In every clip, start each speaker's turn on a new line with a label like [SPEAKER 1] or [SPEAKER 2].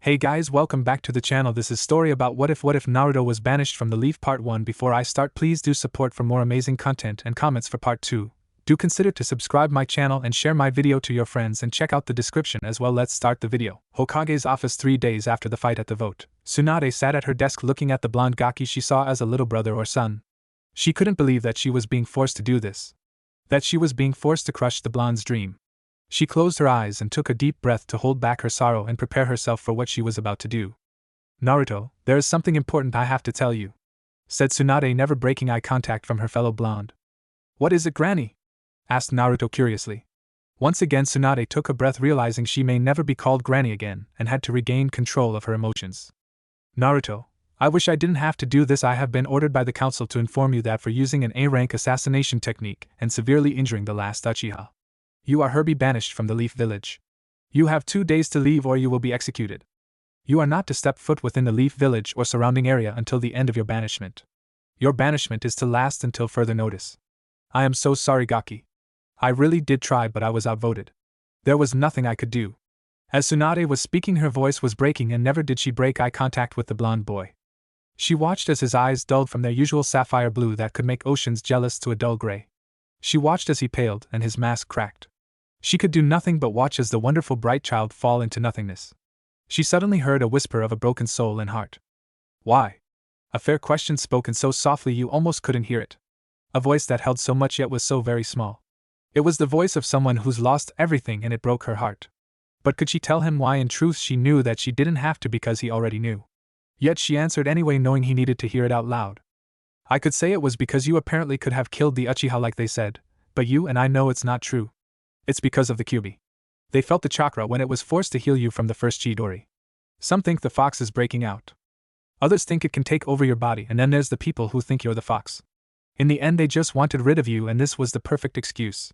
[SPEAKER 1] Hey guys, welcome back to the channel. This is story about what if Naruto was banished from the Leaf Part 1. Before I start, please do support for more amazing content and comments for Part 2. Do consider to subscribe my channel and share my video to your friends and check out the description as well. Let's start the video. Hokage's office. 3 days after the fight at the vote, Tsunade sat at her desk looking at the blonde Gaki she saw as a little brother or son. She couldn't believe that she was being forced to do this. That she was being forced to crush the blonde's dream. She closed her eyes and took a deep breath to hold back her sorrow and prepare herself for what she was about to do. "Naruto, there is something important I have to tell you," said Tsunade, never breaking eye contact from her fellow blonde. "What is it, Granny?" asked Naruto curiously. Once again Tsunade took a breath, realizing she may never be called Granny again, and had to regain control of her emotions. "Naruto, I wish I didn't have to do this. I have been ordered by the council to inform you that for using an A-rank assassination technique and severely injuring the last Uchiha, you are hereby banished from the Leaf Village. You have 2 days to leave or you will be executed. You are not to step foot within the Leaf Village or surrounding area until the end of your banishment. Your banishment is to last until further notice. I am so sorry, Gaki. I really did try, but I was outvoted. There was nothing I could do." As Tsunade was speaking, her voice was breaking, and never did she break eye contact with the blonde boy. She watched as his eyes dulled from their usual sapphire blue that could make oceans jealous to a dull gray. She watched as he paled and his mask cracked. She could do nothing but watch as the wonderful bright child fall into nothingness. She suddenly heard a whisper of a broken soul and heart. "Why?" A fair question spoken so softly you almost couldn't hear it. A voice that held so much yet was so very small. It was the voice of someone who's lost everything, and it broke her heart. But could she tell him why? In truth, she knew that she didn't have to, because he already knew. Yet she answered anyway, knowing he needed to hear it out loud. "I could say it was because you apparently could have killed the Uchiha like they said, but you and I know it's not true. It's because of the Kyuubi. They felt the chakra when it was forced to heal you from the first Chidori. Some think the fox is breaking out. Others think it can take over your body, and then there's the people who think you're the fox. In the end, they just wanted rid of you, and this was the perfect excuse,"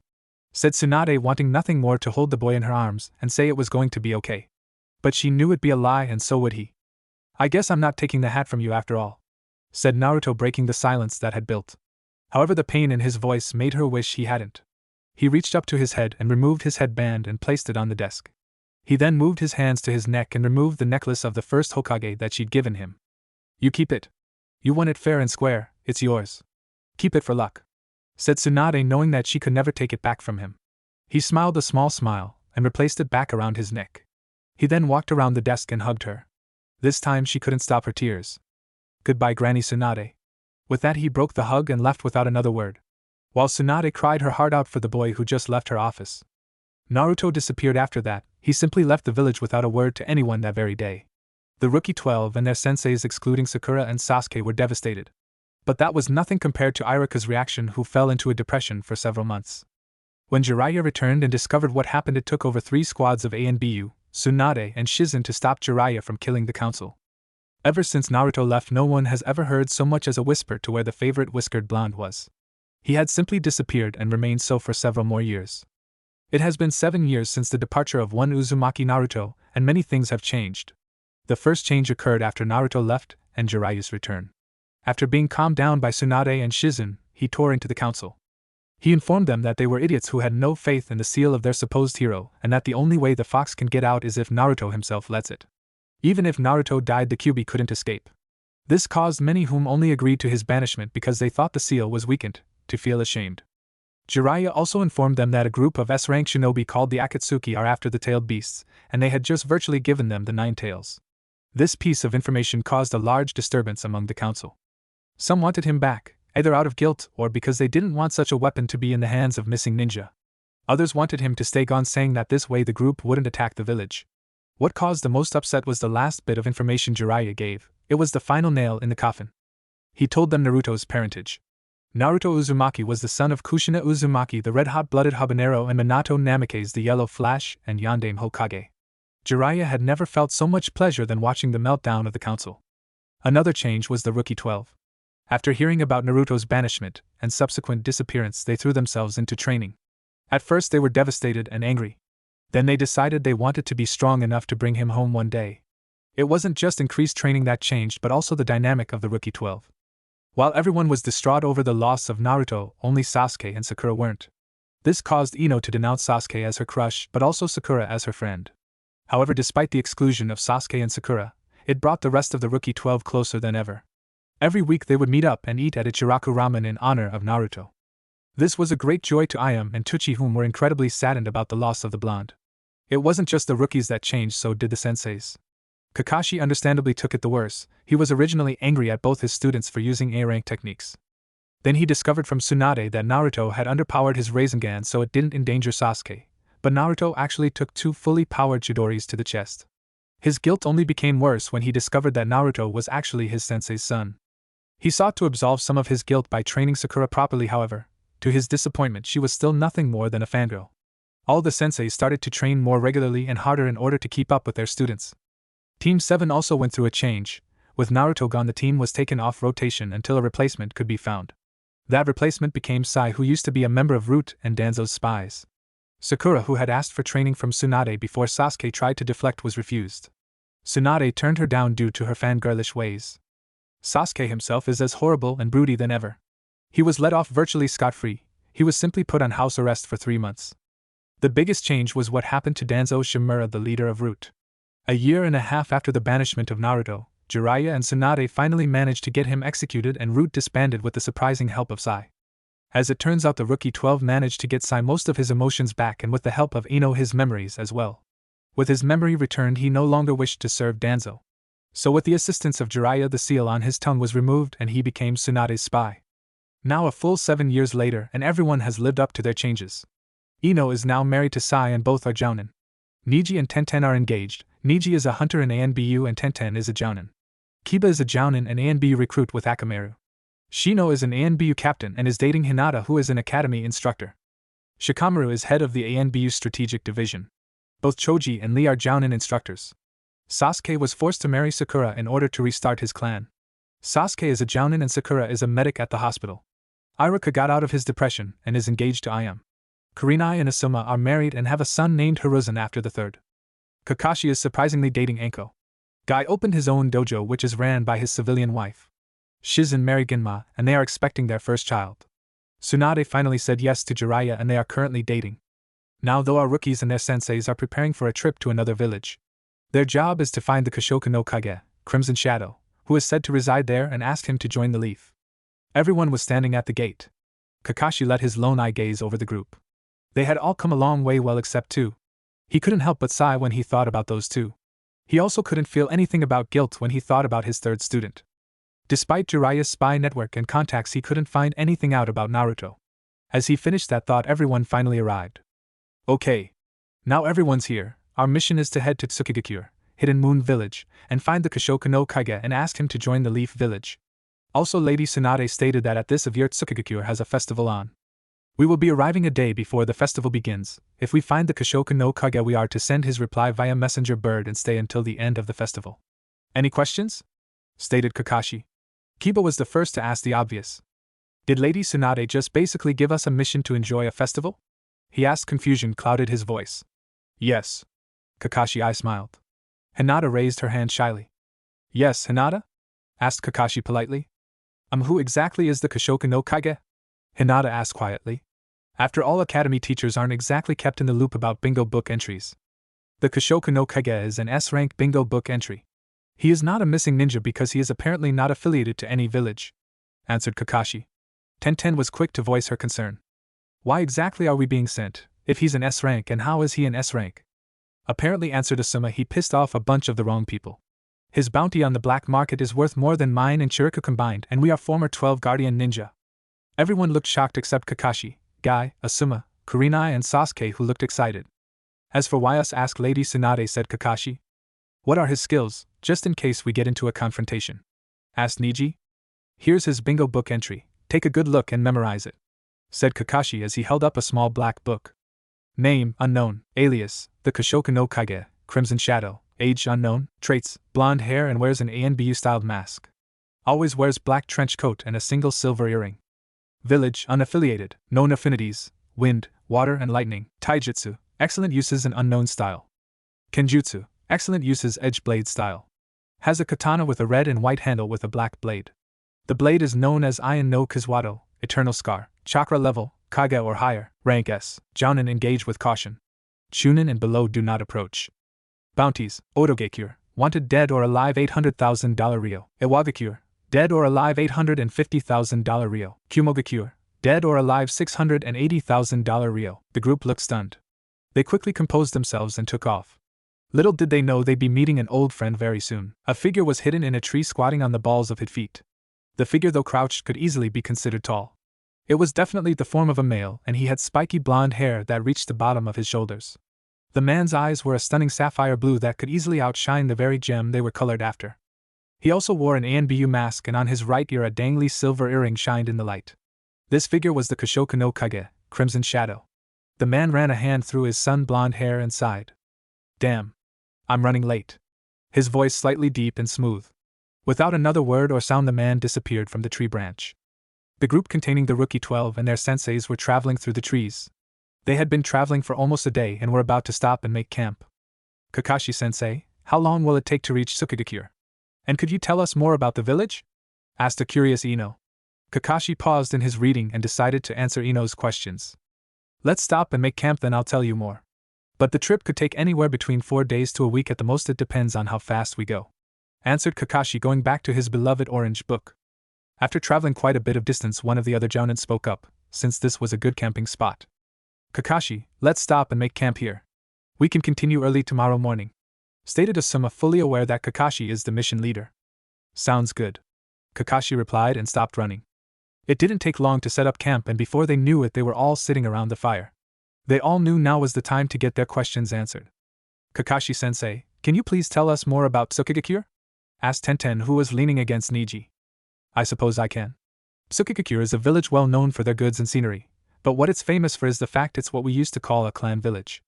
[SPEAKER 1] said Tsunade, wanting nothing more to hold the boy in her arms and say it was going to be okay. But she knew it'd be a lie, and so would he. "I guess I'm not taking the hat from you after all," said Naruto, breaking the silence that had built. However, the pain in his voice made her wish he hadn't. He reached up to his head and removed his headband and placed it on the desk. He then moved his hands to his neck and removed the necklace of the first Hokage that she'd given him. "You keep it. You won it fair and square, it's yours. Keep it for luck," said Tsunade, knowing that she could never take it back from him. He smiled a small smile and replaced it back around his neck. He then walked around the desk and hugged her. This time she couldn't stop her tears. "Goodbye, Granny Tsunade." With that, he broke the hug and left without another word, while Tsunade cried her heart out for the boy who just left her office. Naruto disappeared after that. He simply left the village without a word to anyone that very day. The Rookie 12 and their senseis, excluding Sakura and Sasuke, were devastated. But that was nothing compared to Iruka's reaction, who fell into a depression for several months. When Jiraiya returned and discovered what happened, it took over 3 squads of A and BU, Tsunade and Shizen, to stop Jiraiya from killing the council. Ever since Naruto left, no one has ever heard so much as a whisper to where the favorite whiskered blonde was. He had simply disappeared and remained so for several more years. It has been 7 years since the departure of one Uzumaki Naruto, and many things have changed. The first change occurred after Naruto left and Jiraiya's return. After being calmed down by Tsunade and Shizen, he tore into the council. He informed them that they were idiots who had no faith in the seal of their supposed hero, and that the only way the fox can get out is if Naruto himself lets it. Even if Naruto died, the Kyuubi couldn't escape. This caused many, whom only agreed to his banishment because they thought the seal was weakened, to feel ashamed. Jiraiya also informed them that a group of S-rank shinobi called the Akatsuki are after the tailed beasts, and they had just virtually given them the 9 tails. This piece of information caused a large disturbance among the council. Some wanted him back, either out of guilt or because they didn't want such a weapon to be in the hands of missing ninja. Others wanted him to stay gone, saying that this way the group wouldn't attack the village. What caused the most upset was the last bit of information Jiraiya gave. It was the final nail in the coffin. He told them Naruto's parentage. Naruto Uzumaki was the son of Kushina Uzumaki, the red-hot-blooded habanero, and Minato Namikaze, the yellow flash, and Yondaime Hokage. Jiraiya had never felt so much pleasure than watching the meltdown of the council. Another change was the Rookie 12. After hearing about Naruto's banishment and subsequent disappearance, they threw themselves into training. At first they were devastated and angry. Then they decided they wanted to be strong enough to bring him home one day. It wasn't just increased training that changed, but also the dynamic of the Rookie 12. While everyone was distraught over the loss of Naruto, only Sasuke and Sakura weren't. This caused Ino to denounce Sasuke as her crush, but also Sakura as her friend. However, despite the exclusion of Sasuke and Sakura, it brought the rest of the Rookie 12 closer than ever. Every week they would meet up and eat at Ichiraku Ramen in honor of Naruto. This was a great joy to Ayame and Tsuchi, whom were incredibly saddened about the loss of the blonde. It wasn't just the rookies that changed, so did the senseis. Kakashi understandably took it the worse. He was originally angry at both his students for using A-rank techniques. Then he discovered from Tsunade that Naruto had underpowered his Rasengan so it didn't endanger Sasuke, but Naruto actually took 2 fully powered Chidoris to the chest. His guilt only became worse when he discovered that Naruto was actually his sensei's son. He sought to absolve some of his guilt by training Sakura properly. However, to his disappointment, she was still nothing more than a fangirl. All the senseis started to train more regularly and harder in order to keep up with their students. Team 7 also went through a change. With Naruto gone, the team was taken off rotation until a replacement could be found. That replacement became Sai, who used to be a member of Root and Danzo's spies. Sakura, who had asked for training from Tsunade before Sasuke tried to deflect, was refused. Tsunade turned her down due to her fangirlish ways. Sasuke himself is as horrible and broody than ever. He was let off virtually scot-free. He was simply put on house arrest for 3 months. The biggest change was what happened to Danzo Shimura, the leader of Root. A year and a half after the banishment of Naruto, Jiraiya and Tsunade finally managed to get him executed and Root disbanded with the surprising help of Sai. As it turns out, the Rookie 12 managed to get Sai most of his emotions back, and with the help of Ino his memories as well. With his memory returned, he no longer wished to serve Danzo. So with the assistance of Jiraiya, the seal on his tongue was removed and he became Tsunade's spy. Now a full 7 years later, and everyone has lived up to their changes. Ino is now married to Sai and both are jounin. Niji and Tenten are engaged. Niji is a hunter in ANBU and Tenten is a jounin. Kiba is a jounin and ANBU recruit with Akamaru. Shino is an ANBU captain and is dating Hinata, who is an academy instructor. Shikamaru is head of the ANBU strategic division. Both Choji and Lee are jounin instructors. Sasuke was forced to marry Sakura in order to restart his clan. Sasuke is a jounin and Sakura is a medic at the hospital. Iruka got out of his depression and is engaged to Ayame. Kurenai and Asuma are married and have a son named Hiruzen after the third. Kakashi is surprisingly dating Anko. Guy opened his own dojo, which is ran by his civilian wife. Shizen married Ginma, and they are expecting their first child. Tsunade finally said yes to Jiraiya and they are currently dating. Now, though, our rookies and their senseis are preparing for a trip to another village. Their job is to find the Kashoku no Kage, Crimson Shadow, who is said to reside there, and ask him to join the Leaf. Everyone was standing at the gate. Kakashi let his lone eye gaze over the group. They had all come a long way, well, except 2. He couldn't help but sigh when he thought about those 2. He also couldn't feel anything about guilt when he thought about his third student. Despite Jiraiya's spy network and contacts, he couldn't find anything out about Naruto. As he finished that thought, everyone finally arrived. Okay. Now everyone's here. Our mission is to head to Tsukigakure, Hidden Moon Village, and find the Kashoku no Kage and ask him to join the Leaf Village. Also, Lady Tsunade stated that at this event Tsukigakure has a festival on. We will be arriving a day before the festival begins. If we find the Kashoku no Kage, we are to send his reply via messenger bird and stay until the end of the festival. Any questions? Stated Kakashi. Kiba was the first to ask the obvious. Did Lady Tsunade just basically give us a mission to enjoy a festival? He asked. Confusion clouded his voice. Yes. Kakashi I smiled. Hinata raised her hand shyly. Yes, Hinata? Asked Kakashi politely. Who exactly is the Kashoku no Kage? Hinata asked quietly. After all, academy teachers aren't exactly kept in the loop about bingo book entries. The Kashoku no Kage is an S-rank bingo book entry. He is not a missing ninja because he is apparently not affiliated to any village, answered Kakashi. Tenten was quick to voice her concern. Why exactly are we being sent, if he's an S-rank, and how is he an S-rank? Apparently, answered Asuma, he pissed off a bunch of the wrong people. His bounty on the black market is worth more than mine and Chirika combined, and we are former 12 Guardian Ninja. Everyone looked shocked except Kakashi, Guy, Asuma, Kurenai and Sasuke, who looked excited. As for why us, asked Lady Tsunade, said Kakashi. What are his skills, just in case we get into a confrontation? Asked Niji. Here's his bingo book entry, take a good look and memorize it, said Kakashi as he held up a small black book. Name, unknown, alias, the Kashoku no Kage, Crimson Shadow, age unknown, traits, blonde hair and wears an ANBU-styled mask. Always wears black trench coat and a single silver earring. Village, unaffiliated, known affinities, wind, water and lightning. Taijutsu, excellent uses and unknown style. Kenjutsu, excellent uses, edge blade style. Has a katana with a red and white handle with a black blade. The blade is known as Ion no Kizuato, eternal scar, chakra level, Kage or higher, rank S, Jounin engage with caution. Chunin and below do not approach. Bounties: Otogekure, wanted dead or alive $800,000 Rio. Iwagakure, dead or alive $850,000 Rio. Kumogakure, dead or alive $680,000 Rio. The group looked stunned. They quickly composed themselves and took off. Little did they know they'd be meeting an old friend very soon. A figure was hidden in a tree squatting on the balls of his feet. The figure, though crouched, could easily be considered tall. It was definitely the form of a male, and he had spiky blonde hair that reached the bottom of his shoulders. The man's eyes were a stunning sapphire blue that could easily outshine the very gem they were colored after. He also wore an ANBU mask, and on his right ear a dangly silver earring shined in the light. This figure was the Koshoku no Kage, Crimson Shadow. The man ran a hand through his sun-blonde hair and sighed. Damn. I'm running late. His voice slightly deep and smooth. Without another word or sound, the man disappeared from the tree branch. The group containing the Rookie 12 and their senseis were traveling through the trees. They had been traveling for almost a day and were about to stop and make camp. Kakashi-sensei, how long will it take to reach Tsukigakure? And could you tell us more about the village? Asked a curious Ino. Kakashi paused in his reading and decided to answer Ino's questions. Let's stop and make camp, then I'll tell you more. But the trip could take anywhere between 4 days to a week at the most. It depends on how fast we go, answered Kakashi, going back to his beloved orange book. After traveling quite a bit of distance, one of the other jounin spoke up, since this was a good camping spot. Kakashi, let's stop and make camp here. We can continue early tomorrow morning, stated Asuma, fully aware that Kakashi is the mission leader. Sounds good, Kakashi replied and stopped running. It didn't take long to set up camp, and before they knew it they were all sitting around the fire. They all knew now was the time to get their questions answered. Kakashi-sensei, can you please tell us more about Tsukigakure? Asked Tenten, who was leaning against Niji. I suppose I can. Tsukigakure is a village well known for their goods and scenery, but what it's famous for is the fact it's what we used to call a clan village.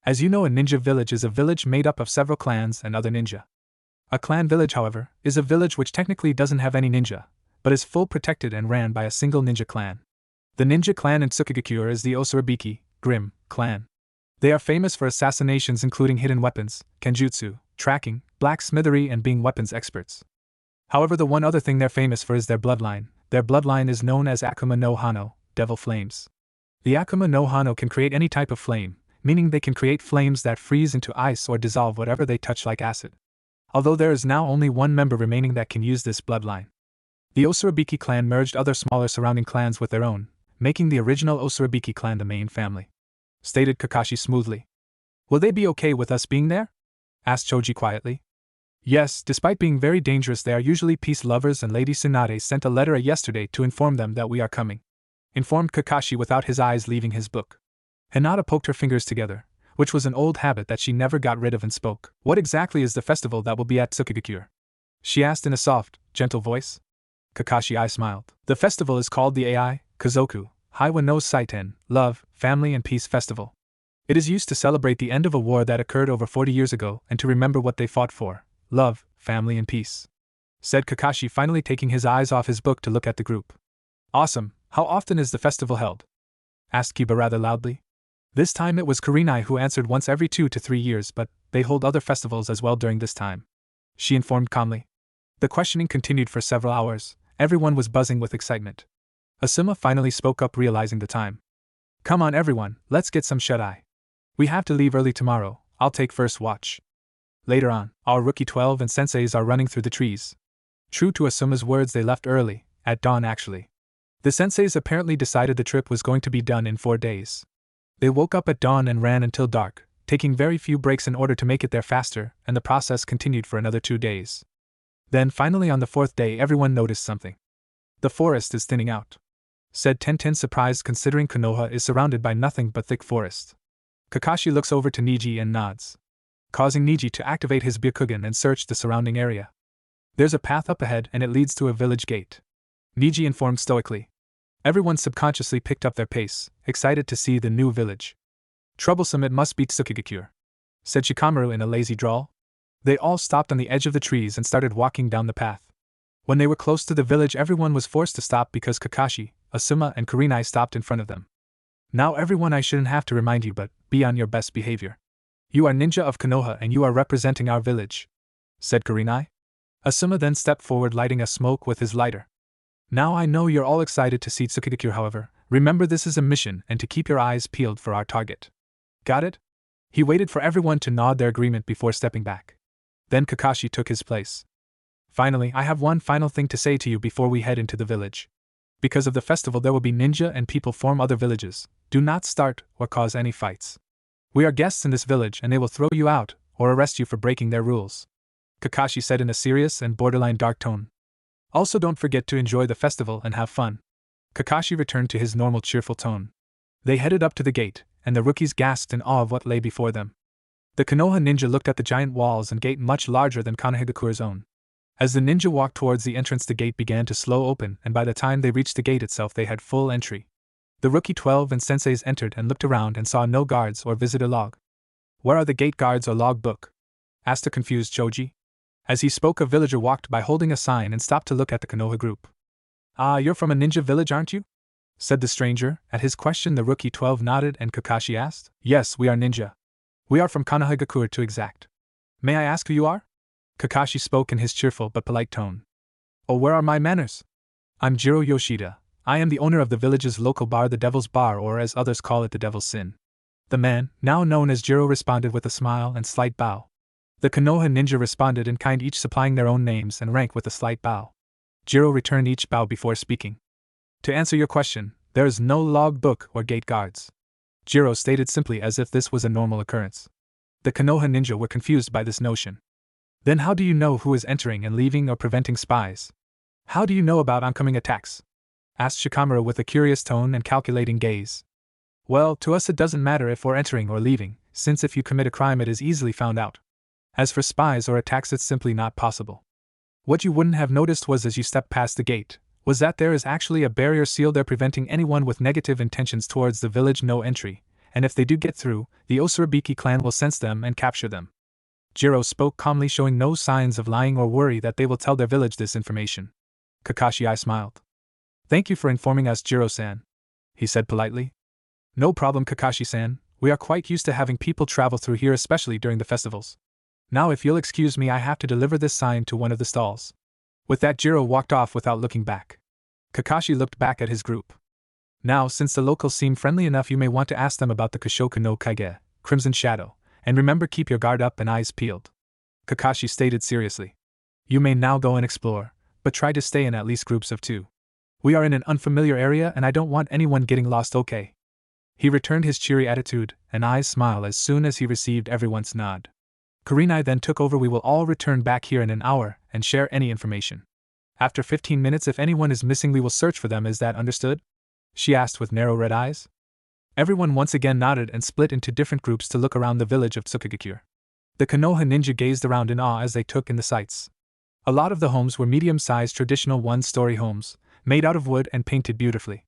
[SPEAKER 1] As you know, a ninja village is a village made up of several clans and other ninja. A clan village, however, is a village which technically doesn't have any ninja, but is full protected and ran by a single ninja clan. The ninja clan in Tsukigakure is the Osurabiki, Grim, clan. They are famous for assassinations, including hidden weapons, kenjutsu, tracking, blacksmithery, and being weapons experts. However, the one other thing they're famous for is their bloodline. Their bloodline is known as Akuma no Hano, devil flames. The Akuma no Hano can create any type of flame, meaning they can create flames that freeze into ice or dissolve whatever they touch like acid. Although there is now only one member remaining that can use this bloodline. The Osurabiki clan merged other smaller surrounding clans with their own, making the original Osurabiki clan the main family, stated Kakashi smoothly. Will they be okay with us being there? Asked Choji quietly. Yes, despite being very dangerous, they are usually peace lovers, and Lady Tsunade sent a letter yesterday to inform them that we are coming, informed Kakashi without his eyes leaving his book. Hinata poked her fingers together, which was an old habit that she never got rid of, and spoke. What exactly is the festival that will be at Tsukigakure? She asked in a soft, gentle voice. Kakashi smiled. The festival is called the Ai, Kazoku, Haiwa no Saiten, Love, Family and Peace Festival. It is used to celebrate the end of a war that occurred over 40 years ago and to remember what they fought for, love, family and peace, said Kakashi, finally taking his eyes off his book to look at the group. Awesome, how often is the festival held? Asked Kiba rather loudly. This time it was Kurenai who answered, once every 2 to 3 years, but they hold other festivals as well during this time, she informed calmly. The questioning continued for several hours. Everyone was buzzing with excitement. Asuma finally spoke up, realizing the time. Come on everyone, let's get some shut-eye. We have to leave early tomorrow. I'll take first watch. Later on, our Rookie 12 and senseis are running through the trees. True to Asuma's words, they left early, at dawn actually. The senseis apparently decided the trip was going to be done in 4 days. They woke up at dawn and ran until dark, taking very few breaks in order to make it there faster, and the process continued for another 2 days. Then finally on the 4th day everyone noticed something. The forest is thinning out, said Tenten, surprised considering Konoha is surrounded by nothing but thick forest. Kakashi looks over to Niji and nods, causing Niji to activate his Byakugan and search the surrounding area. There's a path up ahead and it leads to a village gate, Niji informed stoically. Everyone subconsciously picked up their pace, excited to see the new village. Troublesome it must be Tsukigakure, said Shikamaru in a lazy drawl. They all stopped on the edge of the trees and started walking down the path. When they were close to the village, everyone was forced to stop because Kakashi, Asuma and Kurenai stopped in front of them. Now everyone, I shouldn't have to remind you, but be on your best behavior. You are ninja of Konoha and you are representing our village, said Kurenai. Asuma then stepped forward, lighting a smoke with his lighter. Now I know you're all excited to see Tsukigakure, however, remember this is a mission and to keep your eyes peeled for our target. Got it? He waited for everyone to nod their agreement before stepping back. Then Kakashi took his place. Finally, I have one final thing to say to you before we head into the village. Because of the festival, there will be ninja and people from other villages. Do not start or cause any fights. We are guests in this village and they will throw you out or arrest you for breaking their rules, Kakashi said in a serious and borderline dark tone. Also, don't forget to enjoy the festival and have fun. Kakashi returned to his normal cheerful tone. They headed up to the gate, and the rookies gasped in awe of what lay before them. The Konoha ninja looked at the giant walls and gate much larger than Konohagakura's own. As the ninja walked towards the entrance, the gate began to slow open, and by the time they reached the gate itself, they had full entry. The rookie 12 and senseis entered and looked around and saw no guards or visitor log. Where are the gate guards or log book? Asked a confused Choji. As he spoke, a villager walked by holding a sign and stopped to look at the Konoha group. Ah, you're from a ninja village, aren't you? Said the stranger. At his question, the rookie 12 nodded and Kakashi asked, Yes, we are ninja. We are from Konohagakure to exact. May I ask who you are? Kakashi spoke in his cheerful but polite tone. Oh, where are my manners? I'm Jiro Yoshida. I am the owner of the village's local bar, the Devil's Bar, or as others call it, the Devil's Sin. The man, now known as Jiro, responded with a smile and slight bow. The Konoha ninja responded in kind, each supplying their own names and rank with a slight bow. Jiro returned each bow before speaking. To answer your question, there is no log book or gate guards. Jiro stated simply, as if this was a normal occurrence. The Konoha ninja were confused by this notion. Then how do you know who is entering and leaving or preventing spies? How do you know about oncoming attacks? Asked Shikamaru with a curious tone and calculating gaze. Well, to us it doesn't matter if we're entering or leaving, since if you commit a crime it is easily found out. As for spies or attacks, it's simply not possible. What you wouldn't have noticed was, as you stepped past the gate, was that there is actually a barrier sealed there preventing anyone with negative intentions towards the village no entry, and if they do get through, the Osurabiki clan will sense them and capture them. Jiro spoke calmly, showing no signs of lying or worry that they will tell their village this information. Kakashi smiled. Thank you for informing us, Jiro-san, he said politely. No problem, Kakashi-san. We are quite used to having people travel through here, especially during the festivals. Now if you'll excuse me, I have to deliver this sign to one of the stalls. With that, Jiro walked off without looking back. Kakashi looked back at his group. Now, since the locals seem friendly enough, you may want to ask them about the Kushoku no Kage, Crimson Shadow, and remember, keep your guard up and eyes peeled. Kakashi stated seriously. You may now go and explore, but try to stay in at least groups of 2. We are in an unfamiliar area and I don't want anyone getting lost, okay? He returned his cheery attitude and eyes smile as soon as he received everyone's nod. Kurenai then took over. We will all return back here in an hour and share any information. After 15 minutes, if anyone is missing, we will search for them. Is that understood? She asked with narrow red eyes. Everyone once again nodded and split into different groups to look around the village of Tsukigakure. The Konoha ninja gazed around in awe as they took in the sights. A lot of the homes were medium-sized traditional one-story homes, made out of wood and painted beautifully.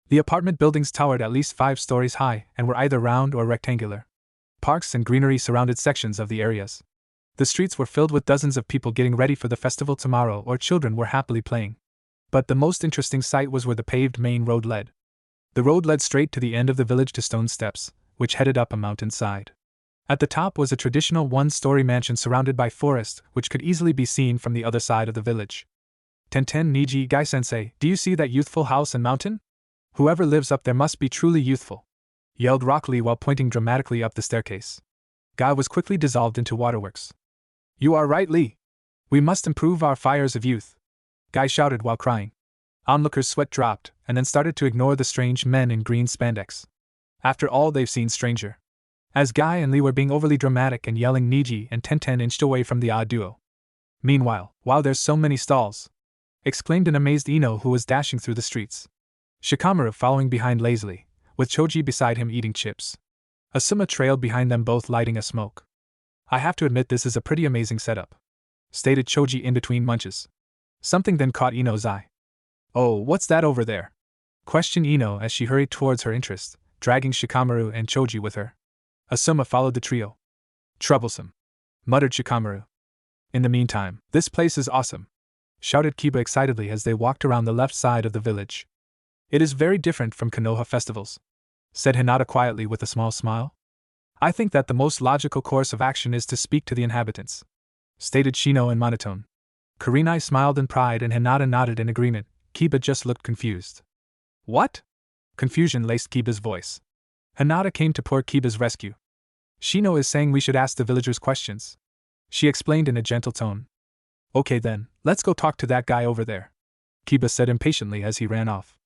[SPEAKER 1] The apartment buildings towered at least 5 stories high and were either round or rectangular. Parks and greenery surrounded sections of the areas. The streets were filled with dozens of people getting ready for the festival tomorrow, or children were happily playing. But the most interesting sight was where the paved main road led. The road led straight to the end of the village to stone steps, which headed up a mountainside. At the top was a traditional one-story mansion surrounded by forest, which could easily be seen from the other side of the village. Tenten Niji Gai-sensei, do you see that youthful house and mountain? Whoever lives up there must be truly youthful, yelled Rock Lee while pointing dramatically up the staircase. Gai was quickly dissolved into waterworks. You are right, Lee. We must improve our fires of youth, Gai shouted while crying. Onlookers' sweat dropped, and then started to ignore the strange men in green spandex. After all, they've seen stranger. As Gai and Lee were being overly dramatic and yelling, Niji and Tenten inched away from the odd duo. Meanwhile, wow, there's so many stalls, exclaimed an amazed Ino who was dashing through the streets. Shikamaru following behind lazily, with Choji beside him eating chips. Asuma trailed behind them, both lighting a smoke. I have to admit, this is a pretty amazing setup, stated Choji in between munches. Something then caught Ino's eye. Oh, what's that over there? Questioned Ino as she hurried towards her interest, dragging Shikamaru and Choji with her. Asuma followed the trio. Troublesome, muttered Shikamaru. In the meantime, this place is awesome, shouted Kiba excitedly as they walked around the left side of the village. It is very different from Konoha festivals, said Hinata quietly with a small smile. I think that the most logical course of action is to speak to the inhabitants, stated Shino in monotone. Kurenai smiled in pride and Hinata nodded in agreement. Kiba just looked confused. What? Confusion laced Kiba's voice. Hinata came to poor Kiba's rescue. Shino is saying we should ask the villagers questions, she explained in a gentle tone. Okay then, let's go talk to that guy over there, Kiba said impatiently as he ran off.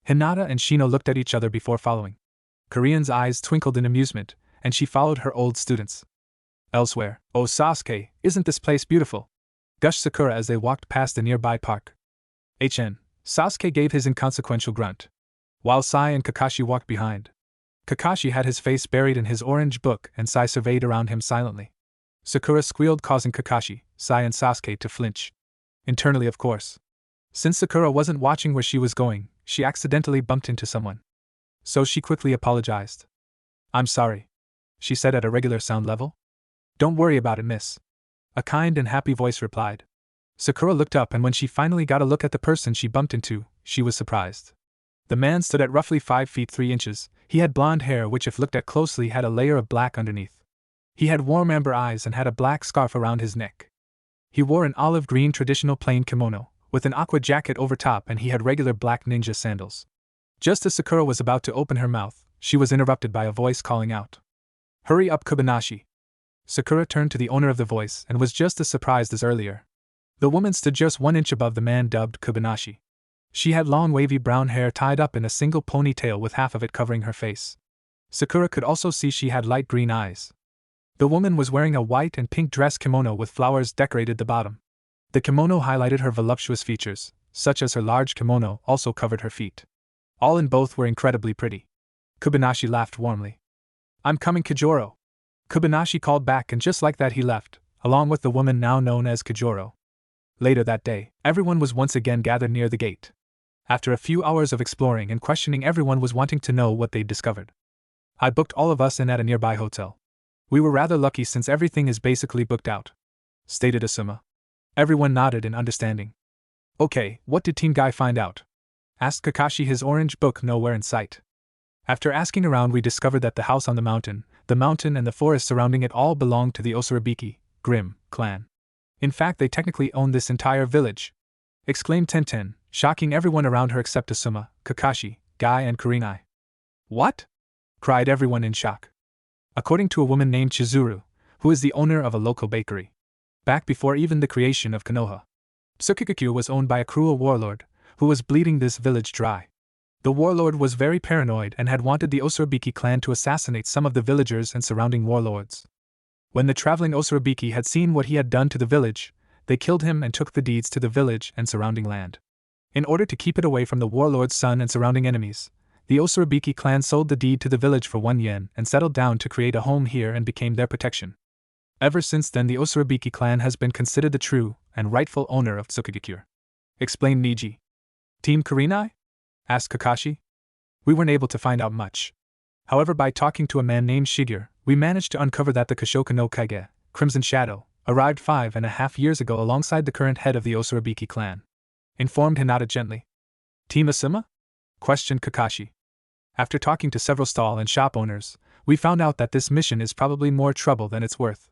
[SPEAKER 1] Hinata and Shino looked at each other before following. Korean's eyes twinkled in amusement, and she followed her old students. Elsewhere, oh Sasuke, isn't this place beautiful? Gushed Sakura as they walked past a nearby park. Sasuke gave his inconsequential grunt, while Sai and Kakashi walked behind. Kakashi had his face buried in his orange book and Sai surveyed around him silently. Sakura squealed, causing Kakashi, Sai and Sasuke to flinch. Internally, of course. Since Sakura wasn't watching where she was going, she accidentally bumped into someone. So she quickly apologized. I'm sorry, she said at a regular sound level. Don't worry about it, miss. A kind and happy voice replied. Sakura looked up, and when she finally got a look at the person she bumped into, she was surprised. The man stood at roughly 5 feet 3 inches. He had blonde hair which, if looked at closely, had a layer of black underneath. He had warm amber eyes and had a black scarf around his neck. He wore an olive green traditional plain kimono, with an aqua jacket over top, and he had regular black ninja sandals. Just as Sakura was about to open her mouth, she was interrupted by a voice calling out, "Hurry up, Kobayashi!" Sakura turned to the owner of the voice and was just as surprised as earlier. The woman stood just 1 inch above the man dubbed Kobayashi. She had long wavy brown hair tied up in a single ponytail with half of it covering her face. Sakura could also see she had light green eyes. The woman was wearing a white and pink dress kimono with flowers decorated the bottom. The kimono highlighted her voluptuous features, such as her large kimono also covered her feet. All in both were incredibly pretty. Kobayashi laughed warmly. "I'm coming, Kajoro," Kobayashi called back, and just like that he left, along with the woman now known as Kajoro. Later that day, everyone was once again gathered near the gate. After a few hours of exploring and questioning, everyone was wanting to know what they'd discovered. I booked all of us in at a nearby hotel. We were rather lucky since everything is basically booked out, stated Asuma. Everyone nodded in understanding. Okay, what did Team Guy find out? Asked Kakashi, his orange book nowhere in sight. After asking around, we discovered that the house on the mountain and the forest surrounding it all belonged to the Osurabiki, Grim, clan. In fact, they technically owned this entire village, exclaimed Tenten, shocking everyone around her except Asuma, Kakashi, Guy, and Kurenai. What? Cried everyone in shock. According to a woman named Chizuru, who is the owner of a local bakery, back before even the creation of Konoha, Tsukikakyo was owned by a cruel warlord who was bleeding this village dry. The warlord was very paranoid and had wanted the Osurabiki clan to assassinate some of the villagers and surrounding warlords. When the traveling Osurabiki had seen what he had done to the village, they killed him and took the deeds to the village and surrounding land. In order to keep it away from the warlord's son and surrounding enemies, the Osurabiki clan sold the deed to the village for 1 yen and settled down to create a home here and became their protection. Ever since then, the Osurabiki clan has been considered the true and rightful owner of Tsukigakure, explained Niji. Team Kurenai? Asked Kakashi. We weren't able to find out much. However, by talking to a man named Shigeru, we managed to uncover that the Kashoka no Kage, Crimson Shadow, arrived 5.5 years ago alongside the current head of the Osurabiki clan, informed Hinata gently. Team Asuma? Questioned Kakashi. After talking to several stall and shop owners, we found out that this mission is probably more trouble than it's worth,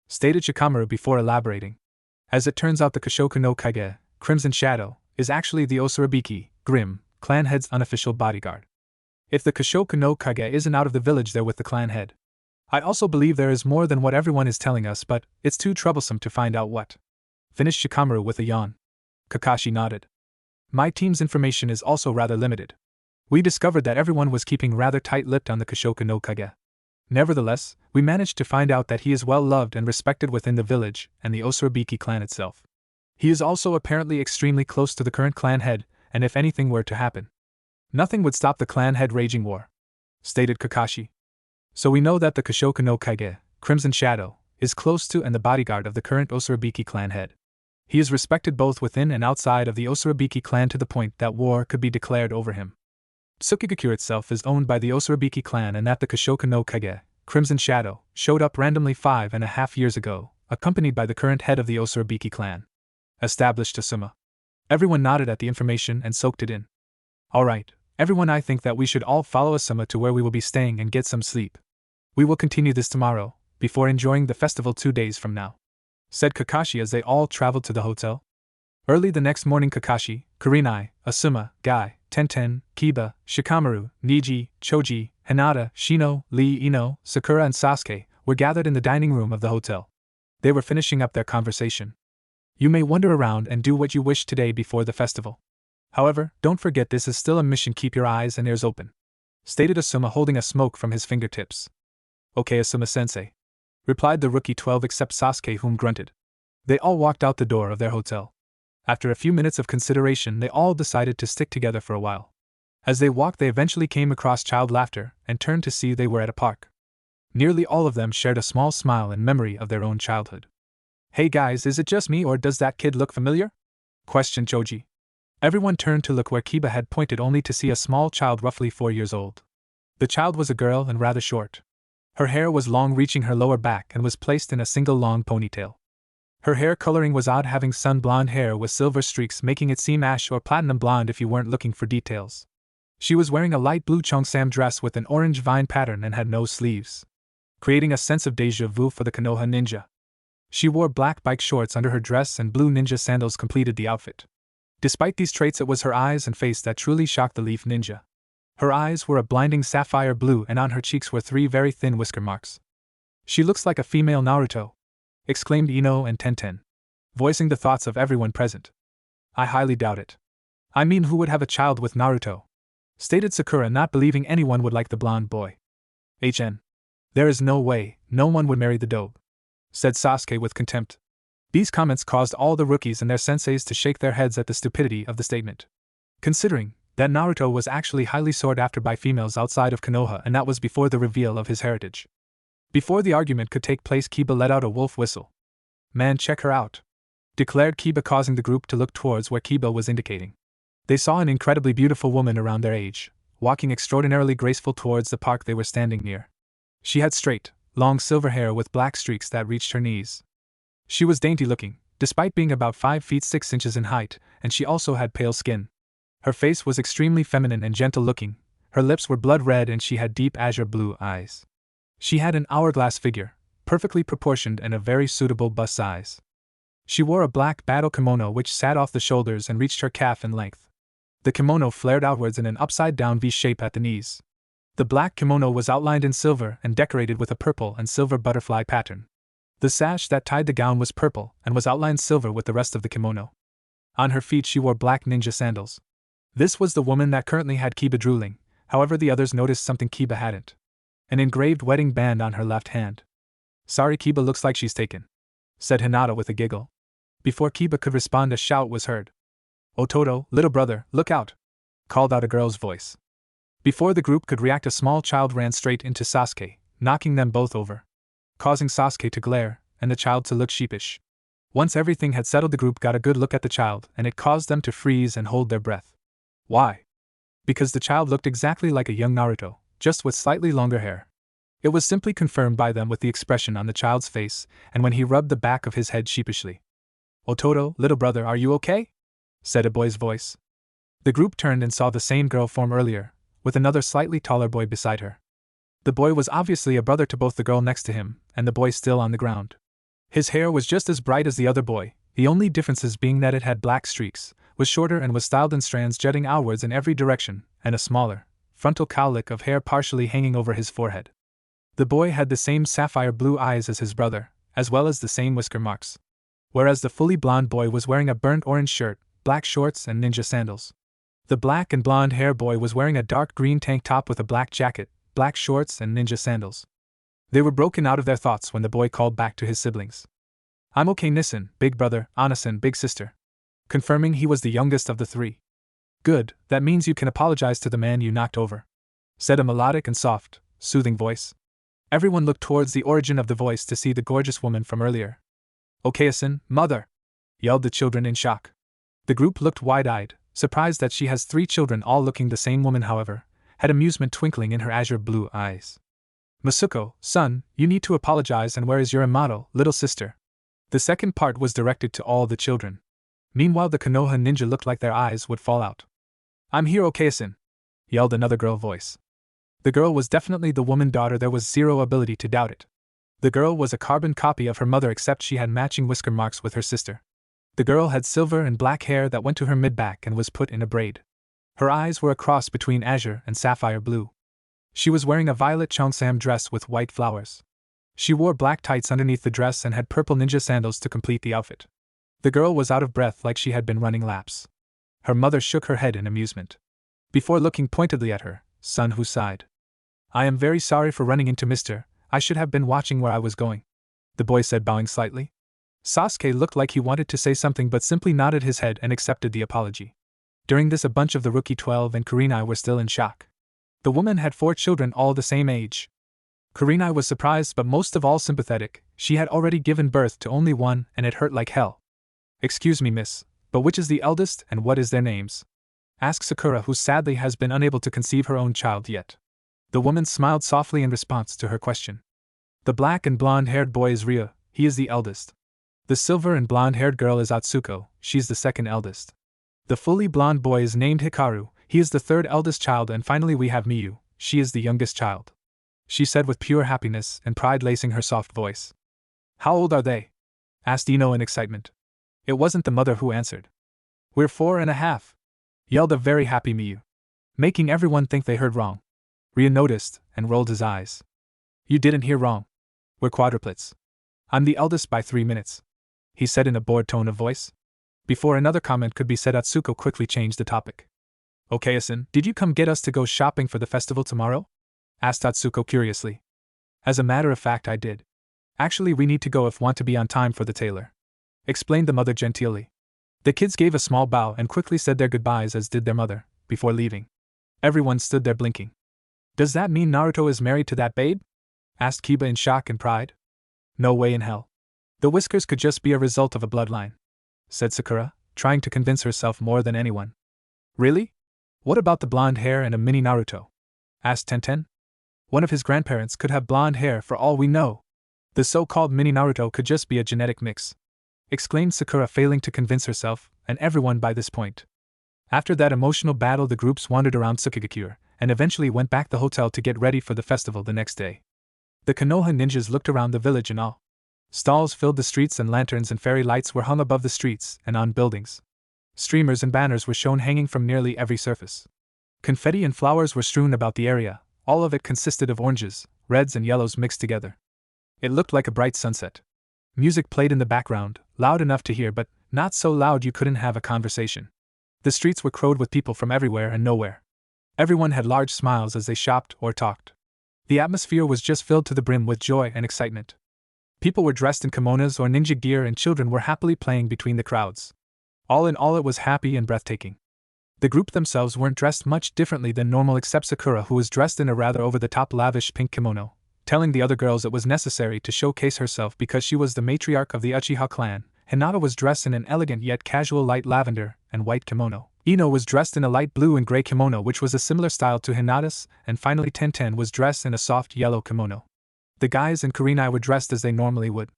[SPEAKER 1] stated Shikamaru before elaborating. As it turns out, the Kashoka no Kage, Crimson Shadow, is actually the Osurabiki, Grim, clan head's unofficial bodyguard. If the Kashoka no Kage isn't out of the village, they're with the clan head. I also believe there is more than what everyone is telling us, but it's too troublesome to find out what. Finished Shikamaru with a yawn. Kakashi nodded. My team's information is also rather limited. We discovered that everyone was keeping rather tight-lipped on the Kashoka no Kage. Nevertheless, we managed to find out that he is well loved and respected within the village and the Osurabiki clan itself. He is also apparently extremely close to the current clan head, and if anything were to happen, nothing would stop the clan head raging war, stated Kakashi. So we know that the Kashoka no Kage, Crimson Shadow, is close to and the bodyguard of the current Osurabiki clan head. He is respected both within and outside of the Osurabiki clan to the point that war could be declared over him. Tsukigakure itself is owned by the Osurabiki clan, and that the Kashoka no Kage, Crimson Shadow, showed up randomly 5.5 years ago, accompanied by the current head of the Osurabiki clan, established Asuma. Everyone nodded at the information and soaked it in. Alright, everyone, I think that we should all follow Asuma to where we will be staying and get some sleep. We will continue this tomorrow, before enjoying the festival 2 days from now, said Kakashi as they all traveled to the hotel. Early the next morning, Kakashi, Kurenai, Asuma, Guy, Tenten, Kiba, Shikamaru, Niji, Choji, Hinata, Shino, Lee Ino, Sakura and Sasuke were gathered in the dining room of the hotel. They were finishing up their conversation. You may wander around and do what you wish today before the festival. However, don't forget this is still a mission. Keep your eyes and ears open, stated Asuma, holding a smoke from his fingertips. Okay, Asuma-sensei, replied the rookie 12 except Sasuke, whom grunted. They all walked out the door of their hotel. After a few minutes of consideration, they all decided to stick together for a while. As they walked, they eventually came across child laughter and turned to see they were at a park. Nearly all of them shared a small smile in memory of their own childhood. Hey guys, is it just me or does that kid look familiar? Questioned Choji. Everyone turned to look where Kiba had pointed, only to see a small child roughly 4 years old. The child was a girl and rather short. Her hair was long, reaching her lower back, and was placed in a single long ponytail. Her hair coloring was odd, having sun blonde hair with silver streaks, making it seem ash or platinum blonde if you weren't looking for details. She was wearing a light blue cheongsam dress with an orange vine pattern and had no sleeves, creating a sense of déjà vu for the Konoha ninja. She wore black bike shorts under her dress, and blue ninja sandals completed the outfit. Despite these traits, it was her eyes and face that truly shocked the Leaf Ninja. Her eyes were a blinding sapphire blue, and on her cheeks were 3 very thin whisker marks. She looks like a female Naruto, exclaimed Ino and Tenten, voicing the thoughts of everyone present. I highly doubt it. I mean, who would have a child with Naruto? Stated Sakura, not believing anyone would like the blonde boy. There is no way, no one would marry the dope, said Sasuke with contempt. These comments caused all the rookies and their senseis to shake their heads at the stupidity of the statement. Considering that Naruto was actually highly sought after by females outside of Konoha, and that was before the reveal of his heritage. Before the argument could take place, Kiba let out a wolf whistle. Man, check her out, declared Kiba, causing the group to look towards where Kiba was indicating. They saw an incredibly beautiful woman around their age, walking extraordinarily graceful towards the park they were standing near. She had straight, long silver hair with black streaks that reached her knees. She was dainty looking, despite being about 5 feet 6 inches in height, and she also had pale skin. Her face was extremely feminine and gentle looking, her lips were blood red, and she had deep azure blue eyes. She had an hourglass figure, perfectly proportioned and a very suitable bust size. She wore a black battle kimono which sat off the shoulders and reached her calf in length. The kimono flared outwards in an upside-down V shape at the knees. The black kimono was outlined in silver and decorated with a purple and silver butterfly pattern. The sash that tied the gown was purple and was outlined silver with the rest of the kimono. On her feet she wore black ninja sandals. This was the woman that currently had Kiba drooling, however the others noticed something Kiba hadn't. An engraved wedding band on her left hand. Sorry, Kiba looks like she's taken, said Hinata with a giggle. Before Kiba could respond, a shout was heard. Ototo, little brother, look out! Called out a girl's voice. Before the group could react, a small child ran straight into Sasuke, knocking them both over, causing Sasuke to glare, and the child to look sheepish. Once everything had settled, the group got a good look at the child, and it caused them to freeze and hold their breath. Why? Because the child looked exactly like a young Naruto, just with slightly longer hair. It was simply confirmed by them with the expression on the child's face, and when he rubbed the back of his head sheepishly. Ototo, little brother, are you okay? Said a boy's voice. The group turned and saw the same girl form earlier, with another slightly taller boy beside her. The boy was obviously a brother to both the girl next to him and the boy still on the ground. His hair was just as bright as the other boy, the only differences being that it had black streaks, was shorter and was styled in strands jutting outwards in every direction, and a smaller, frontal cowlick of hair partially hanging over his forehead. The boy had the same sapphire blue eyes as his brother, as well as the same whisker marks. Whereas the fully blonde boy was wearing a burnt orange shirt, black shorts, and ninja sandals. The black and blonde hair boy was wearing a dark green tank top with a black jacket, black shorts, and ninja sandals. They were broken out of their thoughts when the boy called back to his siblings. I'm okay, Nissan, big brother, Anasan, big sister. Confirming he was the youngest of the 3. Good, that means you can apologize to the man you knocked over, said a melodic and soft, soothing voice. Everyone looked towards the origin of the voice to see the gorgeous woman from earlier. Okayasan, mother! Yelled the children in shock. The group looked wide-eyed, surprised that she has 3 children all looking the same woman, however, had amusement twinkling in her azure blue eyes. Masuko, son, you need to apologize, and where is your Yamato, little sister? The second part was directed to all the children. Meanwhile, the Konoha ninja looked like their eyes would fall out. I'm here, Okayasan! Yelled another girl voice. The girl was definitely the woman daughter, there was zero ability to doubt it. The girl was a carbon copy of her mother, except she had matching whisker marks with her sister. The girl had silver and black hair that went to her mid-back and was put in a braid. Her eyes were a cross between azure and sapphire blue. She was wearing a violet cheongsam dress with white flowers. She wore black tights underneath the dress and had purple ninja sandals to complete the outfit. The girl was out of breath like she had been running laps. Her mother shook her head in amusement. Before looking pointedly at her, Sun Hu sighed. I am very sorry for running into Mr. I should have been watching where I was going, the boy said, bowing slightly. Sasuke looked like he wanted to say something but simply nodded his head and accepted the apology. During this, a bunch of the Rookie 12 and Kurenai were still in shock. The woman had 4 children, all the same age. Kurenai was surprised but most of all sympathetic. She had already given birth to only one and it hurt like hell. Excuse me, miss, but which is the eldest and what is their names? Asked Sakura, who sadly has been unable to conceive her own child yet. The woman smiled softly in response to her question. The black and blonde-haired boy is Ryu, he is the eldest. The silver and blonde-haired girl is Atsuko, she's the second eldest. The fully blonde boy is named Hikaru, he is the third eldest child, and finally we have Miyu, she is the youngest child. She said with pure happiness and pride lacing her soft voice. How old are they? Asked Ino in excitement. It wasn't the mother who answered. We're 4.5. Yelled a very happy Miyu, making everyone think they heard wrong. Ryu noticed and rolled his eyes. You didn't hear wrong. We're quadruplets. I'm the eldest by 3 minutes, he said in a bored tone of voice. Before another comment could be said, Atsuko quickly changed the topic. Okay-san, did you come get us to go shopping for the festival tomorrow? Asked Atsuko curiously. As a matter of fact, I did. Actually, we need to go if want to be on time for the tailor, explained the mother genteelly. The kids gave a small bow and quickly said their goodbyes, as did their mother, before leaving. Everyone stood there blinking. Does that mean Naruto is married to that babe? Asked Kiba in shock and pride. No way in hell. The whiskers could just be a result of a bloodline, said Sakura, trying to convince herself more than anyone. Really? What about the blonde hair and a mini Naruto? Asked Tenten. One of his grandparents could have blonde hair for all we know. The so-called mini Naruto could just be a genetic mix, exclaimed Sakura, failing to convince herself and everyone by this point. After that emotional battle, the groups wandered around Tsukigakure and eventually went back to the hotel to get ready for the festival the next day. The Konoha ninjas looked around the village in awe. Stalls filled the streets and lanterns and fairy lights were hung above the streets and on buildings. Streamers and banners were shown hanging from nearly every surface. Confetti and flowers were strewn about the area, all of it consisted of oranges, reds and yellows mixed together. It looked like a bright sunset. Music played in the background, loud enough to hear but not so loud you couldn't have a conversation. The streets were crowded with people from everywhere and nowhere. Everyone had large smiles as they shopped or talked. The atmosphere was just filled to the brim with joy and excitement. People were dressed in kimonos or ninja gear and children were happily playing between the crowds. All in all, it was happy and breathtaking. The group themselves weren't dressed much differently than normal except Sakura, who was dressed in a rather over-the-top lavish pink kimono, telling the other girls it was necessary to showcase herself because she was the matriarch of the Uchiha clan. Hinata was dressed in an elegant yet casual light lavender and white kimono. Ino was dressed in a light blue and gray kimono which was a similar style to Hinata's, and finally Tenten was dressed in a soft yellow kimono. The guys and Kurenai were dressed as they normally would.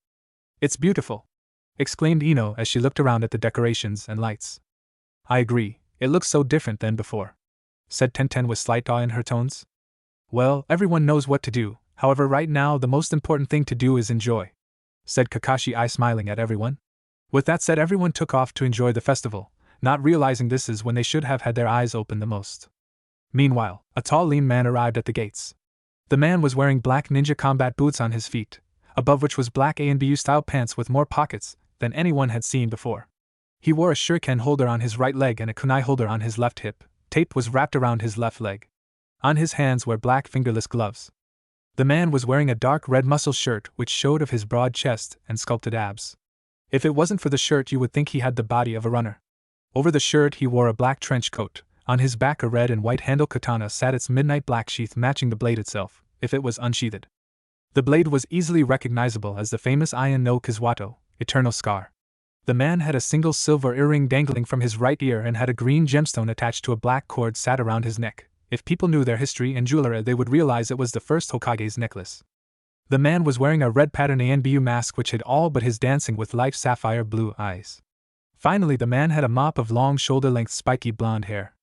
[SPEAKER 1] It's beautiful, exclaimed Ino as she looked around at the decorations and lights. I agree, it looks so different than before, said Tenten with slight awe in her tones. Well, everyone knows what to do, however right now the most important thing to do is enjoy, said Kakashi, smiling at everyone. With that said, everyone took off to enjoy the festival, not realizing this is when they should have had their eyes open the most. Meanwhile, a tall lean man arrived at the gates. The man was wearing black ninja combat boots on his feet, above which was black A&BU style pants with more pockets than anyone had seen before. He wore a shuriken holder on his right leg and a kunai holder on his left hip. Tape was wrapped around his left leg. On his hands were black fingerless gloves. The man was wearing a dark red muscle shirt which showed of his broad chest and sculpted abs. If it wasn't for the shirt you would think he had the body of a runner. Over the shirt he wore a black trench coat. On his back a red and white handle katana sat, its midnight black sheath matching the blade itself, if it was unsheathed. The blade was easily recognizable as the famous Iron no Kizuato, Eternal Scar. The man had a single silver earring dangling from his right ear and had a green gemstone attached to a black cord sat around his neck. If people knew their history and jewelry, they would realize it was the first Hokage's necklace. The man was wearing a red pattern ANBU mask which hid all but his dancing with life sapphire blue eyes. Finally, the man had a mop of long shoulder-length spiky blonde hair.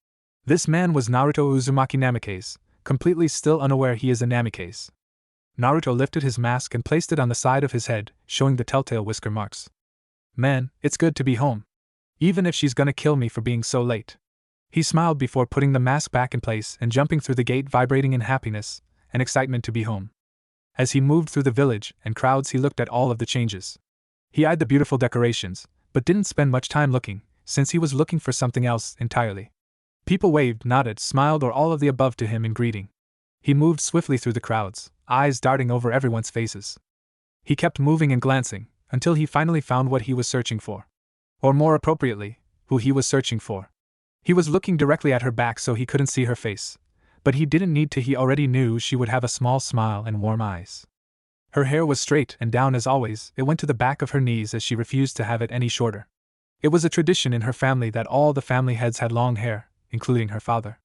[SPEAKER 1] This man was Naruto Uzumaki Namikaze, completely still unaware he is a Namikaze. Naruto lifted his mask and placed it on the side of his head, showing the telltale whisker marks. Man, it's good to be home. Even if she's gonna kill me for being so late. He smiled before putting the mask back in place and jumping through the gate, vibrating in happiness and excitement to be home. As he moved through the village and crowds, he looked at all of the changes. He eyed the beautiful decorations, but didn't spend much time looking, since he was looking for something else entirely. People waved, nodded, smiled, or all of the above to him in greeting. He moved swiftly through the crowds, eyes darting over everyone's faces. He kept moving and glancing, until he finally found what he was searching for. Or more appropriately, who he was searching for. He was looking directly at her back so he couldn't see her face, but he didn't need to. He already knew she would have a small smile and warm eyes. Her hair was straight and down as always. It went to the back of her knees as she refused to have it any shorter. It was a tradition in her family that all the family heads had long hair, including her father.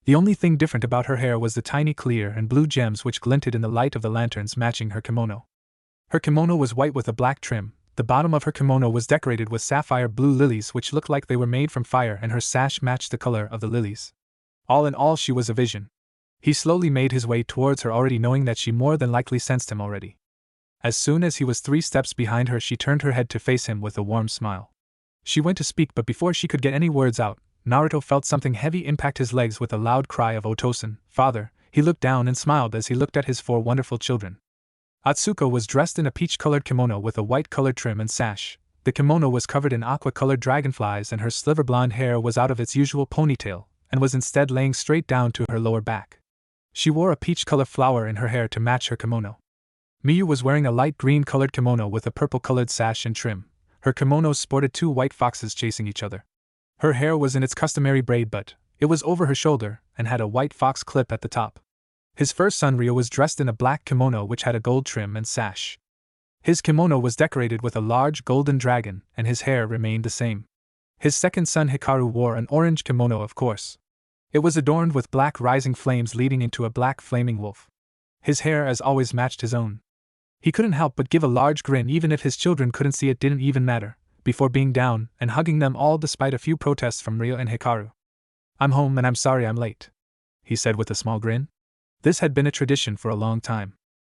[SPEAKER 1] The only thing different about her hair was the tiny clear and blue gems which glinted in the light of the lanterns matching her kimono. Her kimono was white with a black trim. The bottom of her kimono was decorated with sapphire blue lilies which looked like they were made from fire, and her sash matched the color of the lilies. All in all, she was a vision. He slowly made his way towards her, already knowing that she more than likely sensed him already. As soon as he was 3 steps behind her, she turned her head to face him with a warm smile. She went to speak, but before she could get any words out, Naruto felt something heavy impact his legs. With a loud cry of "Otosan, father!" he looked down and smiled as he looked at his 4 wonderful children. Atsuko was dressed in a peach-colored kimono with a white-colored trim and sash. The kimono was covered in aqua-colored dragonflies, and her sliver-blonde hair was out of its usual ponytail, and was instead laying straight down to her lower back. She wore a peach-colored flower in her hair to match her kimono. Miyu was wearing a light green-colored kimono with a purple-colored sash and trim. Her kimono sported 2 white foxes chasing each other. Her hair was in its customary braid, but it was over her shoulder and had a white fox clip at the top. His first son Ryo was dressed in a black kimono which had a gold trim and sash. His kimono was decorated with a large golden dragon, and his hair remained the same. His second son Hikaru wore an orange kimono, of course. It was adorned with black rising flames leading into a black flaming wolf. His hair, as always, matched his own. He couldn't help but give a large grin. Even if his children couldn't see, it didn't even matter, before being down and hugging them all despite a few protests from Ryo and Hikaru. "I'm home and I'm sorry I'm late," he said with a small grin. This had been a tradition for a long time.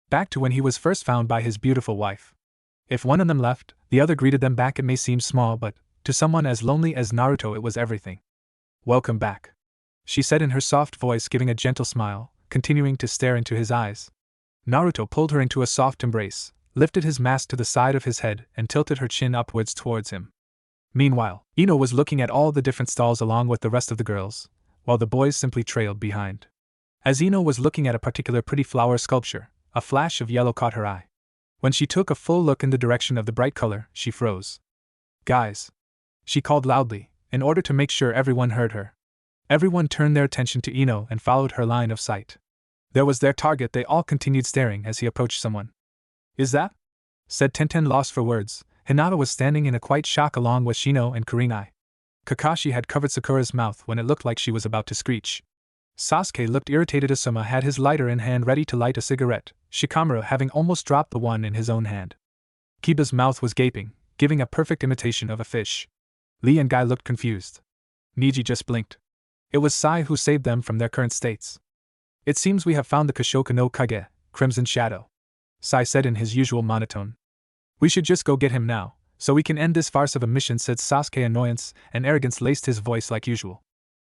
[SPEAKER 1] Back to when he was first found by his beautiful wife. If one of them left, the other greeted them back. It may seem small, but to someone as lonely as Naruto it was everything. "Welcome back," she said in her soft voice, giving a gentle smile, continuing to stare into his eyes. Naruto pulled her into a soft embrace, lifted his mask to the side of his head, and tilted her chin upwards towards him. Meanwhile, Ino was looking at all the different stalls along with the rest of the girls, while the boys simply trailed behind. As Ino was looking at a particular pretty flower sculpture, a flash of yellow caught her eye. When she took a full look in the direction of the bright color, she froze. "Guys!" she called loudly, in order to make sure everyone heard her. Everyone turned their attention to Ino and followed her line of sight. There was their target. They all continued staring as he approached someone. "Is that?" said Tenten, lost for words. Hinata was standing in a quiet shock along with Shino and Kurinai. Kakashi had covered Sakura's mouth when it looked like she was about to screech. Sasuke looked irritated. Asuma had his lighter in hand ready to light a cigarette, Shikamaru having almost dropped the one in his own hand. Kiba's mouth was gaping, giving a perfect imitation of a fish. Lee and Guy looked confused. Niji just blinked. It was Sai who saved them from their current states. "It seems we have found the Kashoka no Kage, Crimson Shadow," Sai said in his usual monotone. "We should just go get him now, so we can end this farce of a mission," said Sasuke. Annoyance and arrogance laced his voice like usual,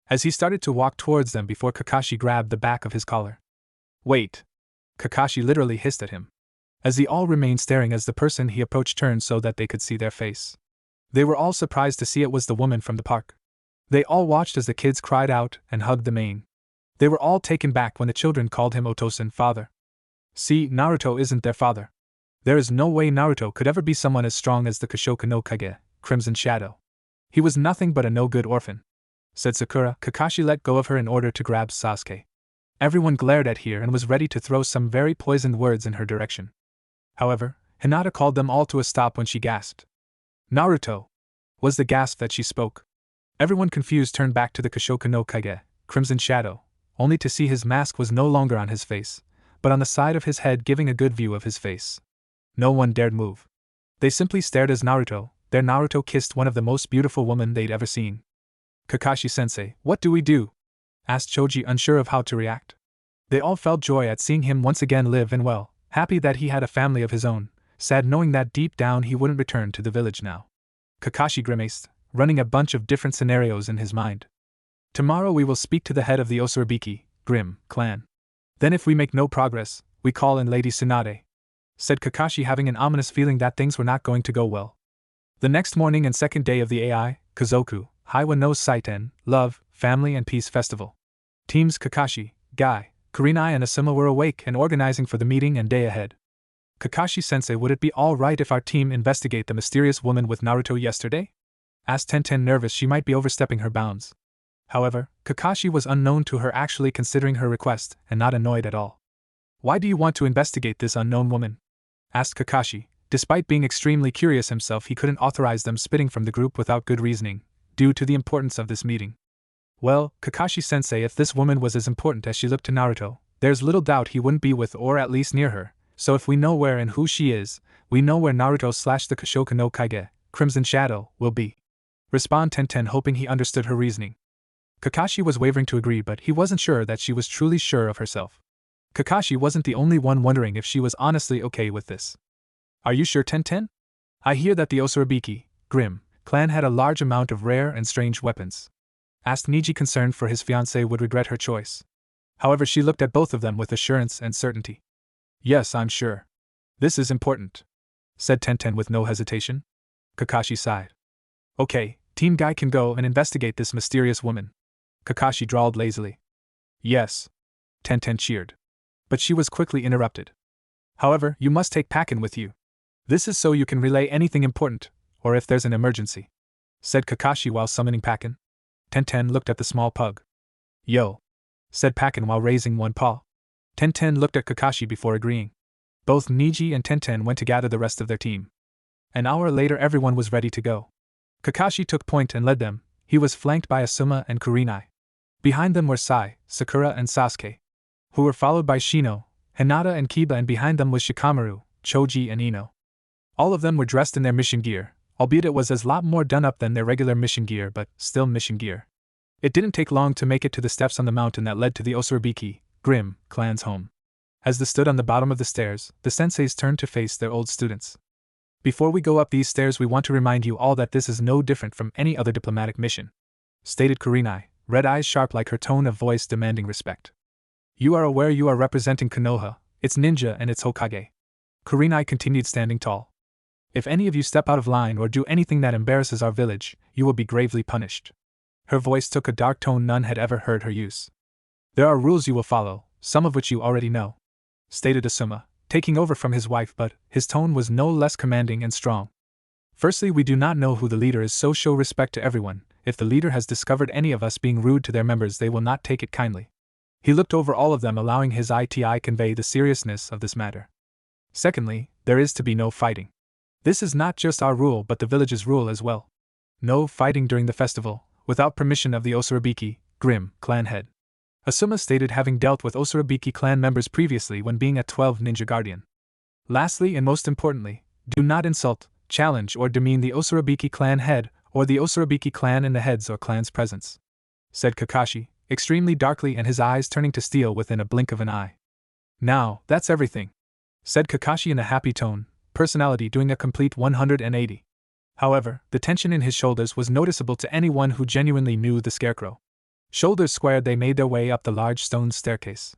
[SPEAKER 1] as he started to walk towards them before Kakashi grabbed the back of his collar. "Wait!" Kakashi literally hissed at him. As they all remained staring as the person he approached turned so that they could see their face. They were all surprised to see it was the woman from the park. They all watched as the kids cried out and hugged the mane. They were all taken back when the children called him Otosan, father. See, Naruto isn't their father. There is no way Naruto could ever be someone as strong as the Kashoka no Kage, Crimson Shadow. He was nothing but a no-good orphan, said Sakura. Kakashi let go of her in order to grab Sasuke. Everyone glared at her and was ready to throw some very poisoned words in her direction. However, Hinata called them all to a stop when she gasped. "Naruto!" was the gasp that she spoke. Everyone confused turned back to the Kashoka no Kage, Crimson Shadow, only to see his mask was no longer on his face, but on the side of his head, giving a good view of his face. No one dared move. They simply stared as their Naruto kissed one of the most beautiful women they'd ever seen. "Kakashi-sensei, what do we do?" asked Choji, unsure of how to react. They all felt joy at seeing him once again live and well, happy that he had a family of his own, sad knowing that deep down he wouldn't return to the village now. Kakashi grimaced, running a bunch of different scenarios in his mind. "Tomorrow we will speak to the head of the Osurabiki, Grim, clan. Then if we make no progress, We call in Lady Tsunade," said Kakashi, having an ominous feeling that things were not going to go well. The next morning and second day of the AI, Kazoku, Haiwa no Saiten, Love, Family and Peace Festival. Teams Kakashi, Guy, Kurenai and Asuma were awake and organizing for the meeting and day ahead. "Kakashi-sensei, would it be alright if our team investigate the mysterious woman with Naruto yesterday?" asked Tenten, nervous she might be overstepping her bounds. However, Kakashi was unknown to her, actually considering her request and not annoyed at all. "Why do you want to investigate this unknown woman?" asked Kakashi. Despite being extremely curious himself, he couldn't authorize them spitting from the group without good reasoning, due to the importance of this meeting. "Well, Kakashi-sensei, if this woman was as important as she looked to Naruto, there's little doubt he wouldn't be with or at least near her, so if we know where and who she is, we know where Naruto/the Kashoka no Kaige, Crimson Shadow, will be," responded Tenten, hoping he understood her reasoning. Kakashi was wavering to agree, but he wasn't sure that she was truly sure of herself. Kakashi wasn't the only one wondering if she was honestly okay with this. "Are you sure, Tenten? I hear that the Osurabiki, Grim, clan had a large amount of rare and strange weapons," asked Niji, concerned for his fiancée would regret her choice. However, she looked at both of them with assurance and certainty. "Yes, I'm sure. This is important," said Tenten with no hesitation. Kakashi sighed. "Okay, Team Guy can go and investigate this mysterious woman," Kakashi drawled lazily. "Yes," Tenten cheered. But she was quickly interrupted. "However, you must take Pakin with you. This is so you can relay anything important, or if there's an emergency," said Kakashi while summoning Pakin. Tenten looked at the small pug. "Yo," said Pakin while raising one paw. Tenten looked at Kakashi before agreeing. Both Niji and Tenten went to gather the rest of their team. An hour later, everyone was ready to go. Kakashi took point and led them. He was flanked by Asuma and Kurenai. Behind them were Sai, Sakura and Sasuke, who were followed by Shino, Hinata and Kiba, and behind them was Shikamaru, Choji and Ino. All of them were dressed in their mission gear, albeit it was a lot more done up than their regular mission gear, but still mission gear. It didn't take long to make it to the steps on the mountain that led to the Osurabiki, Grim, clan's home. As they stood on the bottom of the stairs, the senseis turned to face their old students. "Before we go up these stairs, we want to remind you all that this is no different from any other diplomatic mission," stated Kurenai, red eyes sharp like her tone of voice demanding respect. "You are aware you are representing Konoha, its ninja and its Hokage." Kurenai continued, standing tall. "If any of you step out of line or do anything that embarrasses our village, you will be gravely punished." Her voice took a dark tone none had ever heard her use. "There are rules you will follow, some of which you already know," stated Asuma, taking over from his wife, but his tone was no less commanding and strong. "Firstly, we do not know who the leader is, so show respect to everyone. If the leader has discovered any of us being rude to their members, they will not take it kindly." He looked over all of them, allowing his eye convey the seriousness of this matter. "Secondly, there is to be no fighting. This is not just our rule but the village's rule as well. No fighting during the festival, without permission of the Osurabiki, Grim, clan head," Asuma stated, having dealt with Osurabiki clan members previously when being a 12 ninja guardian. "Lastly and most importantly, do not insult, challenge or demean the Osurabiki clan head or the Osurabiki clan in the head's or clan's presence," said Kakashi, extremely darkly, and his eyes turning to steel within a blink of an eye. "Now, that's everything," said Kakashi in a happy tone, personality doing a complete 180. However, the tension in his shoulders was noticeable to anyone who genuinely knew the Scarecrow. Shoulders squared, they made their way up the large stone staircase.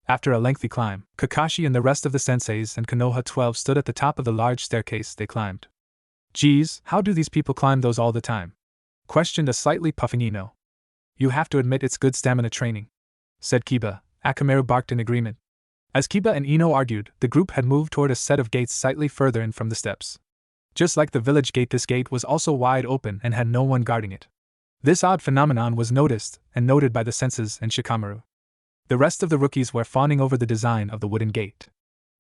[SPEAKER 1] After a lengthy climb, Kakashi and the rest of the senseis and Konoha 12 stood at the top of the large staircase they climbed. "Geez, how do these people climb those all the time?" questioned a slightly puffing Ino. "You have to admit it's good stamina training," said Kiba. Akamaru barked in agreement. As Kiba and Ino argued, the group had moved toward a set of gates slightly further in from the steps. Just like the village gate, this gate was also wide open and had no one guarding it. This odd phenomenon was noticed and noted by the senses and Shikamaru. The rest of the rookies were fawning over the design of the wooden gate.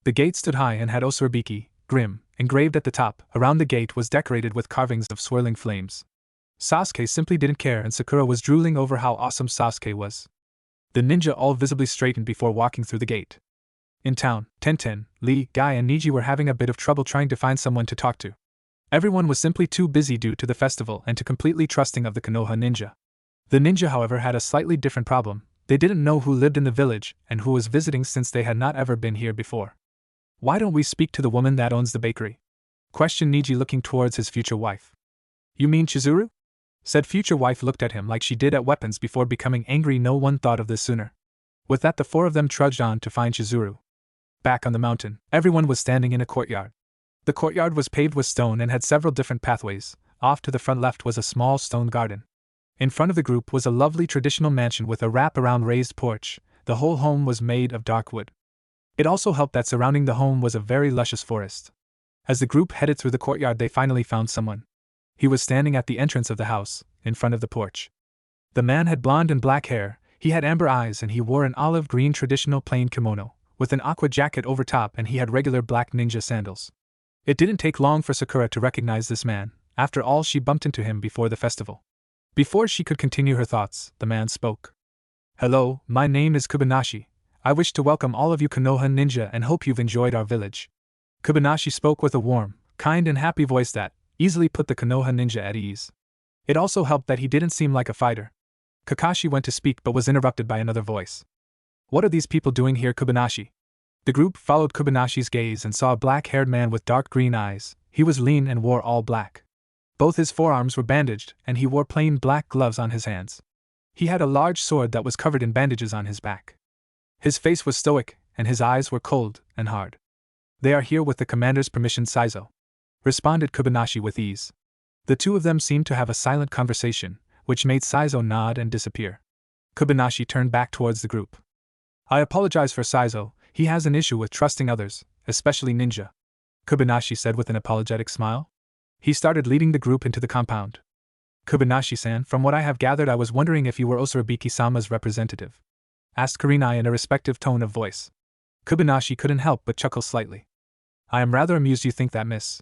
[SPEAKER 1] The gate stood high and had Osurabiki, Grim, engraved at the top. Around the gate was decorated with carvings of swirling flames. Sasuke simply didn't care, and Sakura was drooling over how awesome Sasuke was. The ninja all visibly straightened before walking through the gate. In town, Tenten, Lee, Guy and Niji were having a bit of trouble trying to find someone to talk to. Everyone was simply too busy due to the festival and too completely trusting of the Konoha ninja. The ninja, however, had a slightly different problem. They didn't know who lived in the village and who was visiting, since they had not ever been here before. "Why don't we speak to the woman that owns the bakery?" questioned Niji, looking towards his future wife. "You mean Chizuru?" said future wife, looked at him like she did at weapons before becoming angry. No one thought of this sooner. With that, the four of them trudged on to find Chizuru. Back on the mountain, everyone was standing in a courtyard. The courtyard was paved with stone and had several different pathways. Off to the front left was a small stone garden. In front of the group was a lovely traditional mansion with a wrap-around raised porch. The whole home was made of dark wood. It also helped that surrounding the home was a very luscious forest. As the group headed through the courtyard, they finally found someone. He was standing at the entrance of the house, in front of the porch. The man had blonde and black hair, he had amber eyes, and he wore an olive-green traditional plain kimono, with an aqua jacket over top, and he had regular black ninja sandals. It didn't take long for Sakura to recognize this man. After all, she bumped into him before the festival. Before she could continue her thoughts, the man spoke. "Hello, my name is Kubanashi. I wish to welcome all of you Konoha ninja and hope you've enjoyed our village." Kubanashi spoke with a warm, kind and happy voice that easily put the Konoha ninja at ease. It also helped that he didn't seem like a fighter. Kakashi went to speak but was interrupted by another voice. "What are these people doing here, Kubanashi?" The group followed Kubanashi's gaze and saw a black-haired man with dark green eyes. He was lean and wore all black. Both his forearms were bandaged, and he wore plain black gloves on his hands. He had a large sword that was covered in bandages on his back. His face was stoic, and his eyes were cold and hard. "They are here with the commander's permission, Saizo," responded Kubanashi with ease. The two of them seemed to have a silent conversation, which made Saizo nod and disappear. Kubanashi turned back towards the group. "I apologize for Saizo, he has an issue with trusting others, especially ninja," Kubanashi said with an apologetic smile. He started leading the group into the compound. "Kubanashi-san, from what I have gathered, I was wondering if you were Osurabiki-sama's representative?" asked Kurenai in a respectful tone of voice. Kubanashi couldn't help but chuckle slightly. "I am rather amused you think that, miss.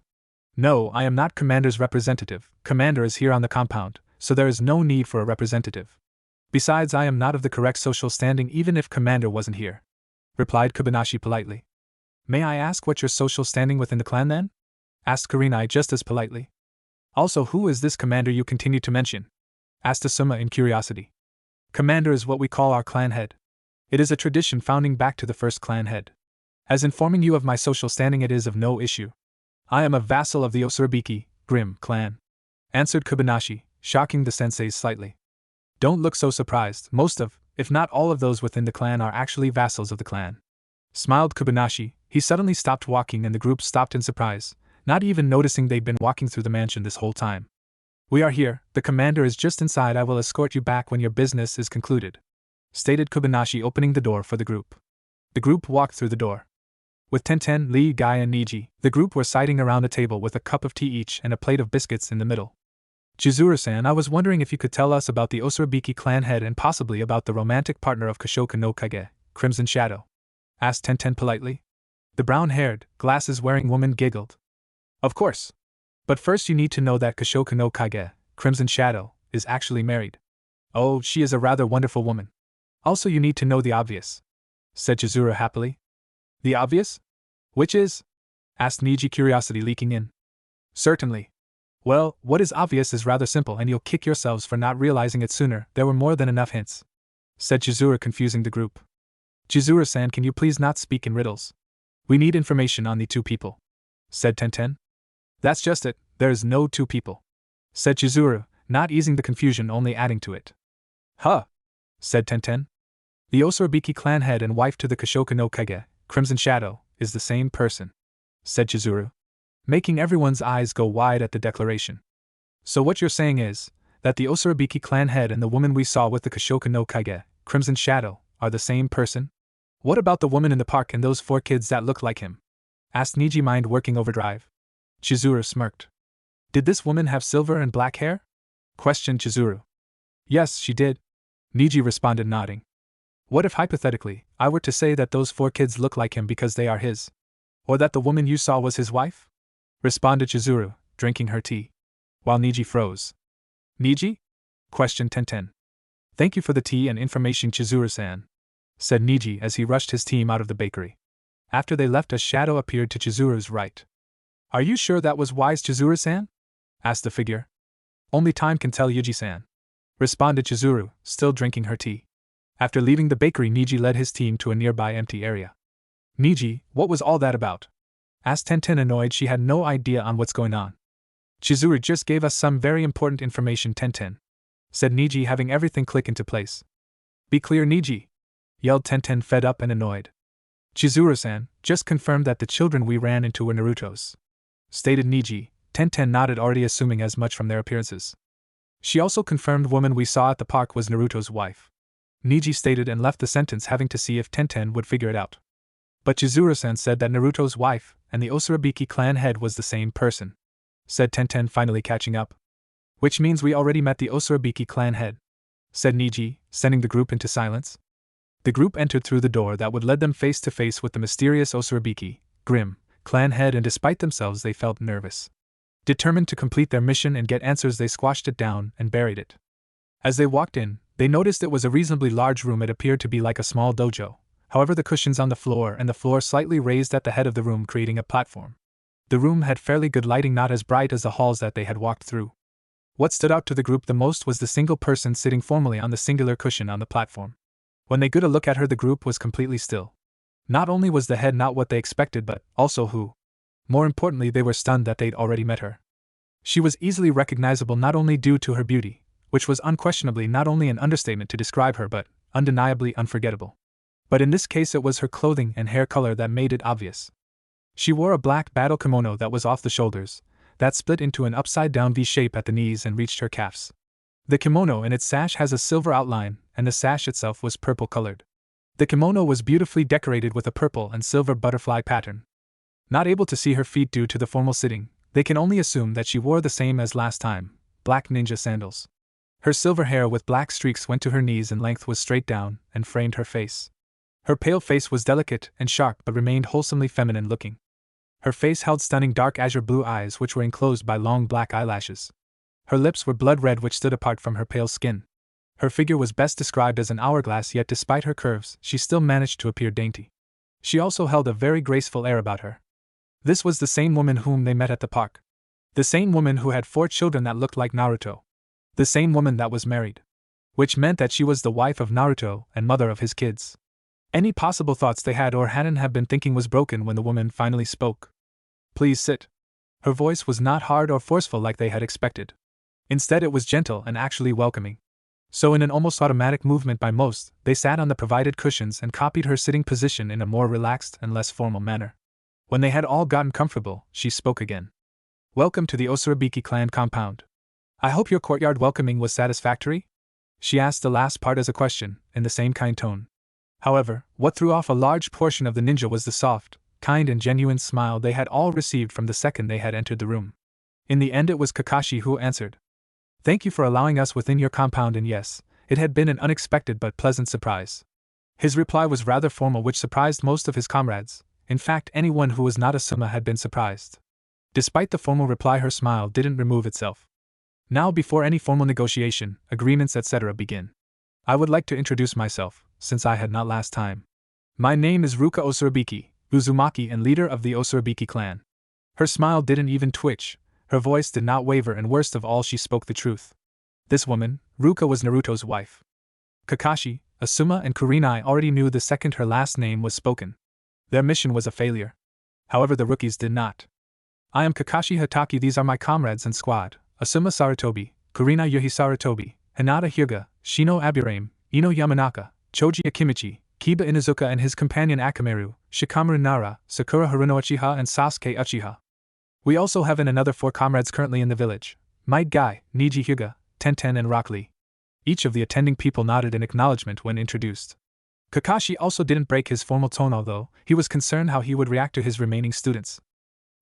[SPEAKER 1] No, I am not Commander's representative. Commander is here on the compound, so there is no need for a representative. Besides, I am not of the correct social standing even if Commander wasn't here," replied Kubanashi politely. "May I ask what your social standing within the clan then?" asked Kurenai just as politely. "Also, who is this Commander you continue to mention?" asked Asuma in curiosity. "Commander is what we call our clan head. It is a tradition founding back to the first clan head. As informing you of my social standing, it is of no issue. I am a vassal of the Osurabiki, Grim clan," answered Kubanashi, shocking the senseis slightly. "Don't look so surprised. Most of, if not all of those within the clan are actually vassals of the clan," smiled Kubanashi. He suddenly stopped walking and the group stopped in surprise, not even noticing they'd been walking through the mansion this whole time. "We are here, the commander is just inside. I will escort you back when your business is concluded," stated Kubanashi, opening the door for the group. The group walked through the door. With Tenten, Lee, Guy and Niji, the group were sitting around a table with a cup of tea each and a plate of biscuits in the middle. "Chizuru-san, I was wondering if you could tell us about the Osurabiki clan head and possibly about the romantic partner of Kashoka no Kage, Crimson Shadow?" asked Tenten politely. The brown-haired, glasses-wearing woman giggled. "Of course. But first you need to know that Kashoka no Kage, Crimson Shadow, is actually married. Oh, she is a rather wonderful woman. Also you need to know the obvious," said Chizuru happily. "The obvious? Which is?" asked Niji, curiosity leaking in. "Certainly. Well, what is obvious is rather simple and you'll kick yourselves for not realizing it sooner. There were more than enough hints," said Chizuru, confusing the group. "Chizuru-san, can you please not speak in riddles? We need information on the two people," said Tenten. "That's just it, there's no two people," said Chizuru, not easing the confusion, only adding to it. "Huh," said Tenten. "The Osurabiki clan head and wife to the Kashoka no Kage, Crimson Shadow, is the same person," said Chizuru, making everyone's eyes go wide at the declaration. "So what you're saying is, that the Osurabiki clan head and the woman we saw with the Kashoka no Kage, Crimson Shadow, are the same person? What about the woman in the park and those 4 kids that look like him?" asked Niji, mind working overdrive. Chizuru smirked. "Did this woman have silver and black hair?" questioned Chizuru. "Yes, she did," Niji responded, nodding. "What if hypothetically, I were to say that those 4 kids look like him because they are his? Or that the woman you saw was his wife?" responded Chizuru, drinking her tea. While Niji froze. "Niji?" questioned Tenten. "Thank you for the tea and information, Chizuru-san," said Niji as he rushed his team out of the bakery. After they left, a shadow appeared to Chizuru's right. "Are you sure that was wise, Chizuru-san?" asked the figure. "Only time can tell, Yuji-san," responded Chizuru, still drinking her tea. After leaving the bakery, Niji led his team to a nearby empty area. "Niji, what was all that about?" asked Tenten, annoyed she had no idea on what's going on. "Chizuru just gave us some very important information, Tenten," said Niji, having everything click into place. "Be clear, Niji!" yelled Tenten, fed up and annoyed. Chizuru-san just confirmed that the children we ran into were Naruto's, stated Niji. Tenten nodded, already assuming as much from their appearances. She also confirmed the woman we saw at the park was Naruto's wife, Niji stated, and left the sentence having to see if Tenten would figure it out. But Chizuru-san said that Naruto's wife and the Osurabiki clan head was the same person, said Tenten, finally catching up. Which means we already met the Osurabiki clan head, said Niji, sending the group into silence. The group entered through the door that would lead them face to face with the mysterious Osurabiki, grim, clan head, and despite themselves they felt nervous. Determined to complete their mission and get answers, they squashed it down and buried it. As they walked in, they noticed it was a reasonably large room. It appeared to be like a small dojo. However, the cushions on the floor and the floor slightly raised at the head of the room, creating a platform. The room had fairly good lighting, not as bright as the halls that they had walked through. What stood out to the group the most was the single person sitting formally on the singular cushion on the platform. When they got a look at her, the group was completely still. Not only was the head not what they expected, but also who. More importantly, they were stunned that they'd already met her. She was easily recognizable, not only due to her beauty, which was unquestionably not only an understatement to describe her, but undeniably unforgettable. But in this case it was her clothing and hair color that made it obvious. She wore a black battle kimono that was off the shoulders, that split into an upside-down V shape at the knees and reached her calves. The kimono in its sash has a silver outline, and the sash itself was purple-colored. The kimono was beautifully decorated with a purple and silver butterfly pattern. Not able to see her feet due to the formal sitting, they can only assume that she wore the same as last time, black ninja sandals. Her silver hair with black streaks went to her knees and length was straight down and framed her face. Her pale face was delicate and sharp but remained wholesomely feminine looking. Her face held stunning dark azure blue eyes which were enclosed by long black eyelashes. Her lips were blood red which stood apart from her pale skin. Her figure was best described as an hourglass, yet despite her curves, she still managed to appear dainty. She also held a very graceful air about her. This was the same woman whom they met at the park. The same woman who had 4 children that looked like Naruto. The same woman that was married. Which meant that she was the wife of Naruto and mother of his kids. Any possible thoughts they had or hadn't have been thinking was broken when the woman finally spoke. "Please sit." Her voice was not hard or forceful like they had expected. Instead, it was gentle and actually welcoming. So in an almost automatic movement by most, they sat on the provided cushions and copied her sitting position in a more relaxed and less formal manner. When they had all gotten comfortable, she spoke again. "Welcome to the Osurabiki clan compound. I hope your courtyard welcoming was satisfactory?" She asked the last part as a question, in the same kind tone. However, what threw off a large portion of the ninja was the soft, kind and genuine smile they had all received from the second they had entered the room. In the end it was Kakashi who answered. "Thank you for allowing us within your compound, and yes, it had been an unexpected but pleasant surprise." His reply was rather formal, which surprised most of his comrades. In fact, anyone who was not a Suma had been surprised. Despite the formal reply, her smile didn't remove itself. "Now, before any formal negotiation, agreements etc. begin, I would like to introduce myself, since I had not last time. My name is Ruka Osurabiki, Uzumaki and leader of the Osurabiki clan." Her smile didn't even twitch, her voice did not waver, and worst of all, she spoke the truth. This woman, Ruka, was Naruto's wife. Kakashi, Asuma and Kurenai already knew the second her last name was spoken. Their mission was a failure. However, the rookies did not. "I am Kakashi Hatake, these are my comrades and squad, Asuma Saratobi, Kurenai Yuhi Saratobi, Hinata Hyuga, Shino Aburame, Ino Yamanaka, Choji Akimichi, Kiba Inuzuka and his companion Akamaru, Shikamaru Nara, Sakura Haruno Uchiha and Sasuke Uchiha. We also have another 4 comrades currently in the village, Might Guy, Niji Hyuga, Tenten and Rock Lee." Each of the attending people nodded in acknowledgement when introduced. Kakashi also didn't break his formal tone, although he was concerned how he would react to his remaining students.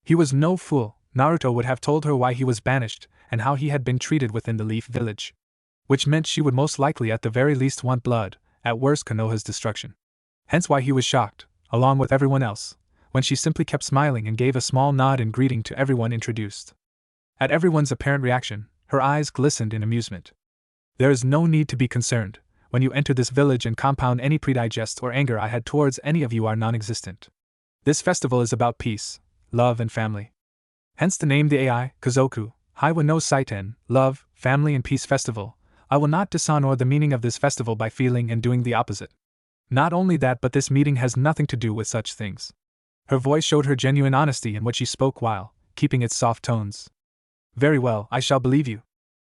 [SPEAKER 1] He was no fool. Naruto would have told her why he was banished and how he had been treated within the Leaf Village. Which meant she would most likely at the very least want blood, at worst Konoha's destruction. Hence why he was shocked, along with everyone else, when she simply kept smiling and gave a small nod in greeting to everyone introduced. At everyone's apparent reaction, her eyes glistened in amusement. "There is no need to be concerned. When you enter this village and compound, any prejudice or anger I had towards any of you are non-existent. This festival is about peace, love and family. Hence the name the Ai, Kazoku, Haiwa no Saiten, Love, Family and Peace Festival. I will not dishonor the meaning of this festival by feeling and doing the opposite. Not only that, but this meeting has nothing to do with such things." Her voice showed her genuine honesty in what she spoke while keeping its soft tones. "Very well, I shall believe you.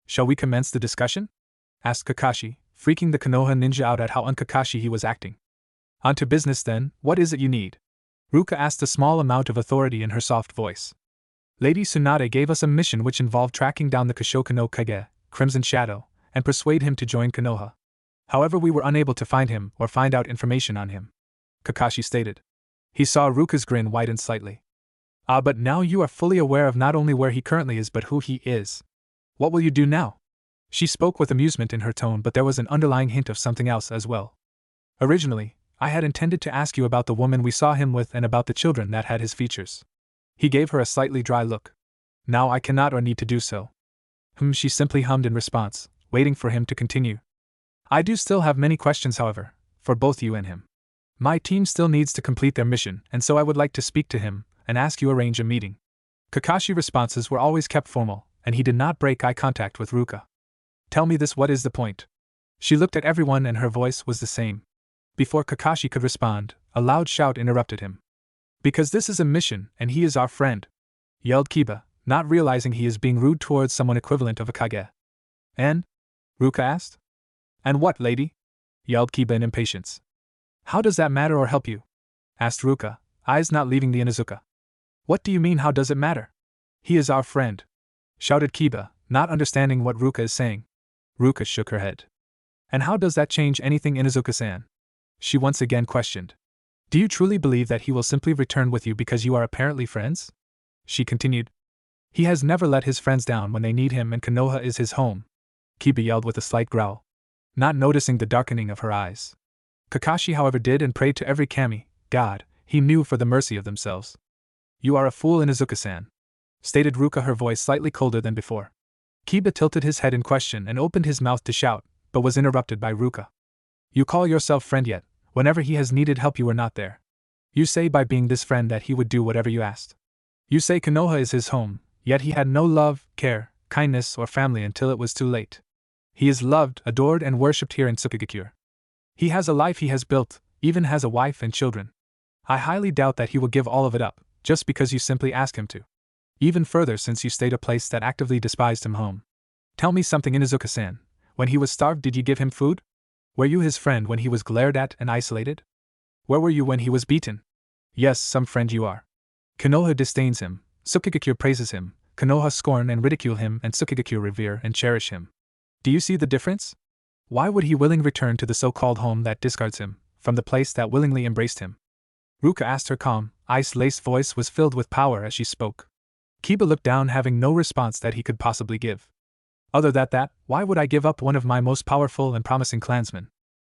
[SPEAKER 1] Shall we commence the discussion?" asked Kakashi, freaking the Konoha ninja out at how un-Kakashi he was acting. On to business then, what is it you need? Ruka asked, a small amount of authority in her soft voice. Lady Tsunade gave us a mission which involved tracking down the Kashoka no Kage, Crimson Shadow, and persuade him to join Konoha. However, we were unable to find him or find out information on him, Kakashi stated. He saw Ruka's grin widen slightly. But now you are fully aware of not only where he currently is but who he is. What will you do now? She spoke with amusement in her tone, but there was an underlying hint of something else as well. Originally, I had intended to ask you about the woman we saw him with and about the children that had his features. He gave her a slightly dry look. Now I cannot or need to do so. She simply hummed in response, waiting for him to continue. I do still have many questions, however, for both you and him. My team still needs to complete their mission, and so I would like to speak to him and ask you to arrange a meeting. Kakashi's responses were always kept formal, and he did not break eye contact with Ruka. Tell me this, what is the point? She looked at everyone and her voice was the same. Before Kakashi could respond, a loud shout interrupted him. Because this is a mission, and he is our friend, yelled Kiba, not realizing he is being rude towards someone equivalent of a Kage. And? Ruka asked. And what, lady? Yelled Kiba in impatience. How does that matter or help you? Asked Ruka, eyes not leaving the Inuzuka. What do you mean, how does it matter? He is our friend, shouted Kiba, not understanding what Ruka is saying. Ruka shook her head. And how does that change anything, Inuzuka-san? She once again questioned. Do you truly believe that he will simply return with you because you are apparently friends? She continued. He has never let his friends down when they need him, and Konoha is his home, Kiba yelled with a slight growl, not noticing the darkening of her eyes. Kakashi, however, did and prayed to every kami, god, he knew for the mercy of themselves. You are a fool, Inuzuka-san, stated Ruka, her voice slightly colder than before. Kiba tilted his head in question and opened his mouth to shout, but was interrupted by Ruka. You call yourself friend, yet whenever he has needed help you were not there. You say by being this friend that he would do whatever you asked. You say Konoha is his home, yet he had no love, care, kindness, or family until it was too late. He is loved, adored, and worshipped here in Tsukigakure. He has a life he has built, even has a wife and children. I highly doubt that he will give all of it up, just because you simply ask him to. Even further, since you stayed a place that actively despised him home. Tell me something, Inuzuka-san. When he was starved, did you give him food? Were you his friend when he was glared at and isolated? Where were you when he was beaten? Yes, some friend you are. Konoha disdains him, Tsukigakure praises him, Konoha scorn and ridicule him, and Tsukigakure revere and cherish him. Do you see the difference? Why would he willingly return to the so-called home that discards him, from the place that willingly embraced him? Ruka asked. Her calm, ice-laced voice was filled with power as she spoke. Kiba looked down, having no response that he could possibly give. Other than that, why would I give up one of my most powerful and promising clansmen?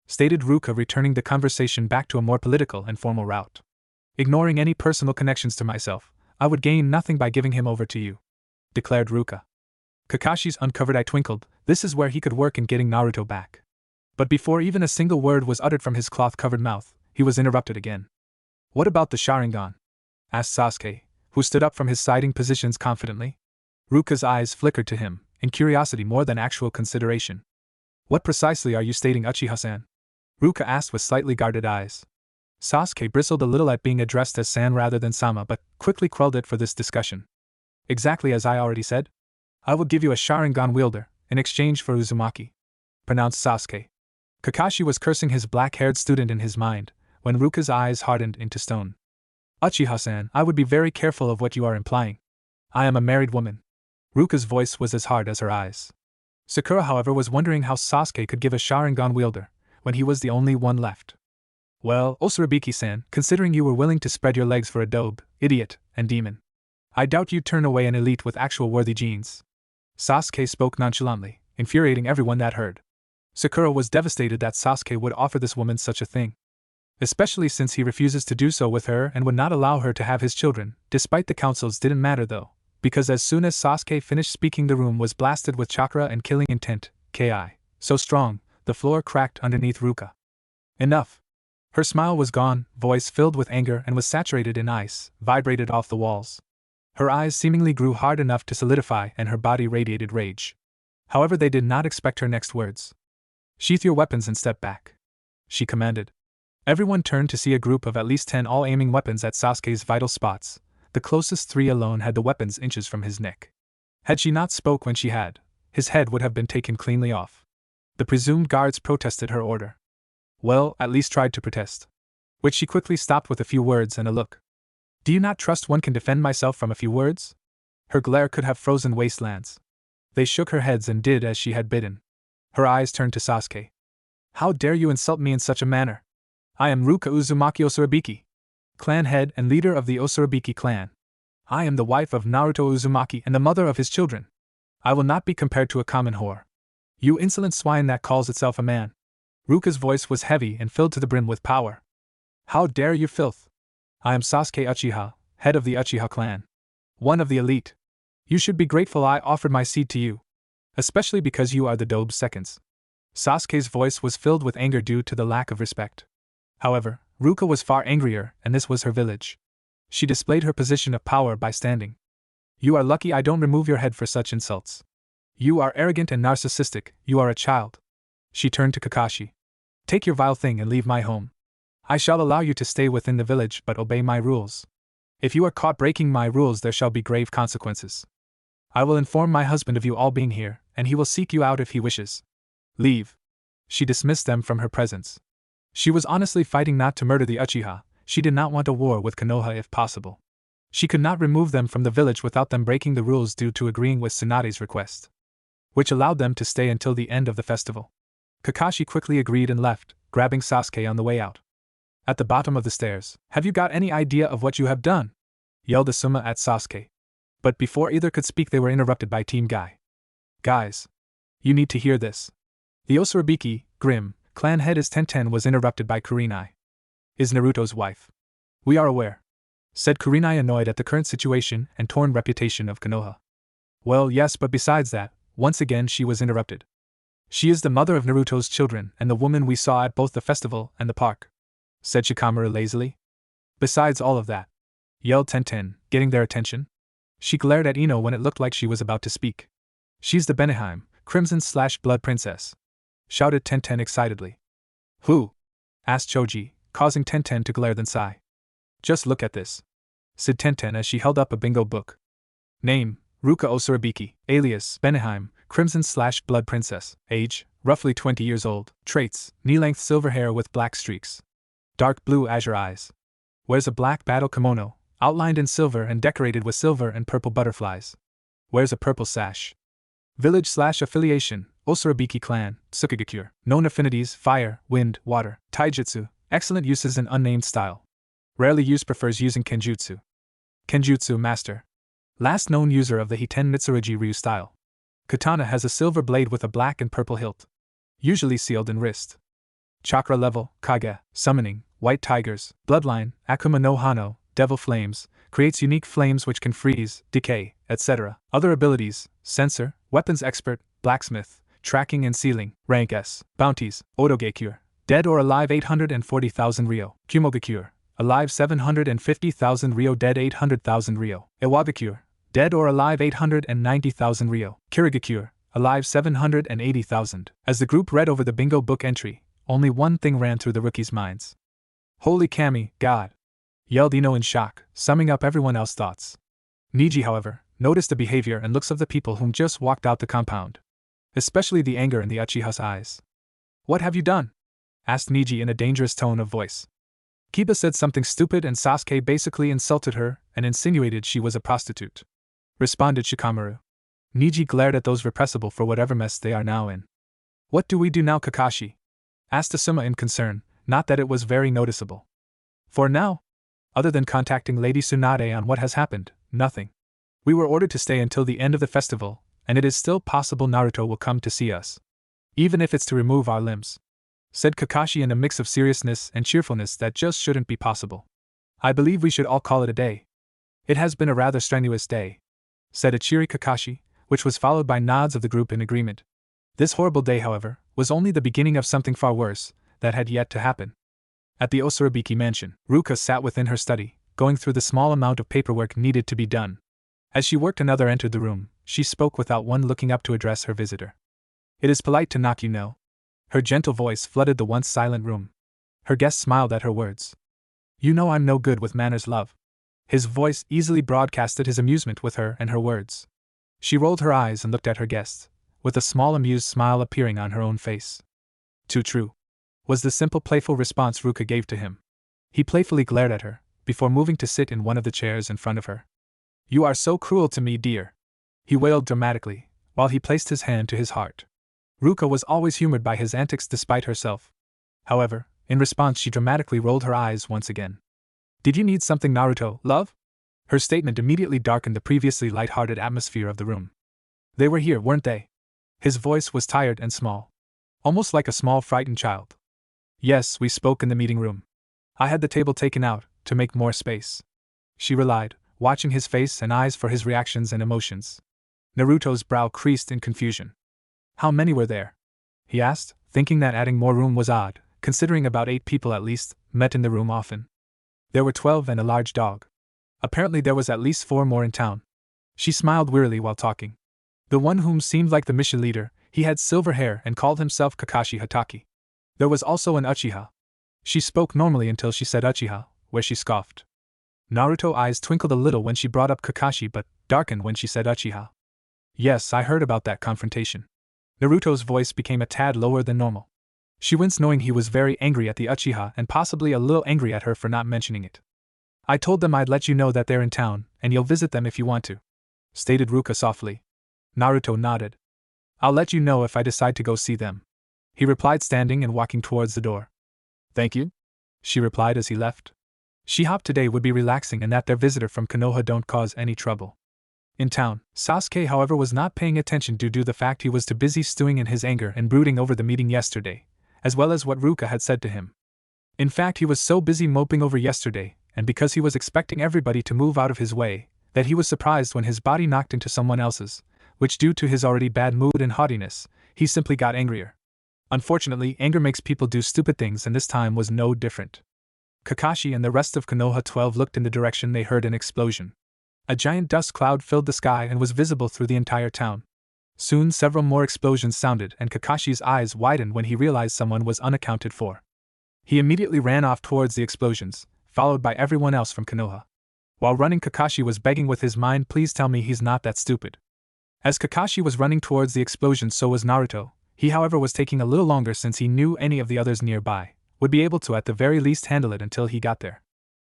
[SPEAKER 1] Stated Ruka, returning the conversation back to a more political and formal route. Ignoring any personal connections to myself, I would gain nothing by giving him over to you, declared Ruka. Kakashi's uncovered eye twinkled. This is where he could work in getting Naruto back. But before even a single word was uttered from his cloth-covered mouth, he was interrupted again. What about the Sharingan? Asked Sasuke, who stood up from his siding positions confidently. Ruka's eyes flickered to him, in curiosity more than actual consideration. What precisely are you stating, Uchiha-san? Ruka asked with slightly guarded eyes. Sasuke bristled a little at being addressed as San rather than Sama, but quickly quelled it for this discussion. Exactly as I already said. I will give you a Sharingan wielder, in exchange for Uzumaki, pronounced Sasuke. Kakashi was cursing his black-haired student in his mind, when Ruka's eyes hardened into stone. Uchiha-san, I would be very careful of what you are implying. I am a married woman. Ruka's voice was as hard as her eyes. Sakura, however, was wondering how Sasuke could give a Sharingan wielder, when he was the only one left. Well, Osurabiki-san, considering you were willing to spread your legs for a dobe, idiot, and demon, I doubt you'd turn away an elite with actual worthy genes. Sasuke spoke nonchalantly, infuriating everyone that heard. Sakura was devastated that Sasuke would offer this woman such a thing. Especially since he refuses to do so with her and would not allow her to have his children, despite the counsels didn't matter though, because as soon as Sasuke finished speaking the room was blasted with chakra and killing intent, Ki. So strong, the floor cracked underneath Ruka. Enough. Her smile was gone, voice filled with anger and was saturated in ice, vibrated off the walls. Her eyes seemingly grew hard enough to solidify and her body radiated rage. However, they did not expect her next words. Sheath your weapons and step back, she commanded. Everyone turned to see a group of at least 10 all aiming weapons at Sasuke's vital spots. The closest 3 alone had the weapons inches from his neck. Had she not spoke when she had, his head would have been taken cleanly off. The presumed guards protested her order. Well, at least tried to protest. which she quickly stopped with a few words and a look. Do you not trust one can defend myself from a few words? Her glare could have frozen wastelands. They shook her heads and did as she had bidden. Her eyes turned to Sasuke. How dare you insult me in such a manner? I am Ruka Uzumaki Osurabiki, clan head and leader of the Osurabiki clan. I am the wife of Naruto Uzumaki and the mother of his children. I will not be compared to a common whore. You insolent swine that calls itself a man. Ruka's voice was heavy and filled to the brim with power. How dare you, filth? I am Sasuke Uchiha, head of the Uchiha clan. One of the elite. You should be grateful I offered my seed to you. Especially because you are the Dobe's seconds. Sasuke's voice was filled with anger due to the lack of respect. However, Ruka was far angrier, and this was her village. She displayed her position of power by standing. You are lucky I don't remove your head for such insults. You are arrogant and narcissistic, you are a child. She turned to Kakashi. Take your vile thing and leave my home. I shall allow you to stay within the village but obey my rules. If you are caught breaking my rules there shall be grave consequences. I will inform my husband of you all being here, and he will seek you out if he wishes. Leave. She dismissed them from her presence. She was honestly fighting not to murder the Uchiha, she did not want a war with Konoha if possible. She could not remove them from the village without them breaking the rules due to agreeing with Tsunade's request, which allowed them to stay until the end of the festival. Kakashi quickly agreed and left, grabbing Sasuke on the way out. At the bottom of the stairs, have you got any idea of what you have done? Yelled Asuma at Sasuke. But before either could speak they were interrupted by Team Guy. Guys. You need to hear this. The Osurabiki, Grim, clan head is Tenten was interrupted by Kurenai. Is Naruto's wife. We are aware. Said Kurenai, annoyed at the current situation and torn reputation of Konoha. Well, yes, but besides that, once again she was interrupted. She is the mother of Naruto's children and the woman we saw at both the festival and the park, said Shikamaru lazily. Besides all of that, yelled Tenten, getting their attention. She glared at Ino when it looked like she was about to speak. She's the Beneheim, Crimson/Blood Princess, shouted Tenten excitedly. Who? Asked Choji, causing Tenten to glare then sigh. Just look at this, said Tenten as she held up a bingo book. Name, Ruka Osurabiki, alias, Beneheim, Crimson/Blood Princess, age, roughly 20 years old, traits, knee-length silver hair with black streaks, dark blue azure eyes, wears a black battle kimono, outlined in silver and decorated with silver and purple butterflies, wears a purple sash. Village/affiliation, Osurabiki clan, Tsukigakure, known affinities, fire, wind, water, taijutsu, excellent uses in unnamed style. Rarely used, prefers using kenjutsu. Kenjutsu master. Last known user of the Hiten Mitsurugi Ryu style. Katana has a silver blade with a black and purple hilt. Usually sealed in wrist. Chakra level, Kage, summoning, white tigers, bloodline, Akuma no Hano, devil flames, creates unique flames which can freeze, decay, etc. Other abilities, sensor, weapons expert, blacksmith, tracking and sealing, rank S, bounties, Otogekure, dead or alive 840,000 Ryo, Kumogakure, alive 750,000 Ryo, dead 800,000 Ryo, Iwagakure, dead or alive 890,000 Ryo, Kirigakure, alive 780,000. As the group read over the bingo book entry, only one thing ran through the rookies' minds. Holy Kami, God! Yelled Ino in shock, summing up everyone else's thoughts. Niji, however, noticed the behavior and looks of the people whom just walked out the compound. Especially the anger in the Uchiha's eyes. What have you done? Asked Niji in a dangerous tone of voice. Kiba said something stupid and Sasuke basically insulted her and insinuated she was a prostitute, responded Shikamaru. Niji glared at those repressible for whatever mess they are now in. What do we do now, Kakashi? Asked Asuma in concern, not that it was very noticeable. For now, other than contacting Lady Tsunade on what has happened, nothing. We were ordered to stay until the end of the festival, and it is still possible Naruto will come to see us. Even if it's to remove our limbs, said Kakashi in a mix of seriousness and cheerfulness that just shouldn't be possible. I believe we should all call it a day. It has been a rather strenuous day, said a cheery Kakashi, which was followed by nods of the group in agreement. This horrible day, however, was only the beginning of something far worse that had yet to happen. At the Osurabiki mansion, Ruka sat within her study, going through the small amount of paperwork needed to be done. As she worked, another entered the room. She spoke without one looking up to address her visitor. It is polite to knock, you know. Her gentle voice flooded the once silent room. Her guest smiled at her words. You know I'm no good with manners, love. His voice easily broadcasted his amusement with her and her words. She rolled her eyes and looked at her guest, with a small amused smile appearing on her own face. Too true, was the simple playful response Ruka gave to him. He playfully glared at her, before moving to sit in one of the chairs in front of her. "You are so cruel to me, dear," he wailed dramatically, while he placed his hand to his heart. Ruka was always humored by his antics despite herself. However, in response she dramatically rolled her eyes once again. "Did you need something, Naruto, love?" Her statement immediately darkened the previously light-hearted atmosphere of the room. "They were here, weren't they?" His voice was tired and small, almost like a small frightened child. "Yes, we spoke in the meeting room. I had the table taken out, to make more space," she relied, watching his face and eyes for his reactions and emotions. Naruto's brow creased in confusion. "How many were there?" he asked, thinking that adding more room was odd, considering about 8 people at least met in the room often. "There were 12 and a large dog. Apparently there was at least 4 more in town." She smiled wearily while talking. "The one whom seemed like the mission leader, he had silver hair and called himself Kakashi Hatake. There was also an Uchiha." She spoke normally until she said Uchiha, where she scoffed. Naruto's eyes twinkled a little when she brought up Kakashi but darkened when she said Uchiha. "Yes, I heard about that confrontation." Naruto's voice became a tad lower than normal. She winced knowing he was very angry at the Uchiha and possibly a little angry at her for not mentioning it. "I told them I'd let you know that they're in town, and you'll visit them if you want to," stated Ruka softly. Naruto nodded. "I'll let you know if I decide to go see them," he replied, standing and walking towards the door. "Thank you," she replied as he left. She hoped today would be relaxing and that their visitor from Konoha don't cause any trouble. In town, Sasuke however was not paying attention due to the fact he was too busy stewing in his anger and brooding over the meeting yesterday, as well as what Ruka had said to him. In fact, he was so busy moping over yesterday, and because he was expecting everybody to move out of his way, that he was surprised when his body knocked into someone else's, which due to his already bad mood and haughtiness, he simply got angrier. Unfortunately, anger makes people do stupid things and this time was no different. Kakashi and the rest of Konoha 12 looked in the direction they heard an explosion. A giant dust cloud filled the sky and was visible through the entire town. Soon several more explosions sounded and Kakashi's eyes widened when he realized someone was unaccounted for. He immediately ran off towards the explosions, followed by everyone else from Konoha. While running, Kakashi was begging with his mind, "Please tell me he's not that stupid." As Kakashi was running towards the explosion, so was Naruto. He however was taking a little longer since he knew any of the others nearby would be able to at the very least handle it until he got there.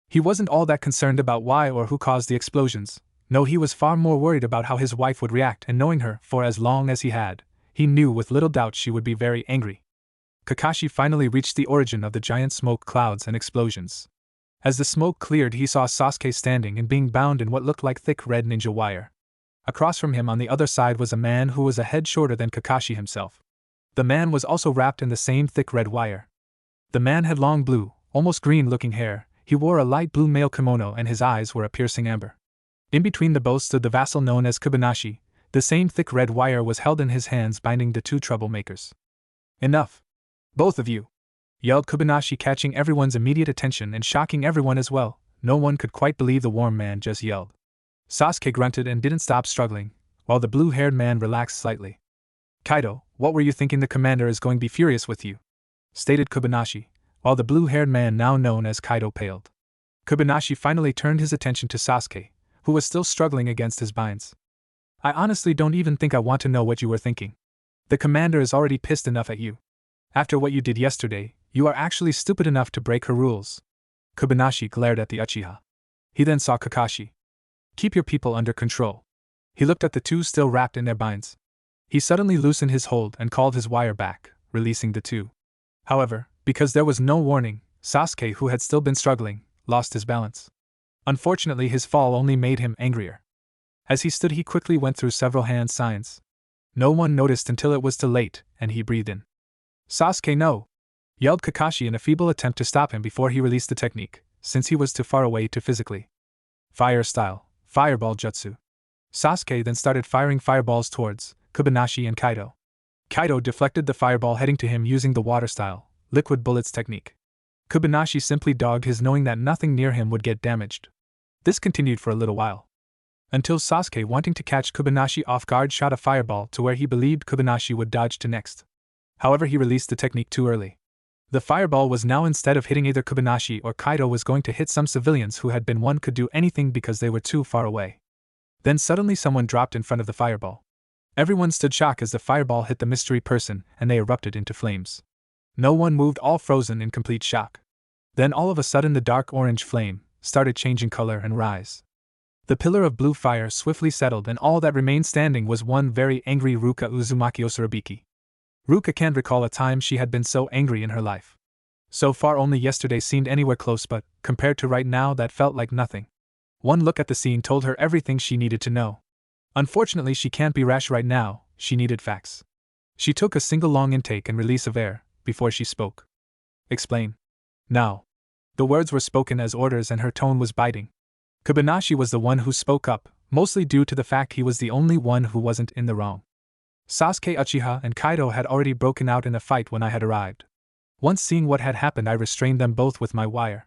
[SPEAKER 1] He wasn't all that concerned about why or who caused the explosions. No, he was far more worried about how his wife would react, and knowing her for as long as he had, he knew with little doubt she would be very angry. Kakashi finally reached the origin of the giant smoke clouds and explosions. As the smoke cleared, he saw Sasuke standing and being bound in what looked like thick red ninja wire. Across from him on the other side was a man who was a head shorter than Kakashi himself. The man was also wrapped in the same thick red wire. The man had long blue, almost green-looking hair. He wore a light blue male kimono and his eyes were a piercing amber. In between the both stood the vassal known as Kobayashi. The same thick red wire was held in his hands, binding the two troublemakers. "Enough! Both of you!" yelled Kobayashi, catching everyone's immediate attention and shocking everyone as well. No one could quite believe the warm man just yelled. Sasuke grunted and didn't stop struggling, while the blue-haired man relaxed slightly. "Kaido, what were you thinking? The commander is going to be furious with you," stated Kobayashi, while the blue-haired man now known as Kaido paled. Kobayashi finally turned his attention to Sasuke, who was still struggling against his binds. "I honestly don't even think I want to know what you were thinking. The commander is already pissed enough at you. After what you did yesterday, you are actually stupid enough to break her rules." Kobayashi glared at the Uchiha. He then saw Kakashi. "Keep your people under control." He looked at the two still wrapped in their binds. He suddenly loosened his hold and called his wire back, releasing the two. However, because there was no warning, Sasuke, who had still been struggling, lost his balance. Unfortunately, his fall only made him angrier. As he stood, he quickly went through several hand signs. No one noticed until it was too late, and he breathed in. "Sasuke, no!" yelled Kakashi in a feeble attempt to stop him before he released the technique, since he was too far away to physically. "Fire style, fireball jutsu." Sasuke then started firing fireballs towards Kobayashi and Kaido. Kaido deflected the fireball heading to him using the water style, liquid bullets technique. Kobayashi simply dogged his, knowing that nothing near him would get damaged. This continued for a little while, until Sasuke, wanting to catch Kobayashi off guard, shot a fireball to where he believed Kobayashi would dodge to next. However, he released the technique too early. The fireball was now, instead of hitting either Kobayashi or Kaido, was going to hit some civilians who had been one could do anything because they were too far away. Then suddenly someone dropped in front of the fireball. Everyone stood shocked as the fireball hit the mystery person and they erupted into flames. No one moved, all frozen in complete shock. Then all of a sudden the dark orange flame started changing color and rise. The pillar of blue fire swiftly settled and all that remained standing was one very angry Ruka Uzumaki Osurabiki. Ruka can't recall a time she had been so angry in her life. So far only yesterday seemed anywhere close, but, compared to right now, that felt like nothing. One look at the scene told her everything she needed to know. Unfortunately, she can't be rash right now, she needed facts. She took a single long intake and release of air, before she spoke. Explain. Now. The words were spoken as orders and her tone was biting. Kobayashi was the one who spoke up, mostly due to the fact he was the only one who wasn't in the wrong. Sasuke, Uchiha, and Kaido had already broken out in a fight when I had arrived. Once seeing what had happened, I restrained them both with my wire.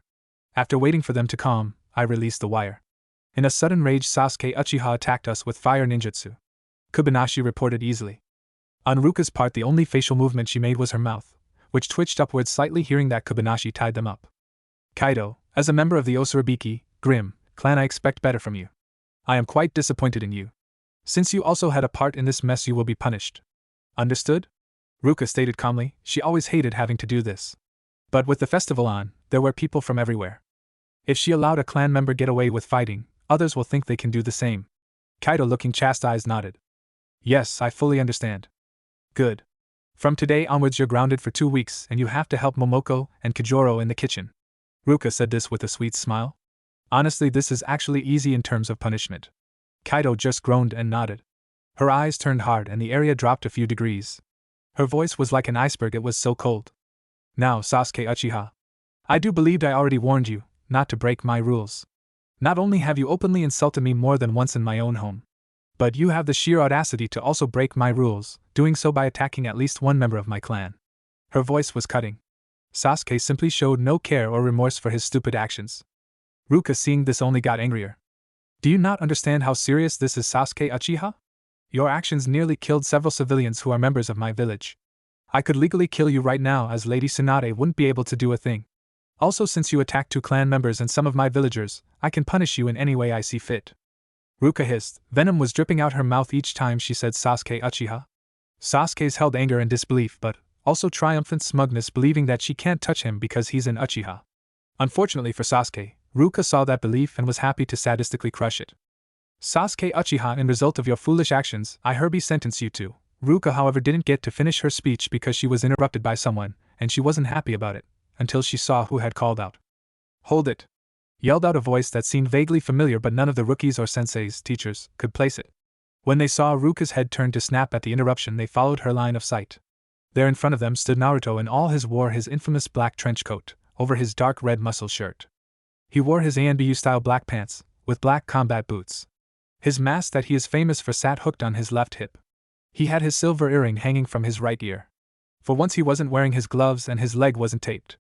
[SPEAKER 1] After waiting for them to calm, I released the wire. In a sudden rage, Sasuke Uchiha attacked us with fire ninjutsu. Kobayashi reported easily. On Ruka's part, the only facial movement she made was her mouth, which twitched upwards slightly. Hearing that, Kobayashi tied them up. Kaido, as a member of the Osurabiki, Grim, clan, I expect better from you. I am quite disappointed in you. Since you also had a part in this mess, you will be punished. Understood? Ruka stated calmly. She always hated having to do this. But with the festival on, there were people from everywhere. If she allowed a clan member get away with fighting, others will think they can do the same. Kaido, looking chastised, nodded. Yes, I fully understand. Good. From today onwards you're grounded for 2 weeks and you have to help Momoko and Kijoro in the kitchen. Ruka said this with a sweet smile. Honestly, this is actually easy in terms of punishment. Kaido just groaned and nodded. Her eyes turned hard and the area dropped a few degrees. Her voice was like an iceberg, it was so cold. Now, Sasuke Uchiha. I do believe I already warned you not to break my rules. Not only have you openly insulted me more than once in my own home, but you have the sheer audacity to also break my rules, doing so by attacking at least one member of my clan. Her voice was cutting. Sasuke simply showed no care or remorse for his stupid actions. Ruka, seeing this, only got angrier. Do you not understand how serious this is, Sasuke Uchiha? Your actions nearly killed several civilians who are members of my village. I could legally kill you right now, as Lady Tsunade wouldn't be able to do a thing. Also, since you attacked 2 clan members and some of my villagers, I can punish you in any way I see fit. Ruka hissed. Venom was dripping out her mouth each time she said Sasuke Uchiha. Sasuke's held anger and disbelief, but also triumphant smugness, believing that she can't touch him because he's an Uchiha. Unfortunately for Sasuke, Ruka saw that belief and was happy to sadistically crush it. Sasuke Uchiha, in result of your foolish actions, I hereby sentence you to. Ruka, however, didn't get to finish her speech because she was interrupted by someone, and she wasn't happy about it, until she saw who had called out. Hold it! Yelled out a voice that seemed vaguely familiar, but none of the rookies or senseis, teachers, could place it. When they saw Ruka's head turn to snap at the interruption, they followed her line of sight. There in front of them stood Naruto in all his wore his infamous black trench coat, over his dark red muscle shirt. He wore his ANBU-style black pants, with black combat boots. His mask that he is famous for sat hooked on his left hip. He had his silver earring hanging from his right ear. For once he wasn't wearing his gloves and his leg wasn't taped.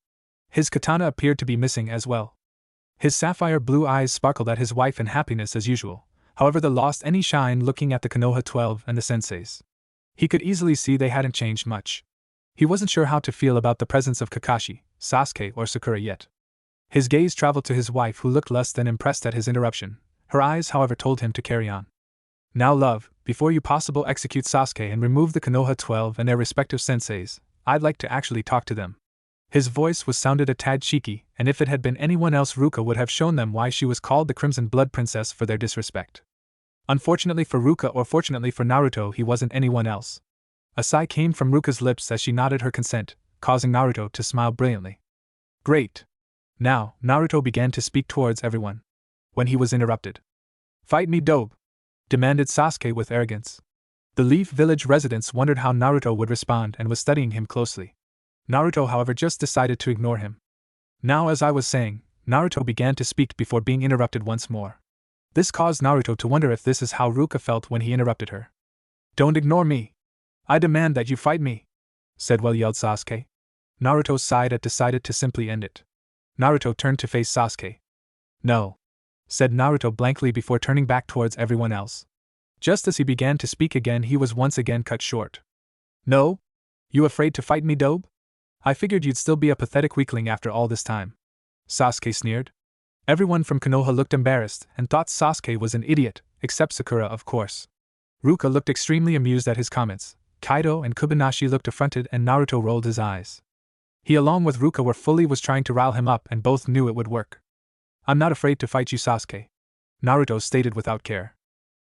[SPEAKER 1] His katana appeared to be missing as well. His sapphire blue eyes sparkled at his wife in happiness as usual, however they lost any shine looking at the Konoha 12 and the senseis. He could easily see they hadn't changed much. He wasn't sure how to feel about the presence of Kakashi, Sasuke, or Sakura yet. His gaze traveled to his wife, who looked less than impressed at his interruption. Her eyes, however, told him to carry on. Now, love, before you possibly execute Sasuke and remove the Konoha 12 and their respective senseis, I'd like to actually talk to them. His voice sounded a tad cheeky, and if it had been anyone else, Ruka would have shown them why she was called the Crimson Blood Princess for their disrespect. Unfortunately for Ruka, or fortunately for Naruto, he wasn't anyone else. A sigh came from Ruka's lips as she nodded her consent, causing Naruto to smile brilliantly. Great! Now, Naruto began to speak towards everyone. When he was interrupted. Fight me, dope! Demanded Sasuke with arrogance. The Leaf Village residents wondered how Naruto would respond and was studying him closely. Naruto, however, just decided to ignore him. Now, as I was saying, Naruto began to speak before being interrupted once more. This caused Naruto to wonder if this is how Ruka felt when he interrupted her. Don't ignore me! I demand that you fight me! Said yelled Sasuke. Naruto sighed and decided to simply end it. Naruto turned to face Sasuke. No. Said Naruto blankly before turning back towards everyone else. Just as he began to speak again, he was once again cut short. No? You afraid to fight me, dope? I figured you'd still be a pathetic weakling after all this time. Sasuke sneered. Everyone from Konoha looked embarrassed and thought Sasuke was an idiot, except Sakura, of course. Ruka looked extremely amused at his comments. Kaido and Kobayashi looked affronted and Naruto rolled his eyes. He along with Ruka was trying to rile him up and both knew it would work. I'm not afraid to fight you, Sasuke, Naruto stated without care.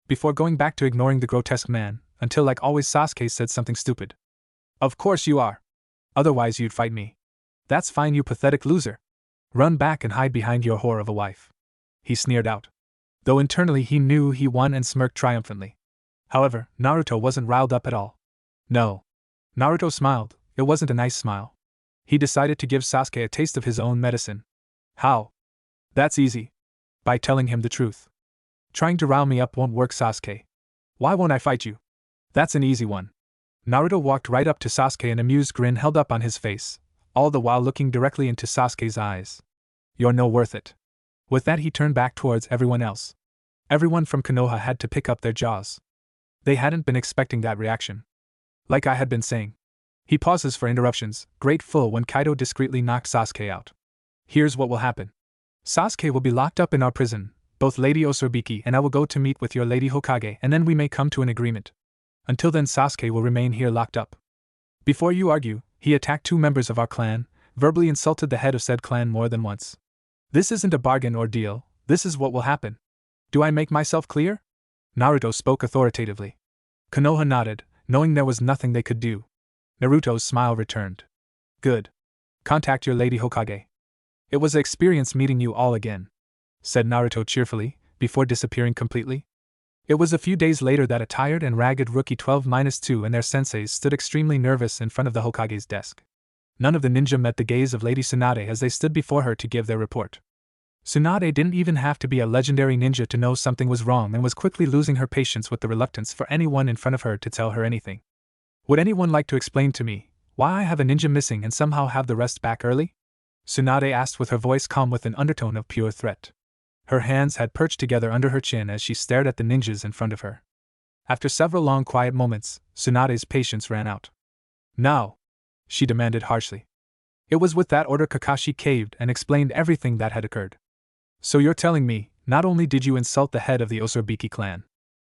[SPEAKER 1] Before going back to ignoring the grotesque man, until like always Sasuke said something stupid. Of course you are. Otherwise you'd fight me. That's fine, you pathetic loser. Run back and hide behind your whore of a wife. He sneered out. Though internally he knew he won and smirked triumphantly. However, Naruto wasn't riled up at all. No. Naruto smiled. It wasn't a nice smile. He decided to give Sasuke a taste of his own medicine. How? That's easy. By telling him the truth. Trying to rile me up won't work, Sasuke. Why won't I fight you? That's an easy one. Naruto walked right up to Sasuke, an amused grin held up on his face, all the while looking directly into Sasuke's eyes. You're no worth it. With that he turned back towards everyone else. Everyone from Konoha had to pick up their jaws. They hadn't been expecting that reaction. Like I had been saying. He pauses for interruptions, grateful when Kaido discreetly knocked Sasuke out. Here's what will happen. Sasuke will be locked up in our prison, both Lady Osorobiki and I will go to meet with your Lady Hokage and then we may come to an agreement. Until then Sasuke will remain here locked up. Before you argue, he attacked 2 members of our clan, verbally insulted the head of said clan more than once. This isn't a bargain or deal, this is what will happen. Do I make myself clear? Naruto spoke authoritatively. Konoha nodded, knowing there was nothing they could do. Naruto's smile returned. Good. Contact your Lady Hokage. It was an experience meeting you all again, said Naruto cheerfully, before disappearing completely. It was a few days later that a tired and ragged rookie 12-2 and their senseis stood extremely nervous in front of the Hokage's desk. None of the ninja met the gaze of Lady Tsunade as they stood before her to give their report. Tsunade didn't even have to be a legendary ninja to know something was wrong and was quickly losing her patience with the reluctance for anyone in front of her to tell her anything. Would anyone like to explain to me why I have a ninja missing and somehow have the rest back early? Tsunade asked with her voice calm with an undertone of pure threat. Her hands had perched together under her chin as she stared at the ninjas in front of her. After several long quiet moments, Tsunade's patience ran out. Now, she demanded harshly. It was with that order Kakashi caved and explained everything that had occurred. So you're telling me, not only did you insult the head of the Osorobiki clan,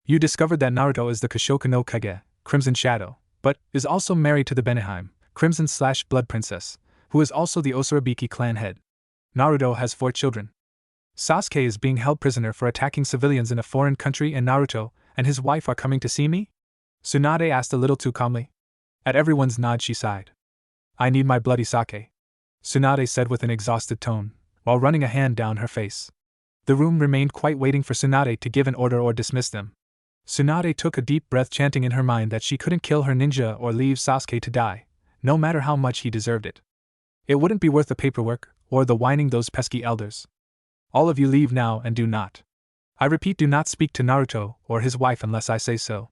[SPEAKER 1] you discovered that Naruto is the Kashoku no Kage, Crimson Shadow, but is also married to the Beneheim, Crimson/Blood Princess, who is also the Osorobiki clan head. Naruto has 4 children. Sasuke is being held prisoner for attacking civilians in a foreign country and Naruto and his wife are coming to see me? Tsunade asked a little too calmly. At everyone's nod she sighed. I need my bloody sake, Tsunade said with an exhausted tone, while running a hand down her face. The room remained quiet waiting for Tsunade to give an order or dismiss them. Tsunade took a deep breath chanting in her mind that she couldn't kill her ninja or leave Sasuke to die, no matter how much he deserved it. It wouldn't be worth the paperwork, or the whining those pesky elders. All of you leave now and do not. I repeat, do not speak to Naruto or his wife unless I say so.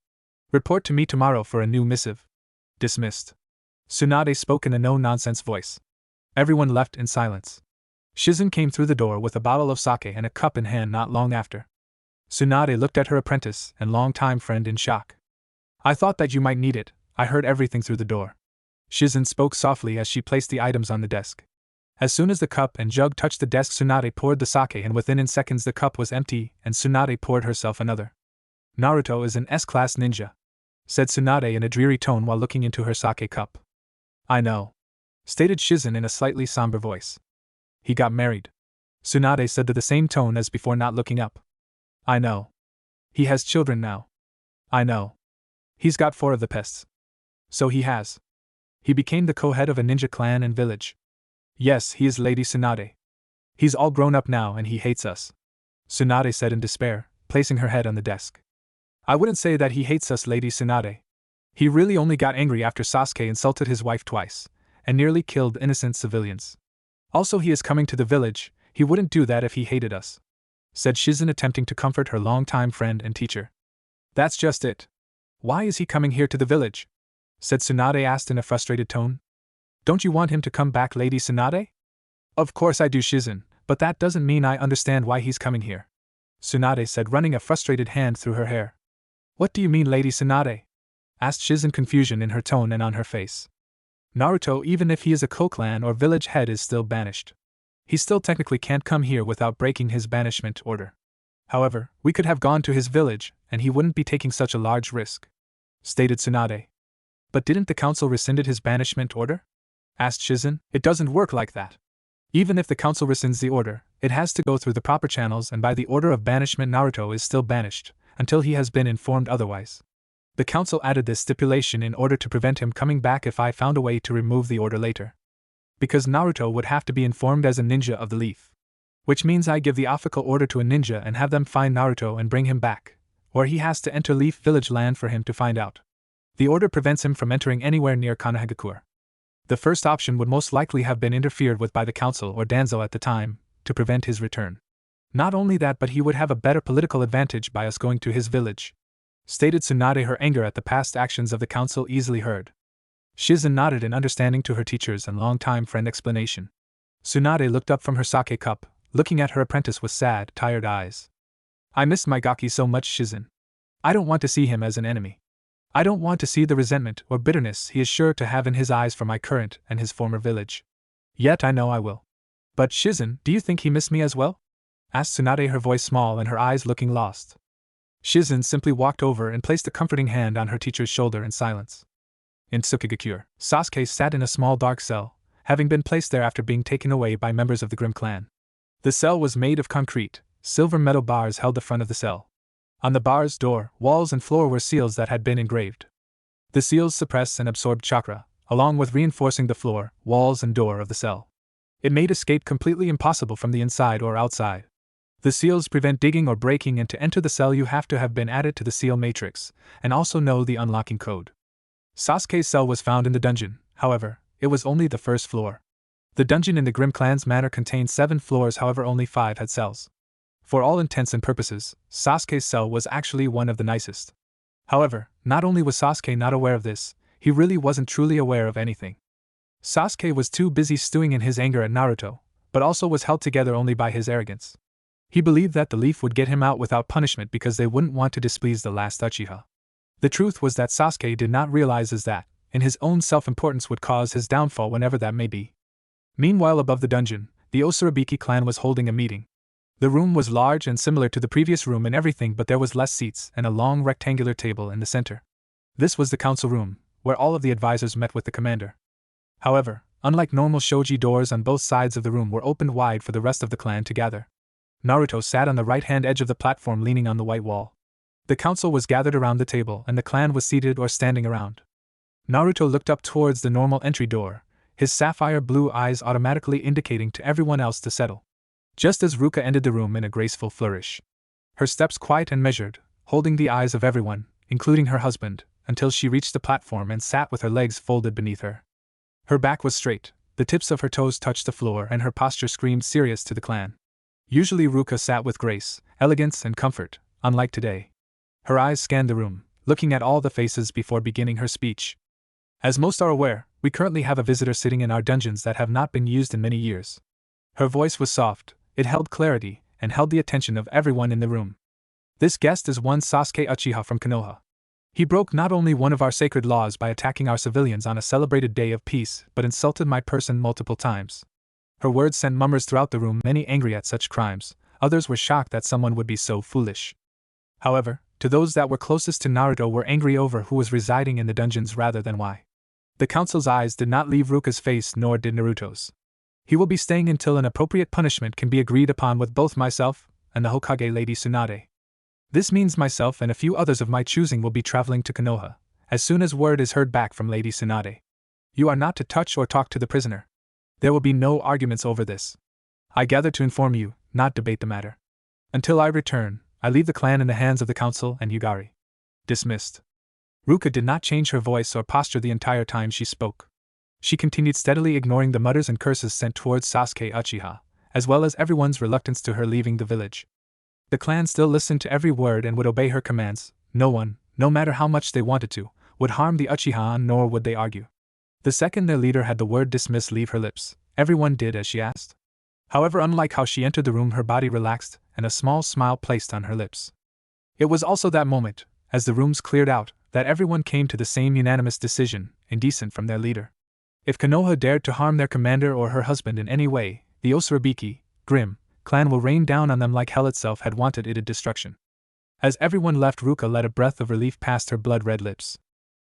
[SPEAKER 1] Report to me tomorrow for a new missive. Dismissed. Tsunade spoke in a no-nonsense voice. Everyone left in silence. Shizen came through the door with a bottle of sake and a cup in hand not long after. Tsunade looked at her apprentice and longtime friend in shock. I thought that you might need it, I heard everything through the door. Shizen spoke softly as she placed the items on the desk. As soon as the cup and jug touched the desk, Tsunade poured the sake and within seconds the cup was empty and Tsunade poured herself another. Naruto is an S-class ninja, said Tsunade in a dreary tone while looking into her sake cup. I know, stated Shizen in a slightly somber voice. He got married, Tsunade said to the same tone as before, not looking up. I know. He has children now. I know. He's got 4 of the pests. So he has. He became the co-head of a ninja clan and village. Yes, he is Lady Tsunade. He's all grown up now and he hates us, Tsunade said in despair, placing her head on the desk. I wouldn't say that he hates us, Lady Tsunade. He really only got angry after Sasuke insulted his wife twice, and nearly killed innocent civilians. Also, he is coming to the village, he wouldn't do that if he hated us, said Shizen, attempting to comfort her longtime friend and teacher. That's just it. Why is he coming here to the village? Said Tsunade asked in a frustrated tone. Don't you want him to come back, Lady Tsunade? Of course I do, Shizen, but that doesn't mean I understand why he's coming here, Tsunade said, running a frustrated hand through her hair. What do you mean, Lady Tsunade? Asked Shizen, confusion in her tone and on her face. Naruto, even if he is a co-clan or village head, is still banished. He still technically can't come here without breaking his banishment order. However, we could have gone to his village, and he wouldn't be taking such a large risk, stated Tsunade. But didn't the council rescinded his banishment order? asked Shizen. It doesn't work like that. Even if the council rescinds the order, it has to go through the proper channels, and by the order of banishment Naruto is still banished, until he has been informed otherwise. The council added this stipulation in order to prevent him coming back if I found a way to remove the order later. Because Naruto would have to be informed as a ninja of the leaf. Which means I give the official order to a ninja and have them find Naruto and bring him back, or he has to enter Leaf Village land for him to find out. The order prevents him from entering anywhere near Konohagakure. The first option would most likely have been interfered with by the council or Danzo at the time, to prevent his return. Not only that, but he would have a better political advantage by us going to his village. Stated Tsunade, her anger at the past actions of the council easily heard. Shizen nodded in understanding to her teacher's and longtime friend explanation. Tsunade looked up from her sake cup, looking at her apprentice with sad, tired eyes. I miss my Gaki so much, Shizen. I don't want to see him as an enemy. I don't want to see the resentment or bitterness he is sure to have in his eyes for my current and his former village. Yet I know I will. But Shizen, do you think he missed me as well? Asked Tsunade, her voice small and her eyes looking lost. Shizen simply walked over and placed a comforting hand on her teacher's shoulder in silence. In Tsukigakure, Sasuke sat in a small dark cell, having been placed there after being taken away by members of the Grim clan. The cell was made of concrete. Silver metal bars held the front of the cell. On the bars, door, walls and floor were seals that had been engraved. The seals suppressed and absorbed chakra, along with reinforcing the floor, walls and door of the cell. It made escape completely impossible from the inside or outside. The seals prevent digging or breaking, and to enter the cell you have to have been added to the seal matrix, and also know the unlocking code. Sasuke's cell was found in the dungeon, however, it was only the first floor. The dungeon in the Grim clan's manor contained 7 floors, however only 5 had cells. For all intents and purposes, Sasuke's cell was actually one of the nicest. However, not only was Sasuke not aware of this, he really wasn't truly aware of anything. Sasuke was too busy stewing in his anger at Naruto, but also was held together only by his arrogance. He believed that the leaf would get him out without punishment because they wouldn't want to displease the last Uchiha. The truth was that Sasuke did not realize is that, in his own self-importance would cause his downfall whenever that may be. Meanwhile, above the dungeon, the Osurabiki clan was holding a meeting. The room was large and similar to the previous room in everything, but there was less seats and a long rectangular table in the center. This was the council room, where all of the advisors met with the commander. However, unlike normal shoji, doors on both sides of the room were opened wide for the rest of the clan to gather. Naruto sat on the right-hand edge of the platform leaning on the white wall. The council was gathered around the table and the clan was seated or standing around. Naruto looked up towards the normal entry door, his sapphire blue eyes automatically indicating to everyone else to settle. Just as Ruka entered the room in a graceful flourish. Her steps quiet and measured, holding the eyes of everyone, including her husband, until she reached the platform and sat with her legs folded beneath her. Her back was straight, the tips of her toes touched the floor, and her posture screamed serious to the clan. Usually Ruka sat with grace, elegance and comfort, unlike today. Her eyes scanned the room, looking at all the faces before beginning her speech. As most are aware, we currently have a visitor sitting in our dungeons that have not been used in many years. Her voice was soft. It held clarity, and held the attention of everyone in the room. This guest is one Sasuke Uchiha from Konoha. He broke not only one of our sacred laws by attacking our civilians on a celebrated day of peace, but insulted my person multiple times. Her words sent mummers throughout the room, many angry at such crimes, others were shocked that someone would be so foolish. However, to those that were closest to Naruto were angry over who was residing in the dungeons rather than why. The council's eyes did not leave Ruka's face, nor did Naruto's. He will be staying until an appropriate punishment can be agreed upon with both myself and the Hokage Lady Tsunade. This means myself and a few others of my choosing will be traveling to Konoha, as soon as word is heard back from Lady Tsunade. You are not to touch or talk to the prisoner. There will be no arguments over this. I gather to inform you, not debate the matter. Until I return, I leave the clan in the hands of the council and Yugari. Dismissed. Ruka did not change her voice or posture the entire time she spoke. She continued steadily ignoring the mutters and curses sent towards Sasuke Uchiha, as well as everyone's reluctance to her leaving the village. The clan still listened to every word and would obey her commands. No one, no matter how much they wanted to, would harm the Uchiha, nor would they argue. The second their leader had the word dismiss leave her lips, everyone did as she asked. However, unlike how she entered the room, her body relaxed, and a small smile placed on her lips. It was also that moment, as the rooms cleared out, that everyone came to the same unanimous decision, indecent from their leader. If Konoha dared to harm their commander or her husband in any way, the Osurabiki, Grim, clan will rain down on them like hell itself had wanted it destruction. As everyone left, Ruka let a breath of relief past her blood-red lips.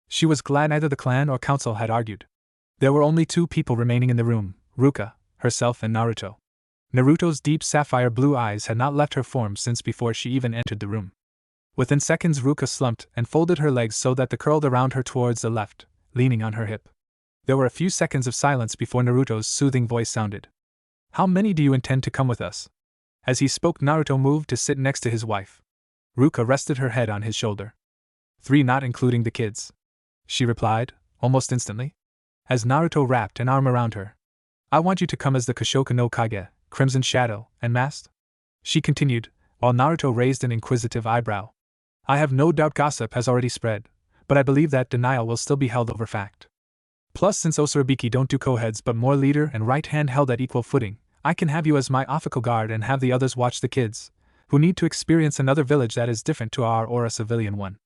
[SPEAKER 1] She was glad neither the clan or council had argued. There were only 2 people remaining in the room, Ruka, herself and Naruto. Naruto's deep sapphire blue eyes had not left her form since before she even entered the room. Within seconds Ruka slumped and folded her legs so that they curled around her towards the left, leaning on her hip. There were a few seconds of silence before Naruto's soothing voice sounded. "How many do you intend to come with us?" As he spoke, Naruto moved to sit next to his wife. Ruka rested her head on his shoulder. 3, not including the kids," she replied, almost instantly. As Naruto wrapped an arm around her. "I want you to come as the Koshoka no Kage, Crimson Shadow, and Masked," she continued, while Naruto raised an inquisitive eyebrow. "I have no doubt gossip has already spread, but I believe that denial will still be held over fact. Plus, since Osurabiki don't do co-heads but more leader and right hand held at equal footing, I can have you as my official guard and have the others watch the kids, who need to experience another village that is different to our or a civilian one,"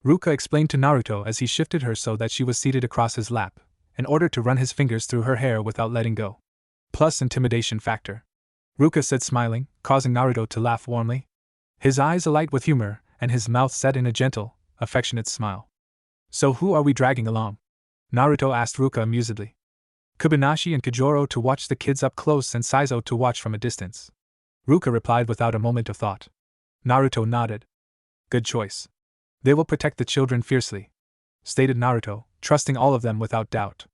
[SPEAKER 1] Ruka explained to Naruto as he shifted her so that she was seated across his lap, in order to run his fingers through her hair without letting go. "Plus intimidation factor," Ruka said, smiling, causing Naruto to laugh warmly. His eyes alight with humor, and his mouth set in a gentle, affectionate smile. "So who are we dragging along?" Naruto asked Ruka amusedly. "Kubinashi and Kajoro to watch the kids up close and Saizo to watch from a distance," Ruka replied without a moment of thought. Naruto nodded. "Good choice. They will protect the children fiercely," stated Naruto, trusting all of them without doubt.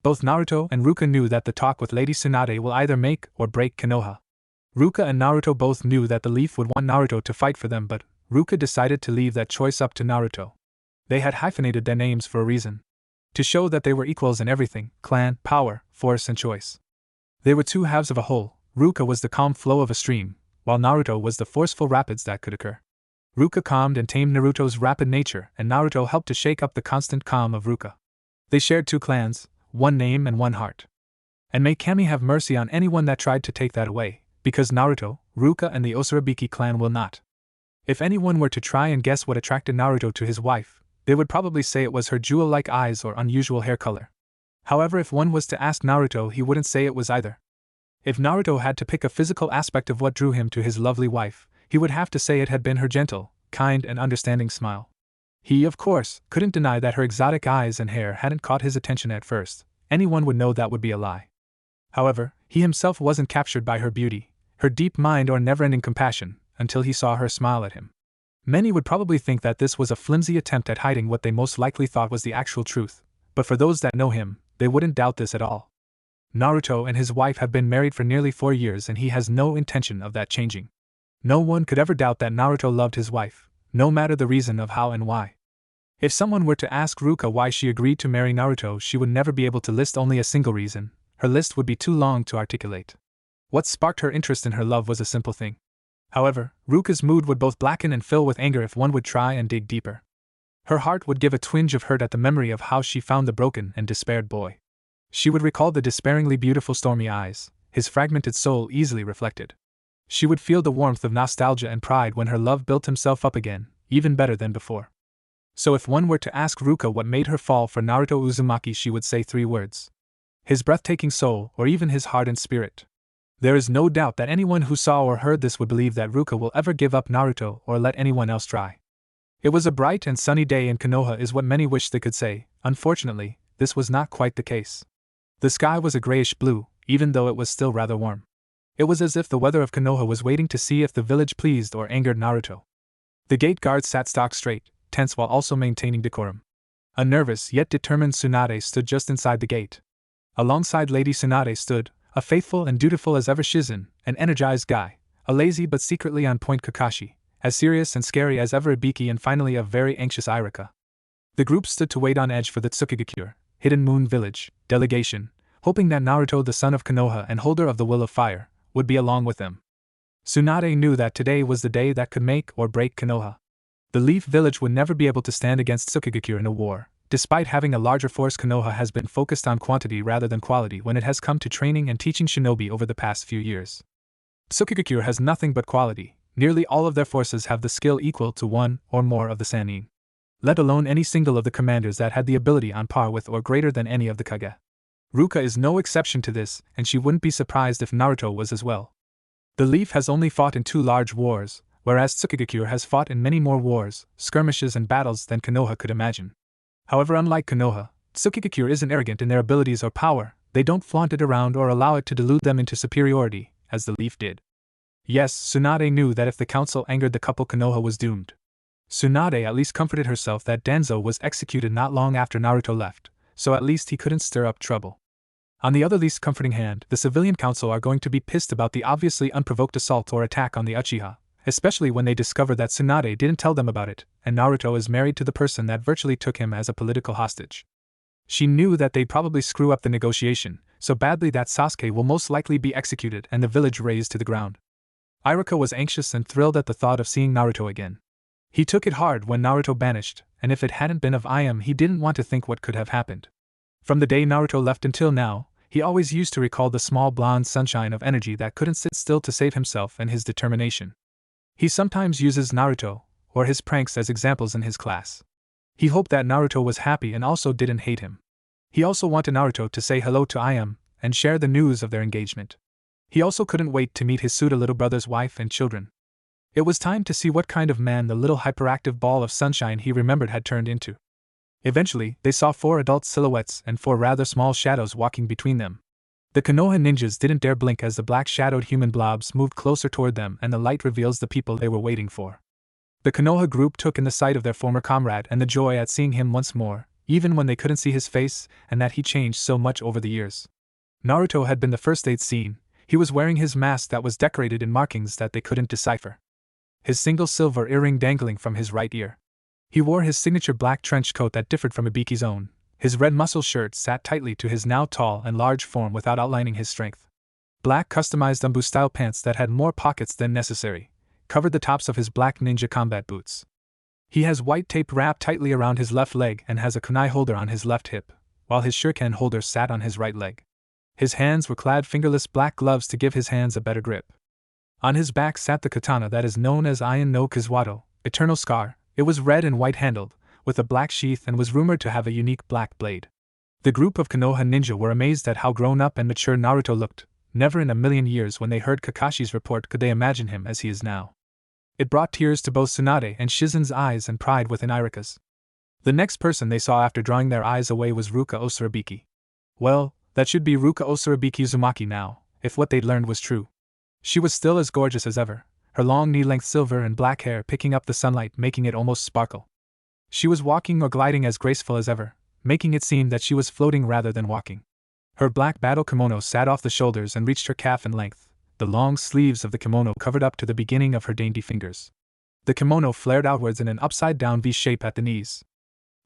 [SPEAKER 1] Both Naruto and Ruka knew that the talk with Lady Tsunade will either make or break Konoha. Ruka and Naruto both knew that the Leaf would want Naruto to fight for them, but Ruka decided to leave that choice up to Naruto. They had hyphenated their names for a reason. To show that they were equals in everything: clan, power, force, and choice. They were 2 halves of a whole. Ruka was the calm flow of a stream, while Naruto was the forceful rapids that could occur. Ruka calmed and tamed Naruto's rapid nature, and Naruto helped to shake up the constant calm of Ruka. They shared 2 clans, 1 name and 1 heart. And may Kami have mercy on anyone that tried to take that away, because Naruto, Ruka, and the Osurabiki clan will not. If anyone were to try and guess what attracted Naruto to his wife, they would probably say it was her jewel-like eyes or unusual hair color. However, if one was to ask Naruto, he wouldn't say it was either. If Naruto had to pick a physical aspect of what drew him to his lovely wife, he would have to say it had been her gentle, kind, and understanding smile. He, of course, couldn't deny that her exotic eyes and hair hadn't caught his attention at first. Anyone would know that would be a lie. However, he himself wasn't captured by her beauty, her deep mind, or never-ending compassion, until he saw her smile at him. Many would probably think that this was a flimsy attempt at hiding what they most likely thought was the actual truth, but for those that know him, they wouldn't doubt this at all. Naruto and his wife have been married for nearly 4 years, and he has no intention of that changing. No one could ever doubt that Naruto loved his wife, no matter the reason of how and why. If someone were to ask Ruka why she agreed to marry Naruto, she would never be able to list only a single reason. Her list would be too long to articulate. What sparked her interest in her love was a simple thing. However, Ruka's mood would both blacken and fill with anger if one would try and dig deeper. Her heart would give a twinge of hurt at the memory of how she found the broken and despaired boy. She would recall the despairingly beautiful stormy eyes, his fragmented soul easily reflected. She would feel the warmth of nostalgia and pride when her love built himself up again, even better than before. So if one were to ask Ruka what made her fall for Naruto Uzumaki, she would say 3 words. His breathtaking soul, or even his heart and spirit. There is no doubt that anyone who saw or heard this would believe that Ruka will ever give up Naruto or let anyone else try. It was a bright and sunny day in Konoha, is what many wished they could say. Unfortunately, this was not quite the case. The sky was a grayish blue, even though it was still rather warm. It was as if the weather of Konoha was waiting to see if the village pleased or angered Naruto. The gate guard sat stock straight, tense while also maintaining decorum. A nervous yet determined Tsunade stood just inside the gate. Alongside Lady Tsunade stood, a faithful and dutiful as ever Shizen, an energized guy, a lazy but secretly on point Kakashi, as serious and scary as ever Ibiki, and finally a very anxious Irika. The group stood to wait on edge for the Tsukigakure, Hidden Moon Village, delegation, hoping that Naruto, the son of Konoha and holder of the Will of Fire, would be along with them. Tsunade knew that today was the day that could make or break Konoha. The Leaf Village would never be able to stand against Tsukigakure in a war. Despite having a larger force, Konoha has been focused on quantity rather than quality when it has come to training and teaching shinobi over the past few years. Tsukigakure has nothing but quality. Nearly all of their forces have the skill equal to 1 or more of the Sannin. Let alone any single of the commanders that had the ability on par with or greater than any of the Kage. Ruka is no exception to this, and she wouldn't be surprised if Naruto was as well. The Leaf has only fought in 2 large wars, whereas Tsukigakure has fought in many more wars, skirmishes and battles than Konoha could imagine. However, unlike Konoha, Tsukikakure isn't arrogant in their abilities or power, they don't flaunt it around or allow it to delude them into superiority, as the leaf did. Yes, Tsunade knew that if the council angered the couple, Konoha was doomed. Tsunade at least comforted herself that Danzo was executed not long after Naruto left, so at least he couldn't stir up trouble. On the other least comforting hand, the civilian council are going to be pissed about the obviously unprovoked assault or attack on the Uchiha, especially when they discover that Tsunade didn't tell them about it, and Naruto is married to the person that virtually took him as a political hostage. She knew that they'd probably screw up the negotiation, so badly that Sasuke will most likely be executed and the village razed to the ground. Iruka was anxious and thrilled at the thought of seeing Naruto again. He took it hard when Naruto banished, and if it hadn't been of Iam, he didn't want to think what could have happened. From the day Naruto left until now, he always used to recall the small blonde sunshine of energy that couldn't sit still to save himself and his determination. He sometimes uses Naruto, or his pranks as examples in his class. He hoped that Naruto was happy and also didn't hate him. He also wanted Naruto to say hello to Iam, and share the news of their engagement. He also couldn't wait to meet his Suda little brother's wife and children. It was time to see what kind of man the little hyperactive ball of sunshine he remembered had turned into. Eventually, they saw 4 adult silhouettes and 4 rather small shadows walking between them. The Konoha ninjas didn't dare blink as the black-shadowed human blobs moved closer toward them, and the light reveals the people they were waiting for. The Konoha group took in the sight of their former comrade and the joy at seeing him once more, even when they couldn't see his face and that he changed so much over the years. Naruto had been the first they'd seen. He was wearing his mask that was decorated in markings that they couldn't decipher. His single silver earring dangling from his right ear. He wore his signature black trench coat that differed from Ibiki's own. His red muscle shirt sat tightly to his now tall and large form without outlining his strength. Black customized umbu-style pants that had more pockets than necessary covered the tops of his black ninja combat boots. He has white tape wrapped tightly around his left leg and has a kunai holder on his left hip, while his shuriken holder sat on his right leg. His hands were clad fingerless black gloves to give his hands a better grip. On his back sat the katana that is known as Iron no Kizuato, Eternal Scar. It was red and white-handled, with a black sheath, and was rumored to have a unique black blade. The group of Konoha ninja were amazed at how grown-up and mature Naruto looked. Never in a million years when they heard Kakashi's report could they imagine him as he is now. It brought tears to both Tsunade and Shizen's eyes and pride within Iruka's. The next person they saw after drawing their eyes away was Ruka Osurabiki. Well, that should be Ruka Osurabiki Uzumaki now, if what they'd learned was true. She was still as gorgeous as ever, her long knee-length silver and black hair picking up the sunlight, making it almost sparkle. She was walking or gliding as graceful as ever, making it seem that she was floating rather than walking. Her black battle kimono sat off the shoulders and reached her calf in length. The long sleeves of the kimono covered up to the beginning of her dainty fingers. The kimono flared outwards in an upside-down V shape at the knees.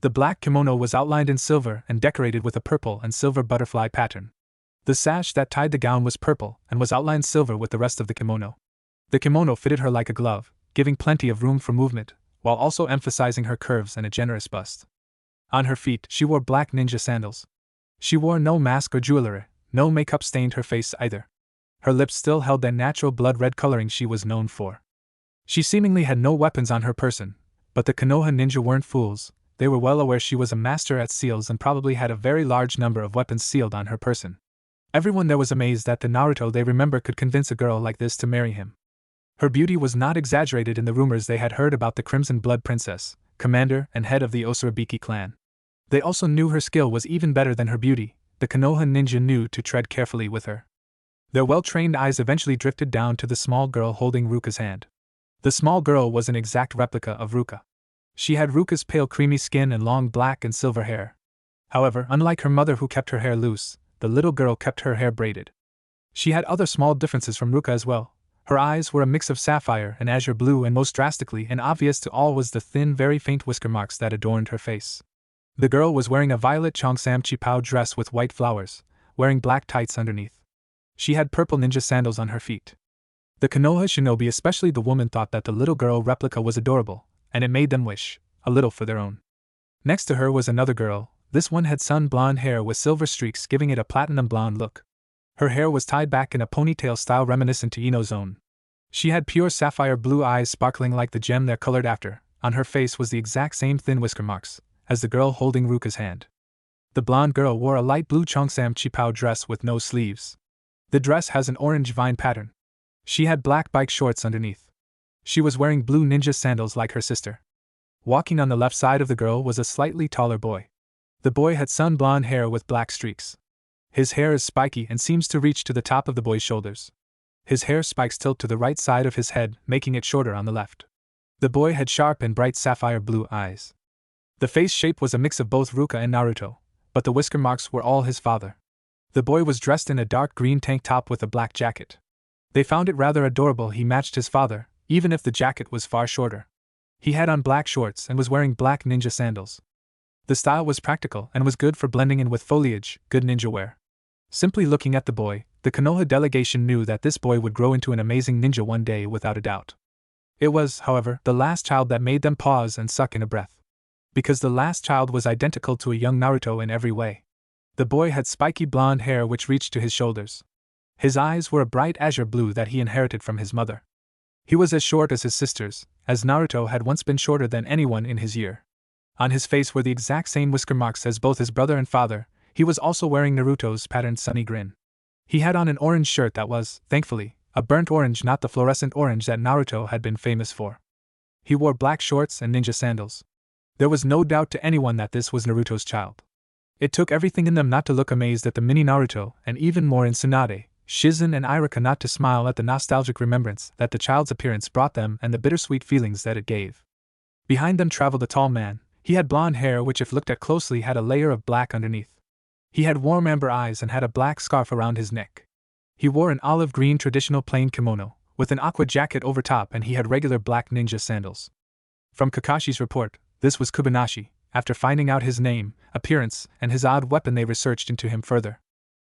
[SPEAKER 1] The black kimono was outlined in silver and decorated with a purple and silver butterfly pattern. The sash that tied the gown was purple and was outlined silver with the rest of the kimono. The kimono fitted her like a glove, giving plenty of room for movement, while also emphasizing her curves and a generous bust. On her feet, she wore black ninja sandals. She wore no mask or jewelry, no makeup stained her face either. Her lips still held that natural blood-red coloring she was known for. She seemingly had no weapons on her person, but the Konoha ninja weren't fools. They were well aware she was a master at seals and probably had a very large number of weapons sealed on her person. Everyone there was amazed that the Naruto they remember could convince a girl like this to marry him. Her beauty was not exaggerated in the rumors they had heard about the Crimson Blood Princess, commander and head of the Osurabiki clan. They also knew her skill was even better than her beauty. The Konoha ninja knew to tread carefully with her. Their well-trained eyes eventually drifted down to the small girl holding Ruka's hand. The small girl was an exact replica of Ruka. She had Ruka's pale creamy skin and long black and silver hair. However, unlike her mother who kept her hair loose, the little girl kept her hair braided. She had other small differences from Ruka as well. Her eyes were a mix of sapphire and azure blue, and most drastically and obvious to all was the thin, very faint whisker marks that adorned her face. The girl was wearing a violet cheongsam chipao dress with white flowers, wearing black tights underneath. She had purple ninja sandals on her feet. The Konoha shinobi, especially the woman, thought that the little girl replica was adorable, and it made them wish a little for their own. Next to her was another girl. This one had sun blonde hair with silver streaks giving it a platinum blonde look. Her hair was tied back in a ponytail style reminiscent to Ino's own. She had pure sapphire blue eyes sparkling like the gem they're colored after. On her face was the exact same thin whisker marks as the girl holding Ruka's hand. The blonde girl wore a light blue cheongsam chipao dress with no sleeves. The dress has an orange vine pattern. She had black bike shorts underneath. She was wearing blue ninja sandals like her sister. Walking on the left side of the girl was a slightly taller boy. The boy had sun-blonde hair with black streaks. His hair is spiky and seems to reach to the top of the boy's shoulders. His hair spikes tilt to the right side of his head, making it shorter on the left. The boy had sharp and bright sapphire blue eyes. The face shape was a mix of both Ruka and Naruto, but the whisker marks were all his father. The boy was dressed in a dark green tank top with a black jacket. They found it rather adorable he matched his father, even if the jacket was far shorter. He had on black shorts and was wearing black ninja sandals. The style was practical and was good for blending in with foliage, good ninja wear. Simply looking at the boy, the Konoha delegation knew that this boy would grow into an amazing ninja one day without a doubt. It was, however, the last child that made them pause and suck in a breath. Because the last child was identical to a young Naruto in every way. The boy had spiky blonde hair which reached to his shoulders. His eyes were a bright azure blue that he inherited from his mother. He was as short as his sisters, as Naruto had once been shorter than anyone in his year. On his face were the exact same whisker marks as both his brother and father. He was also wearing Naruto's patterned sunny grin. He had on an orange shirt that was, thankfully, a burnt orange, not the fluorescent orange that Naruto had been famous for. He wore black shorts and ninja sandals. There was no doubt to anyone that this was Naruto's child. It took everything in them not to look amazed at the mini Naruto, and even more in Tsunade, Shizen and Iruka not to smile at the nostalgic remembrance that the child's appearance brought them and the bittersweet feelings that it gave. Behind them traveled a tall man. He had blonde hair which, if looked at closely, had a layer of black underneath. He had warm amber eyes and had a black scarf around his neck. He wore an olive green traditional plain kimono, with an aqua jacket over top, and he had regular black ninja sandals. From Kakashi's report, this was Kubanashi. After finding out his name, appearance, and his odd weapon, they researched into him further.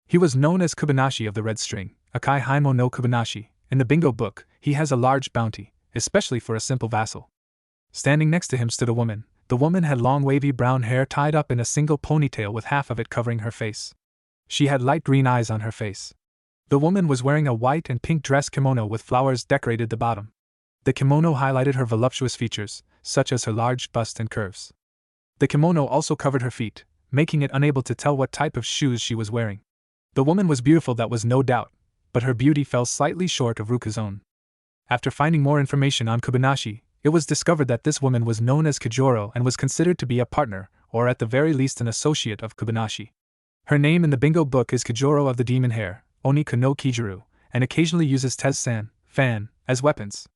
[SPEAKER 1] He was known as Kubanashi of the Red String, Akai Haimo no Kubanashi. In the bingo book, he has a large bounty, especially for a simple vassal. Standing next to him stood a woman. The woman had long wavy brown hair tied up in a single ponytail with half of it covering her face. She had light green eyes on her face. The woman was wearing a white and pink dress kimono with flowers decorated the bottom. The kimono highlighted her voluptuous features, such as her large bust and curves. The kimono also covered her feet, making it unable to tell what type of shoes she was wearing. The woman was beautiful, that was no doubt, but her beauty fell slightly short of Ruka's own. After finding more information on Kubanashi, it was discovered that this woman was known as Kijoro and was considered to be a partner, or at the very least an associate of Kubanashi. Her name in the bingo book is Kijoro of the Demon Hair, Onika no Kijuru, and occasionally uses Tez-san, fan, as weapons.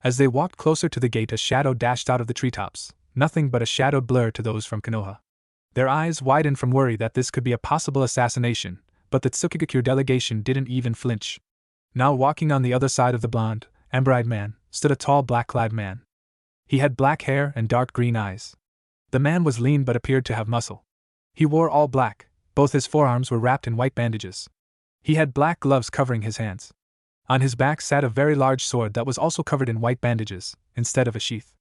[SPEAKER 1] As they walked closer to the gate, a shadow dashed out of the treetops, nothing but a shadowed blur to those from Konoha. Their eyes widened from worry that this could be a possible assassination, but the Tsukigakure delegation didn't even flinch. Now walking on the other side of the blonde, amber-eyed man, stood a tall black-clad man. He had black hair and dark green eyes. The man was lean but appeared to have muscle. He wore all black, both his forearms were wrapped in white bandages. He had black gloves covering his hands. On his back sat a very large sword that was also covered in white bandages, instead of a sheath.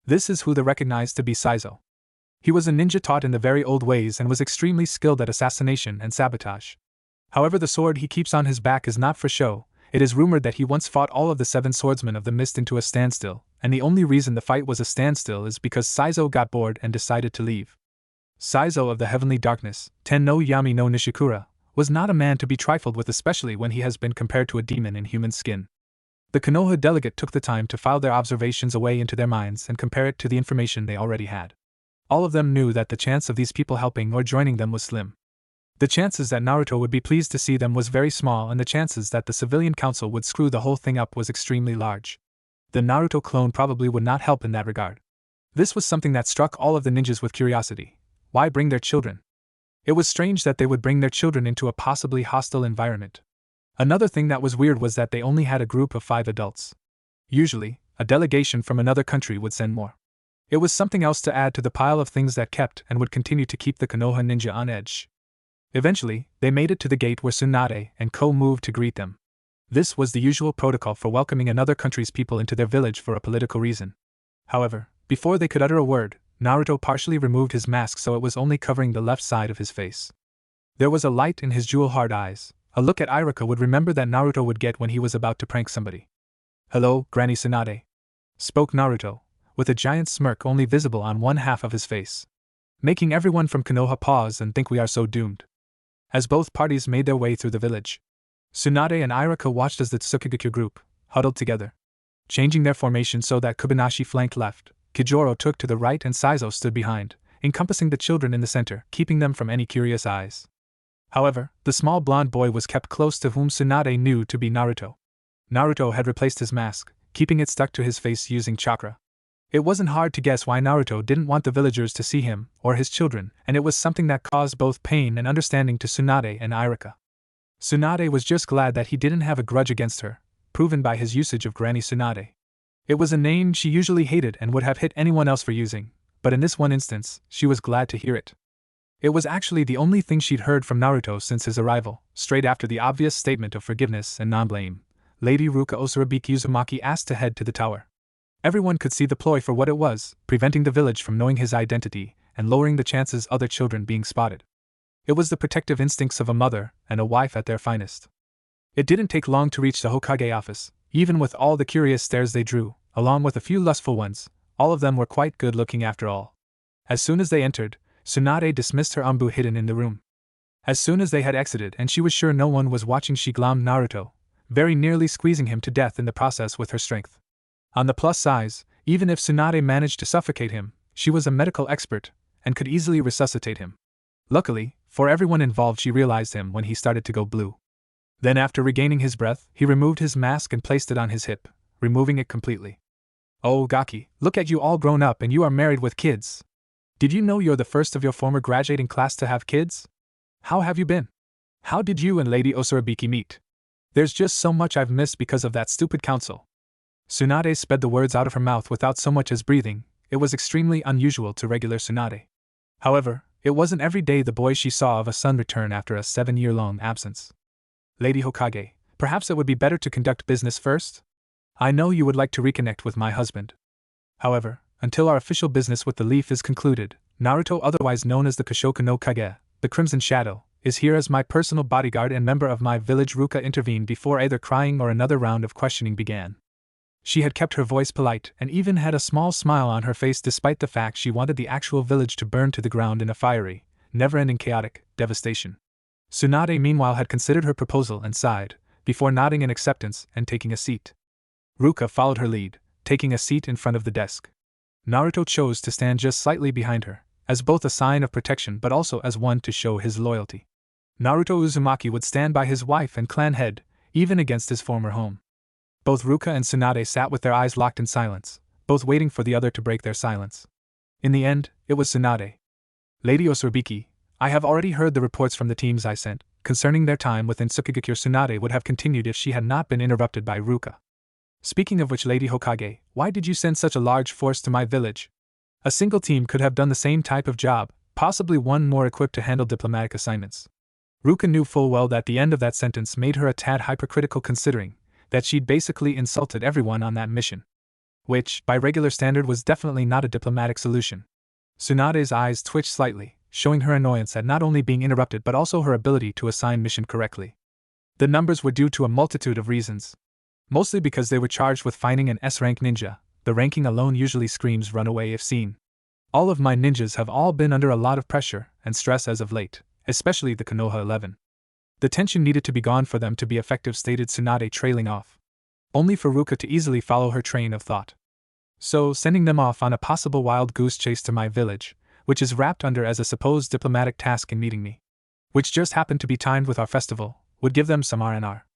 [SPEAKER 1] This is who they recognized to be Saizo. He was a ninja taught in the very old ways and was extremely skilled at assassination and sabotage. However, the sword he keeps on his back is not for show. It is rumored that he once fought all of the 7 swordsmen of the mist into a standstill, and the only reason the fight was a standstill is because Saizo got bored and decided to leave. Saizo of the Heavenly Darkness, Ten no Yami no Nishikura, was not a man to be trifled with, especially when he has been compared to a demon in human skin. The Konoha delegate took the time to file their observations away into their minds and compare it to the information they already had. All of them knew that the chance of these people helping or joining them was slim. The chances that Naruto would be pleased to see them was very small, and the chances that the civilian council would screw the whole thing up was extremely large. The Naruto clone probably would not help in that regard. This was something that struck all of the ninjas with curiosity. Why bring their children? It was strange that they would bring their children into a possibly hostile environment. Another thing that was weird was that they only had a group of 5 adults. Usually, a delegation from another country would send more. It was something else to add to the pile of things that kept and would continue to keep the Konoha ninja on edge. Eventually, they made it to the gate where Tsunade and Ko moved to greet them. This was the usual protocol for welcoming another country's people into their village for a political reason. However, before they could utter a word, Naruto partially removed his mask so it was only covering the left side of his face. There was a light in his jewel-hard eyes, a look at Iruka would remember that Naruto would get when he was about to prank somebody. "Hello, Granny Tsunade," spoke Naruto, with a giant smirk only visible on one half of his face, making everyone from Konoha pause and think we are so doomed. As both parties made their way through the village, Tsunade and Iruka watched as the Tsukigakure group huddled together, changing their formation so that Kubanashi flanked left, Kijoro took to the right and Saizo stood behind, encompassing the children in the center, keeping them from any curious eyes. However, the small blonde boy was kept close to whom Tsunade knew to be Naruto. Naruto had replaced his mask, keeping it stuck to his face using chakra. It wasn't hard to guess why Naruto didn't want the villagers to see him, or his children, and it was something that caused both pain and understanding to Tsunade and Iruka. Tsunade was just glad that he didn't have a grudge against her, proven by his usage of Granny Tsunade. It was a name she usually hated and would have hit anyone else for using, but in this one instance, she was glad to hear it. It was actually the only thing she'd heard from Naruto since his arrival, straight after the obvious statement of forgiveness and non-blame. Lady Ruka Osurabiki Uzumaki asked to head to the tower. Everyone could see the ploy for what it was, preventing the village from knowing his identity, and lowering the chances of other children being spotted. It was the protective instincts of a mother and a wife at their finest. It didn't take long to reach the Hokage office, even with all the curious stares they drew, along with a few lustful ones. All of them were quite good looking after all. As soon as they entered, Tsunade dismissed her Anbu hidden in the room. As soon as they had exited and she was sure no one was watching, she glommed Naruto, very nearly squeezing him to death in the process with her strength. On the plus side, even if Tsunade managed to suffocate him, she was a medical expert, and could easily resuscitate him. Luckily, for everyone involved, she realized him when he started to go blue. Then after regaining his breath, he removed his mask and placed it on his hip, removing it completely. "Oh Gaki, look at you all grown up and you are married with kids. Did you know you're the first of your former graduating class to have kids? How have you been? How did you and Lady Osurabiki meet? There's just so much I've missed because of that stupid council." Tsunade sped the words out of her mouth without so much as breathing. It was extremely unusual to regular Tsunade. However, it wasn't every day the boy she saw of a son return after a 7-year-long absence. "Lady Hokage, perhaps it would be better to conduct business first? I know you would like to reconnect with my husband. However, until our official business with the leaf is concluded, Naruto, otherwise known as the Koshoku no Kage, the Crimson Shadow, is here as my personal bodyguard and member of my village." Ruka intervened before either crying or another round of questioning began. She had kept her voice polite and even had a small smile on her face despite the fact she wanted the actual village to burn to the ground in a fiery, never-ending chaotic devastation. Tsunade meanwhile had considered her proposal and sighed, before nodding in acceptance and taking a seat. Ruka followed her lead, taking a seat in front of the desk. Naruto chose to stand just slightly behind her, as both a sign of protection but also as one to show his loyalty. Naruto Uzumaki would stand by his wife and clan head, even against his former home. Both Ruka and Tsunade sat with their eyes locked in silence, both waiting for the other to break their silence. In the end, it was Tsunade. "Lady Osurabiki, I have already heard the reports from the teams I sent, concerning their time within Tsukigakure." Tsunade would have continued if she had not been interrupted by Ruka. "Speaking of which, Lady Hokage, why did you send such a large force to my village? A single team could have done the same type of job, possibly one more equipped to handle diplomatic assignments." Ruka knew full well that the end of that sentence made her a tad hypercritical, considering that she'd basically insulted everyone on that mission. Which, by regular standard, was definitely not a diplomatic solution. Tsunade's eyes twitched slightly, showing her annoyance at not only being interrupted but also her ability to assign mission correctly. The numbers were due to a multitude of reasons. Mostly because they were charged with finding an S-rank ninja. The ranking alone usually screams run away if seen. "All of my ninjas have all been under a lot of pressure and stress as of late, especially the Konoha 11. The tension needed to be gone for them to be effective," stated Tsunade, trailing off. Only for Ruka to easily follow her train of thought. "So, sending them off on a possible wild goose chase to my village, which is wrapped under as a supposed diplomatic task in meeting me, which just happened to be timed with our festival, would give them some R&R.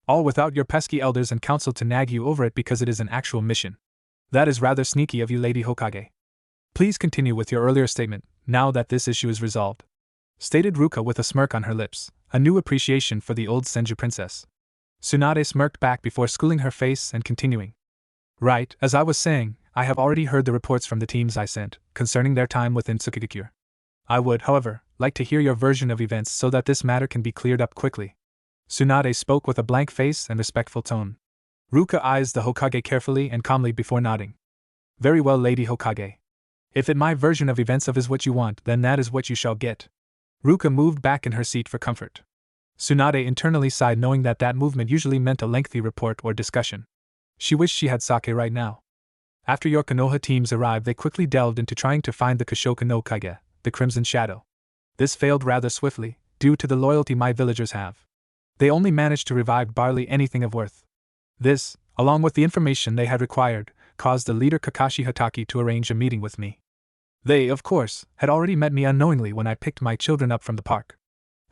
[SPEAKER 1] All without your pesky elders and council to nag you over it because it is an actual mission. That is rather sneaky of you, Lady Hokage. Please continue with your earlier statement, now that this issue is resolved," stated Ruka with a smirk on her lips, a new appreciation for the old Senju princess. Tsunade smirked back before schooling her face and continuing. "Right, as I was saying, I have already heard the reports from the teams I sent, concerning their time within Tsukigakure. I would, however, like to hear your version of events so that this matter can be cleared up quickly." Tsunade spoke with a blank face and respectful tone. Ruka eyes the Hokage carefully and calmly before nodding. "Very well, Lady Hokage. If my version of events is what you want, then that is what you shall get." Ruka moved back in her seat for comfort. Tsunade internally sighed, knowing that that movement usually meant a lengthy report or discussion. She wished she had Sake right now. After your Konoha teams arrived, they quickly delved into trying to find the Koshoku no Kage, the Crimson Shadow. This failed rather swiftly, due to the loyalty my villagers have. They only managed to revive barely anything of worth. This, along with the information they had required, caused the leader Kakashi Hatake to arrange a meeting with me. They, of course, had already met me unknowingly when I picked my children up from the park.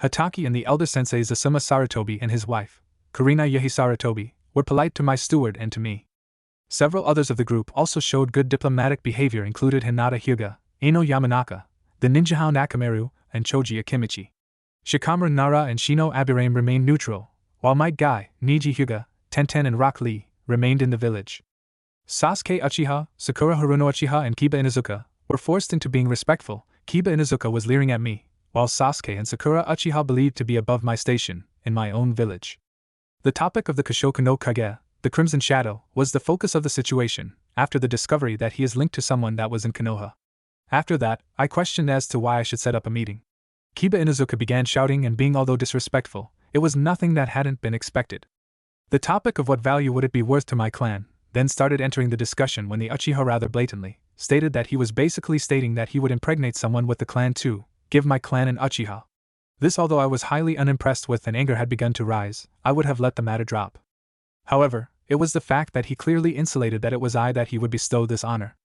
[SPEAKER 1] Hataki and the elder sensei Zasuma Sarutobi and his wife, Karina Yahi Sarutobi, were polite to my steward and to me. Several others of the group also showed good diplomatic behavior, included Hinata Hyuga, Eno Yamanaka, the ninja hound Akameru, and Choji Akimichi. Shikamaru Nara and Shino Abirame remained neutral, while Might Guy, Niji Hyuga, Tenten and Rock Lee remained in the village. Sasuke Uchiha, Sakura Haruno Uchiha and Kiba Inuzuka were forced into being respectful. Kiba Inuzuka was leering at me, while Sasuke and Sakura Uchiha believed to be above my station, in my own village. The topic of the Kashoku no Kage, the Crimson Shadow, was the focus of the situation, after the discovery that he is linked to someone that was in Konoha. After that, I questioned as to why I should set up a meeting. Kiba Inuzuka began shouting and being although disrespectful, it was nothing that hadn't been expected. The topic of what value would it be worth to my clan then started entering the discussion when the Uchiha rather blatantly stated that he was basically stating that he would impregnate someone with the clan to give my clan an Uchiha. This, although I was highly unimpressed with and anger had begun to rise, I would have let the matter drop. However, it was the fact that he clearly insulated that it was I that he would bestow this honor.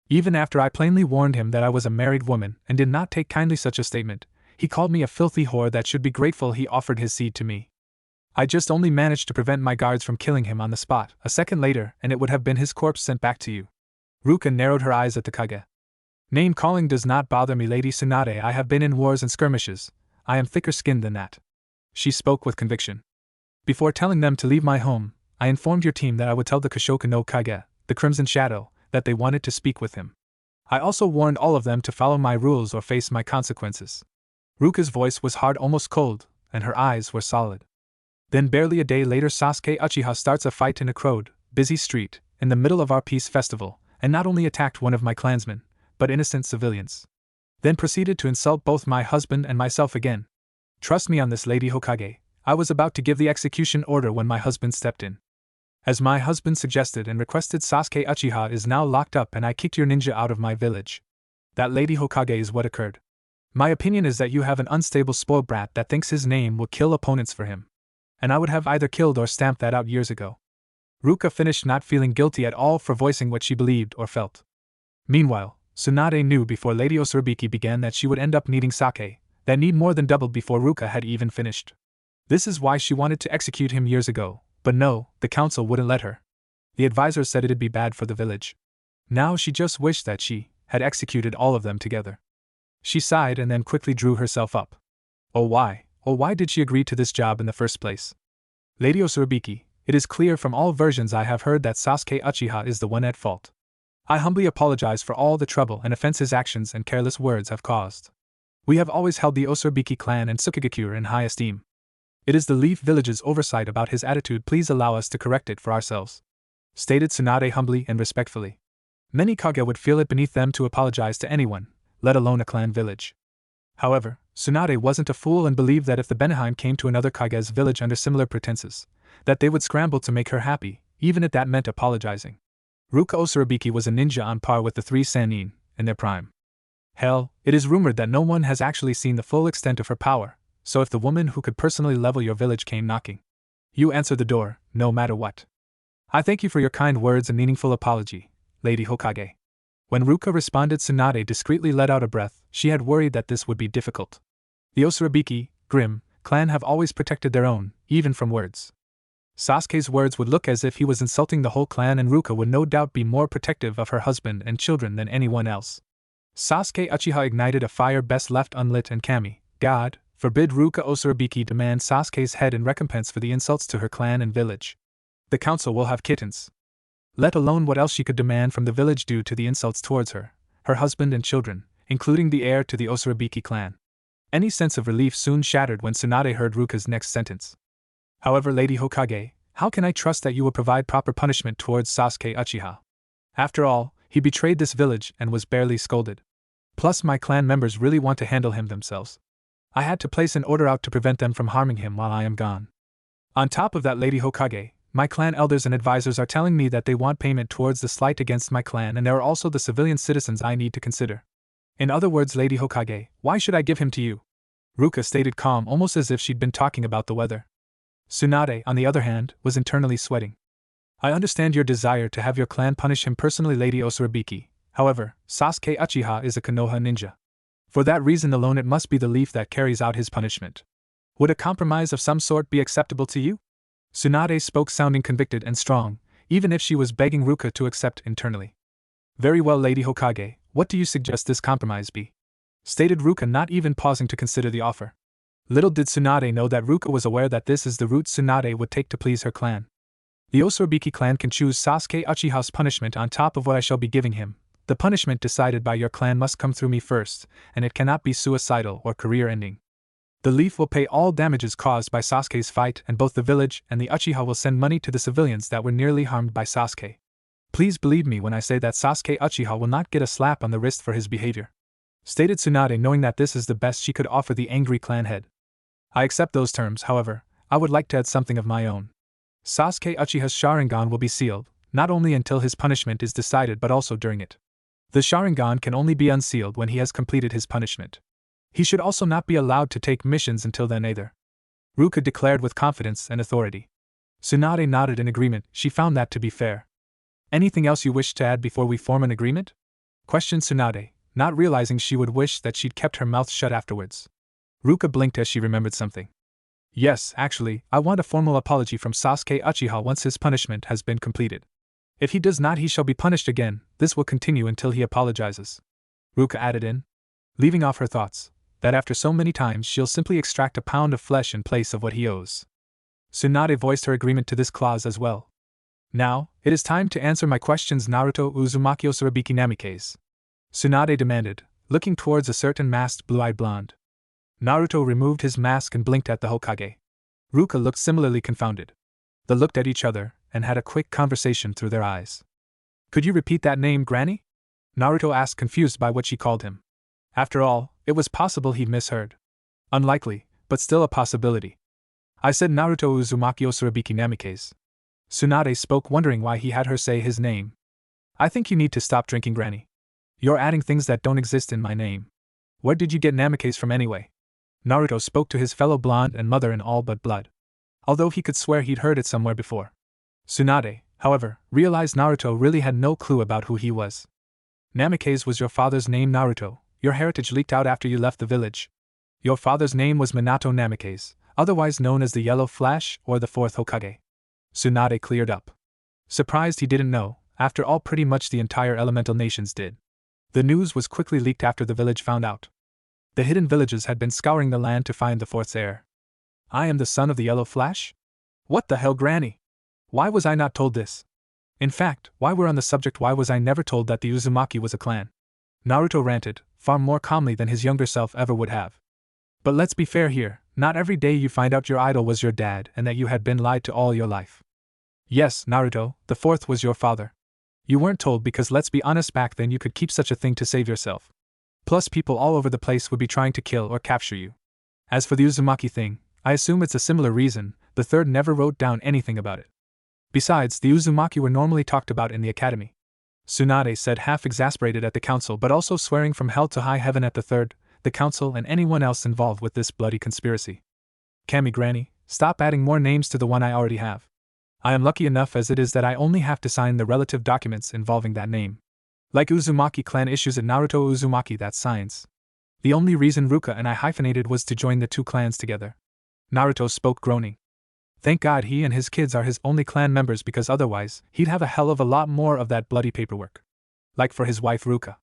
[SPEAKER 1] Even after I plainly warned him that I was a married woman and did not take kindly such a statement, he called me a filthy whore that should be grateful he offered his seed to me. I just only managed to prevent my guards from killing him on the spot. A second later, and it would have been his corpse sent back to you. Ruka narrowed her eyes at the Kage. Name-calling does not bother me, Lady Tsunade. I have been in wars and skirmishes. I am thicker-skinned than that. She spoke with conviction. Before telling them to leave my home, I informed your team that I would tell the Kashoku no Kage, the Crimson Shadow, that they wanted to speak with him. I also warned all of them to follow my rules or face my consequences. Ruka's voice was hard, almost cold, and her eyes were solid. Then barely a day later, Sasuke Uchiha starts a fight in a crowded, busy street, in the middle of our peace festival, and not only attacked one of my clansmen, but innocent civilians. Then proceeded to insult both my husband and myself again. Trust me on this, Lady Hokage. I was about to give the execution order when my husband stepped in. As my husband suggested and requested, Sasuke Uchiha is now locked up and I kicked your ninja out of my village. That, Lady Hokage, is what occurred. My opinion is that you have an unstable spoiled brat that thinks his name will kill opponents for him. And I would have either killed or stamped that out years ago. Ruka finished, not feeling guilty at all for voicing what she believed or felt. Meanwhile, Tsunade knew before Lady Osurabiki began that she would end up needing sake, that need more than doubled before Ruka had even finished. This is why she wanted to execute him years ago, but no, the council wouldn't let her. The advisors said it'd be bad for the village. Now she just wished that she had executed all of them together. She sighed and then quickly drew herself up. Oh why did she agree to this job in the first place? Lady Osurabiki, it is clear from all versions I have heard that Sasuke Uchiha is the one at fault. I humbly apologize for all the trouble and offense his actions and careless words have caused. We have always held the Osurabiki clan and Tsukigakure in high esteem. It is the Leaf Village's oversight about his attitude. Please allow us to correct it for ourselves. Stated Tsunade humbly and respectfully. Many Kage would feel it beneath them to apologize to anyone, let alone a clan village. However, Tsunade wasn't a fool and believed that if the Beneheim came to another Kage's village under similar pretenses, that they would scramble to make her happy, even if that meant apologizing. Ruka Osurabiki was a ninja on par with the three Sannin, in their prime. Hell, it is rumored that no one has actually seen the full extent of her power, so if the woman who could personally level your village came knocking, you answer the door, no matter what. I thank you for your kind words and meaningful apology, Lady Hokage. When Ruka responded, Tsunade discreetly let out a breath. She had worried that this would be difficult. The Osurabiki, Grim, clan have always protected their own, even from words. Sasuke's words would look as if he was insulting the whole clan, and Ruka would no doubt be more protective of her husband and children than anyone else. Sasuke Uchiha ignited a fire best left unlit, and Kami, God forbid, Ruka Osurabiki demand Sasuke's head in recompense for the insults to her clan and village. The council will have kittens. Let alone what else she could demand from the village due to the insults towards her, her husband and children, including the heir to the Osurabiki clan. Any sense of relief soon shattered when Tsunade heard Ruka's next sentence. However, Lady Hokage, how can I trust that you will provide proper punishment towards Sasuke Uchiha? After all, he betrayed this village and was barely scolded. Plus, my clan members really want to handle him themselves. I had to place an order out to prevent them from harming him while I am gone. On top of that, Lady Hokage, my clan elders and advisors are telling me that they want payment towards the slight against my clan, and there are also the civilian citizens I need to consider. In other words, Lady Hokage, why should I give him to you? Ruka stated calm, almost as if she'd been talking about the weather. Tsunade, on the other hand, was internally sweating. I understand your desire to have your clan punish him personally, Lady Osurabiki, However, Sasuke Uchiha is a Konoha ninja. For that reason alone it must be the leaf that carries out his punishment. Would a compromise of some sort be acceptable to you? Tsunade spoke sounding convicted and strong, even if she was begging Ruka to accept internally. Very well, Lady Hokage, what do you suggest this compromise be? Stated Ruka, not even pausing to consider the offer. Little did Tsunade know that Ruka was aware that this is the route Tsunade would take to please her clan. The Osorobiki clan can choose Sasuke Uchiha's punishment on top of what I shall be giving him. The punishment decided by your clan must come through me first, and it cannot be suicidal or career-ending. The leaf will pay all damages caused by Sasuke's fight, and both the village and the Uchiha will send money to the civilians that were nearly harmed by Sasuke. Please believe me when I say that Sasuke Uchiha will not get a slap on the wrist for his behavior. Stated Tsunade, knowing that this is the best she could offer the angry clan head. I accept those terms, however, I would like to add something of my own. Sasuke Uchiha's Sharingan will be sealed, not only until his punishment is decided but also during it. The Sharingan can only be unsealed when he has completed his punishment. He should also not be allowed to take missions until then either. Ruka declared with confidence and authority. Tsunade nodded in agreement, she found that to be fair. Anything else you wish to add before we form an agreement? Questioned Tsunade, not realizing she would wish that she'd kept her mouth shut afterwards. Ruka blinked as she remembered something. Yes, actually, I want a formal apology from Sasuke Uchiha once his punishment has been completed. If he does not, he shall be punished again. This will continue until he apologizes. Ruka added in, leaving off her thoughts, that after so many times she'll simply extract a pound of flesh in place of what he owes. Tsunade voiced her agreement to this clause as well. Now, it is time to answer my questions, Naruto Uzumaki Osorobiki Namikaze. Tsunade demanded, looking towards a certain masked blue-eyed blonde. Naruto removed his mask and blinked at the Hokage. Ruka looked similarly confounded. They looked at each other and had a quick conversation through their eyes. Could you repeat that name, Granny? Naruto asked, confused by what she called him. After all, it was possible he'd misheard. Unlikely, but still a possibility. I said Naruto Uzumaki Osorobiki Namikaze. Tsunade spoke, wondering why he had her say his name. I think you need to stop drinking, Granny. You're adding things that don't exist in my name. Where did you get Namikaze from anyway? Naruto spoke to his fellow blonde and mother in all but blood. Although he could swear he'd heard it somewhere before. Tsunade, however, realized Naruto really had no clue about who he was. Namikaze was your father's name, Naruto. Your heritage leaked out after you left the village. Your father's name was Minato Namikaze, otherwise known as the Yellow Flash or the Fourth Hokage. Tsunade cleared up. Surprised he didn't know, after all pretty much the entire elemental nations did. The news was quickly leaked after the village found out. The hidden villages had been scouring the land to find the Fourth's heir. I am the son of the Yellow Flash? What the hell, Granny? Why was I not told this? In fact, while we're on the subject, why was I never told that the Uzumaki was a clan? Naruto ranted, far more calmly than his younger self ever would have. But let's be fair here, not every day you find out your idol was your dad and that you had been lied to all your life. Yes, Naruto, the Fourth was your father. You weren't told because, let's be honest, back then you could keep such a thing to save yourself. Plus people all over the place would be trying to kill or capture you. As for the Uzumaki thing, I assume it's a similar reason, the Third never wrote down anything about it. Besides, the Uzumaki were normally talked about in the academy. Tsunade said, half exasperated at the council but also swearing from hell to high heaven at the Third, the council and anyone else involved with this bloody conspiracy. Kami, Granny, stop adding more names to the one I already have. I am lucky enough as it is that I only have to sign the relative documents involving that name. Like Uzumaki clan issues at Naruto Uzumaki, that's science. The only reason Ruka and I hyphenated was to join the two clans together. Naruto spoke, groaning. Thank God he and his kids are his only clan members, because otherwise, he'd have a hell of a lot more of that bloody paperwork. Like for his wife Ruka.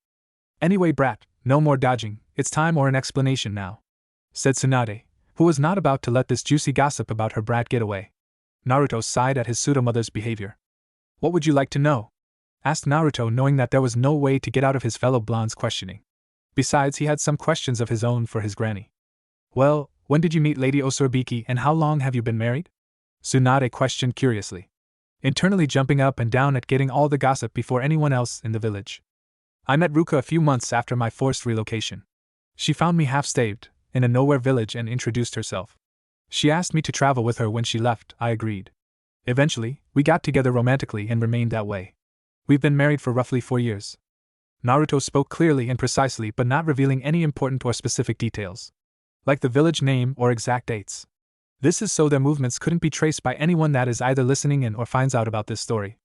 [SPEAKER 1] Anyway, brat, no more dodging, it's time or an explanation now. Said Tsunade, who was not about to let this juicy gossip about her brat get away. Naruto sighed at his pseudo-mother's behavior. What would you like to know? Asked Naruto, knowing that there was no way to get out of his fellow blonde's questioning. Besides, he had some questions of his own for his granny. Well, when did you meet Lady Osorobiki and how long have you been married? Tsunade questioned curiously, internally jumping up and down at getting all the gossip before anyone else in the village. I met Ruka a few months after my forced relocation. She found me half-starved, in a nowhere village, and introduced herself. She asked me to travel with her when she left. I agreed. Eventually, we got together romantically and remained that way. We've been married for roughly 4 years. Naruto spoke clearly and precisely, but not revealing any important or specific details, like the village name or exact dates. This is so their movements couldn't be traced by anyone that is either listening in or finds out about this story.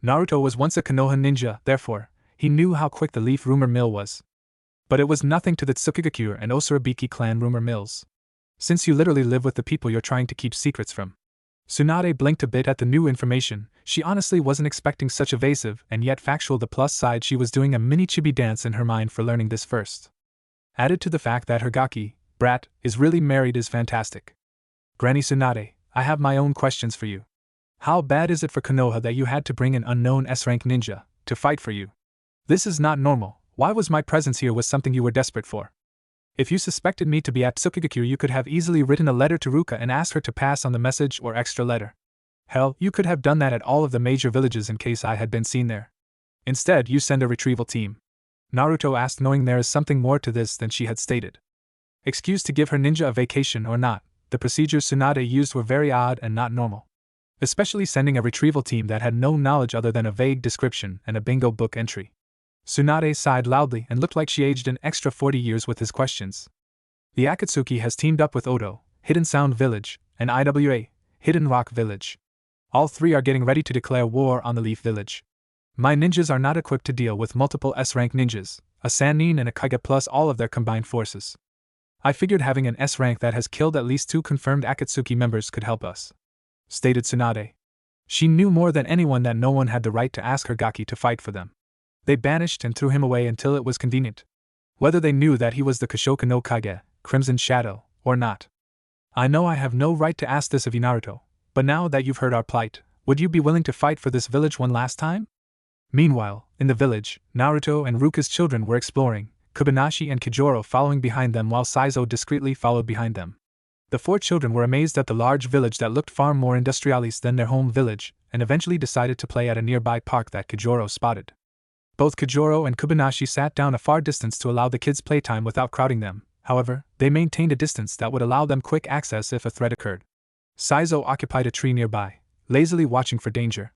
[SPEAKER 1] Naruto was once a Konoha ninja, therefore, He knew how quick the leaf rumor mill was. But it was nothing to the Tsukigakure and Osurabiki clan rumor mills. Since you literally live with the people you're trying to keep secrets from. Tsunade blinked a bit at the new information. She honestly wasn't expecting such evasive and yet factual. The plus side, she was doing a mini chibi dance in her mind for learning this first. Added to the fact that her gaki, brat, is really married is fantastic. Granny Tsunade, I have my own questions for you. How bad is it for Konoha that you had to bring an unknown S-rank ninja to fight for you? This is not normal. Why was my presence here was something you were desperate for? If you suspected me to be at Tsukigakure, you could have easily written a letter to Ruka and asked her to pass on the message or extra letter. Hell, you could have done that at all of the major villages in case I had been seen there. Instead, you send a retrieval team. Naruto asked, knowing there is something more to this than she had stated. Excused to give her ninja a vacation or not, the procedures Tsunade used were very odd and not normal. Especially sending a retrieval team that had no knowledge other than a vague description and a bingo book entry. Tsunade sighed loudly and looked like she aged an extra 40 years with his questions. The Akatsuki has teamed up with Odo, Hidden Sound Village, and IWA, Hidden Rock Village. All three are getting ready to declare war on the Leaf Village. My ninjas are not equipped to deal with multiple S-rank ninjas, a Sannin and a Kage plus all of their combined forces. I figured having an S-rank that has killed at least 2 confirmed Akatsuki members could help us, stated Tsunade. She knew more than anyone that no one had the right to ask her gaki to fight for them. They banished and threw him away until it was convenient. Whether they knew that he was the Kashoka no Kage, Crimson Shadow, or not. I know I have no right to ask this of you, Naruto, but now that you've heard our plight, would you be willing to fight for this village one last time? Meanwhile, in the village, Naruto and Ruka's children were exploring, Kobayashi and Kijoro following behind them while Saizo discreetly followed behind them. The 4 children were amazed at the large village that looked far more industrialist than their home village, and eventually decided to play at a nearby park that Kijoro spotted. Both Kijoro and Kobayashi sat down a far distance to allow the kids playtime without crowding them. However, they maintained a distance that would allow them quick access if a threat occurred. Saizo occupied a tree nearby, lazily watching for danger.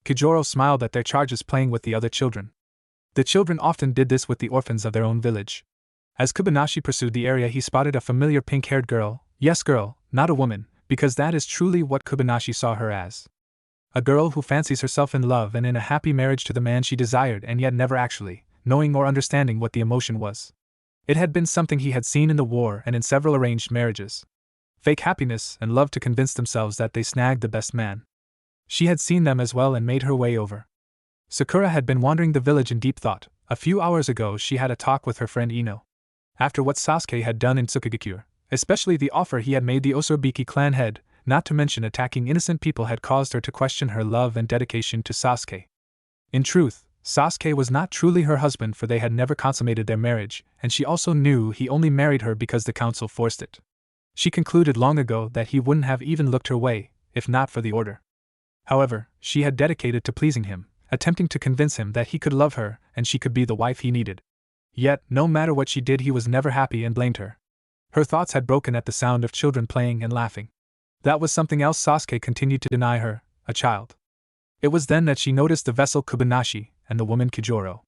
[SPEAKER 1] Kijoro smiled at their charges playing with the other children. The children often did this with the orphans of their own village. As Kobayashi pursued the area, he spotted a familiar pink-haired girl. Yes, girl, not a woman, because that is truly what Kobayashi saw her as. A girl who fancies herself in love and in a happy marriage to the man she desired and yet never actually, knowing or understanding what the emotion was. It had been something he had seen in the war and in several arranged marriages. Fake happiness and love to convince themselves that they snagged the best man. She had seen them as well and made her way over. Sakura had been wandering the village in deep thought. A few hours ago she had a talk with her friend Ino. After what Sasuke had done in Tsukigakure, especially the offer he had made the Osurabiki clan head, not to mention attacking innocent people, had caused her to question her love and dedication to Sasuke. In truth, Sasuke was not truly her husband, for they had never consummated their marriage, and she also knew he only married her because the council forced it. She concluded long ago that he wouldn't have even looked her way, if not for the order. However, she had dedicated to pleasing him, attempting to convince him that he could love her and she could be the wife he needed. Yet, no matter what she did, he was never happy and blamed her. Her thoughts had broken at the sound of children playing and laughing. That was something else Sasuke continued to deny her, a child. It was then that she noticed the vessel Kobayashi and the woman Kijoro.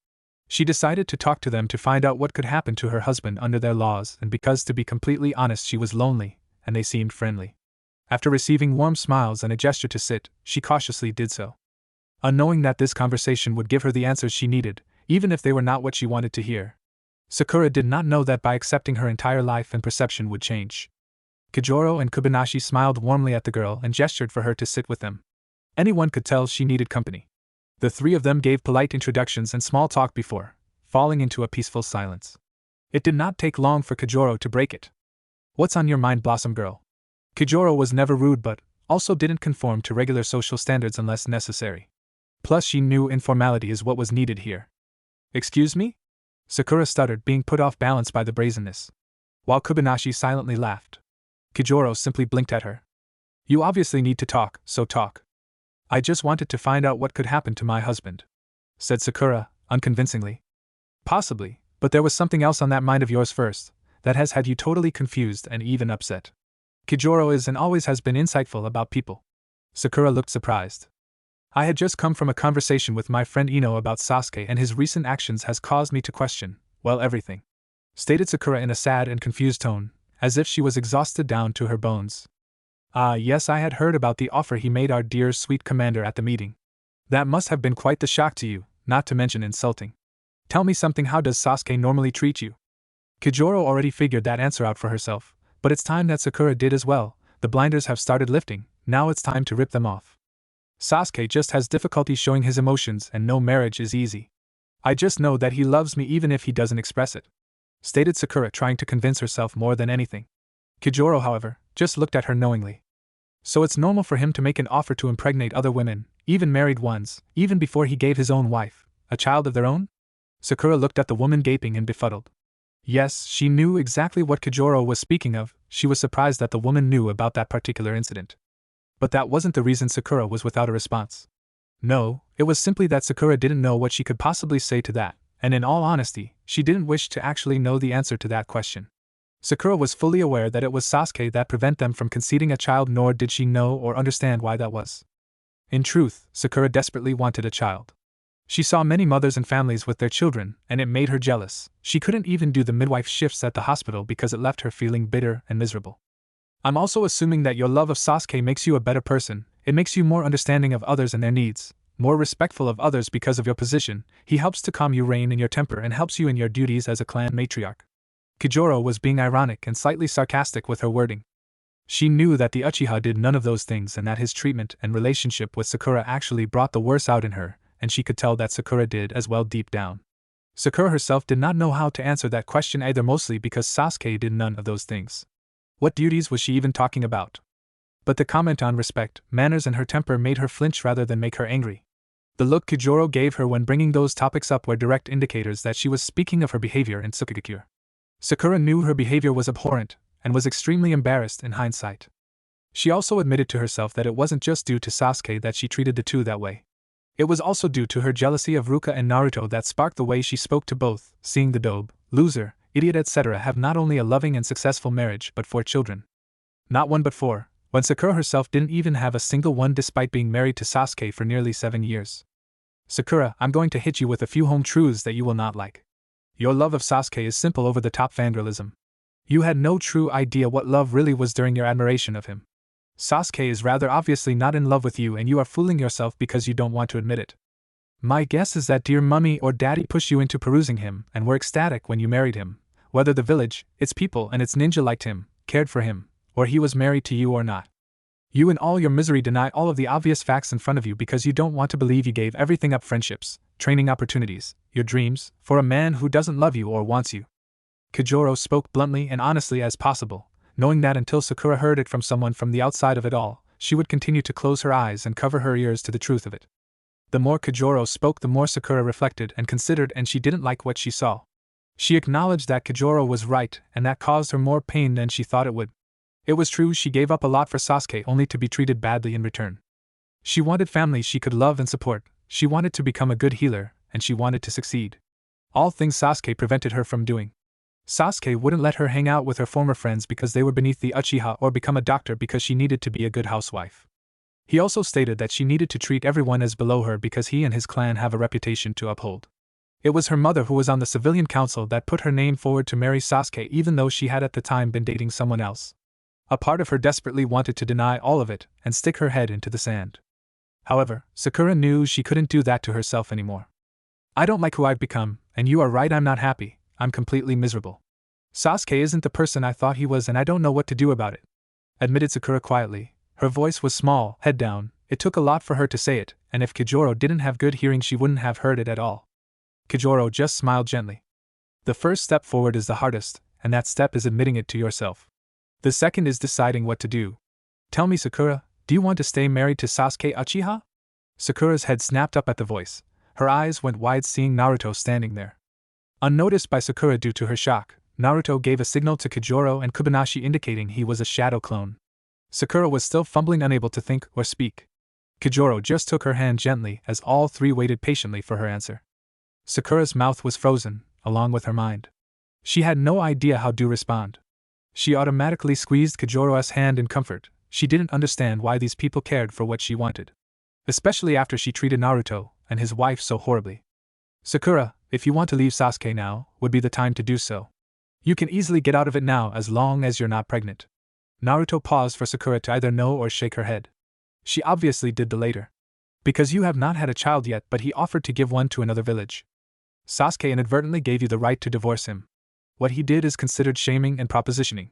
[SPEAKER 1] She decided to talk to them to find out what could happen to her husband under their laws, and because, to be completely honest, she was lonely, and they seemed friendly. After receiving warm smiles and a gesture to sit, she cautiously did so. Unknowing that this conversation would give her the answers she needed, even if they were not what she wanted to hear. Sakura did not know that by accepting her entire life and perception would change. Kijoro and Kobayashi smiled warmly at the girl and gestured for her to sit with them. Anyone could tell she needed company. The 3 of them gave polite introductions and small talk before falling into a peaceful silence. It did not take long for Kijoro to break it. What's on your mind, Blossom Girl? Kijoro was never rude but also didn't conform to regular social standards unless necessary. Plus she knew informality is what was needed here. Excuse me? Sakura stuttered, being put off balance by the brazenness. While Kobayashi silently laughed. Kijoro simply blinked at her. You obviously need to talk, so talk. I just wanted to find out what could happen to my husband, said Sakura, unconvincingly. Possibly, but there was something else on that mind of yours first, that has had you totally confused and even upset. Kijoro is and always has been insightful about people. Sakura looked surprised. I had just come from a conversation with my friend Ino about Sasuke, and his recent actions has caused me to question, well, everything, stated Sakura in a sad and confused tone, as if she was exhausted down to her bones. Ah, yes, I had heard about the offer he made our dear sweet commander at the meeting. That must have been quite the shock to you, not to mention insulting. Tell me something, how does Sasuke normally treat you? Kijoro already figured that answer out for herself, but it's time that Sakura did as well. The blinders have started lifting, now it's time to rip them off. Sasuke just has difficulty showing his emotions and no marriage is easy. I just know that he loves me even if he doesn't express it, stated Sakura, trying to convince herself more than anything. Kijoro, however, just looked at her knowingly. So it's normal for him to make an offer to impregnate other women, even married ones, even before he gave his own wife a child of their own? Sakura looked at the woman gaping and befuddled. Yes, she knew exactly what Kijoro was speaking of. She was surprised that the woman knew about that particular incident. But that wasn't the reason Sakura was without a response. No, it was simply that Sakura didn't know what she could possibly say to that, and in all honesty, she didn't wish to actually know the answer to that question. Sakura was fully aware that it was Sasuke that prevented them from conceiving a child, nor did she know or understand why that was. In truth, Sakura desperately wanted a child. She saw many mothers and families with their children, and it made her jealous. She couldn't even do the midwife shifts at the hospital because it left her feeling bitter and miserable. I'm also assuming that your love of Sasuke makes you a better person. It makes you more understanding of others and their needs, more respectful of others because of your position. He helps to calm you rein in your temper and helps you in your duties as a clan matriarch. Kijoro was being ironic and slightly sarcastic with her wording. She knew that the Uchiha did none of those things and that his treatment and relationship with Sakura actually brought the worst out in her, and she could tell that Sakura did as well deep down. Sakura herself did not know how to answer that question either, mostly because Sasuke did none of those things. What duties was she even talking about? But the comment on respect, manners and her temper made her flinch rather than make her angry. The look Kijoro gave her when bringing those topics up were direct indicators that she was speaking of her behavior in Tsukigakure. Sakura knew her behavior was abhorrent, and was extremely embarrassed in hindsight. She also admitted to herself that it wasn't just due to Sasuke that she treated the two that way. It was also due to her jealousy of Ruka and Naruto that sparked the way she spoke to both, seeing the dope, loser, idiot etc. have not only a loving and successful marriage but 4 children. Not 1 but 4, when Sakura herself didn't even have a single one despite being married to Sasuke for nearly 7 years. Sakura, I'm going to hit you with a few home truths that you will not like. Your love of Sasuke is simple over-the-top fangirlism. You had no true idea what love really was during your admiration of him. Sasuke is rather obviously not in love with you and you are fooling yourself because you don't want to admit it. My guess is that dear mummy or daddy pushed you into perusing him and were ecstatic when you married him, whether the village, its people and its ninja liked him, cared for him, or he was married to you or not. You in all your misery deny all of the obvious facts in front of you because you don't want to believe you gave everything up, friendships, training opportunities, your dreams, for a man who doesn't love you or wants you. Kijoro spoke bluntly and honestly as possible, knowing that until Sakura heard it from someone from the outside of it all, she would continue to close her eyes and cover her ears to the truth of it. The more Kijoro spoke, the more Sakura reflected and considered, and she didn't like what she saw. She acknowledged that Kijoro was right, and that caused her more pain than she thought it would. It was true, she gave up a lot for Sasuke only to be treated badly in return. She wanted family she could love and support, she wanted to become a good healer, and she wanted to succeed. All things Sasuke prevented her from doing. Sasuke wouldn't let her hang out with her former friends because they were beneath the Uchiha or become a doctor because she needed to be a good housewife. He also stated that she needed to treat everyone as below her because he and his clan have a reputation to uphold. It was her mother who was on the civilian council that put her name forward to marry Sasuke even though she had at the time been dating someone else. A part of her desperately wanted to deny all of it and stick her head into the sand. However, Sakura knew she couldn't do that to herself anymore. I don't like who I've become, and you are right, I'm not happy, I'm completely miserable. Sasuke isn't the person I thought he was and I don't know what to do about it, admitted Sakura quietly. Her voice was small, head down. It took a lot for her to say it, and if Kijoro didn't have good hearing she wouldn't have heard it at all. Kijoro just smiled gently. The first step forward is the hardest, and that step is admitting it to yourself. The second is deciding what to do. Tell me, Sakura, do you want to stay married to Sasuke Uchiha? Sakura's head snapped up at the voice. Her eyes went wide seeing Naruto standing there. Unnoticed by Sakura due to her shock, Naruto gave a signal to Kijoro and Kubanashi indicating he was a shadow clone. Sakura was still fumbling, unable to think or speak. Kijoro just took her hand gently as all three waited patiently for her answer. Sakura's mouth was frozen, along with her mind. She had no idea how to respond. She automatically squeezed Kijoro's hand in comfort. She didn't understand why these people cared for what she wanted, especially after she treated Naruto and his wife so horribly. Sakura, if you want to leave Sasuke now, would be the time to do so. You can easily get out of it now as long as you're not pregnant. Naruto paused for Sakura to either know or shake her head. She obviously did the latter. Because you have not had a child yet, but he offered to give one to another village. Sasuke inadvertently gave you the right to divorce him. What he did is considered shaming and propositioning.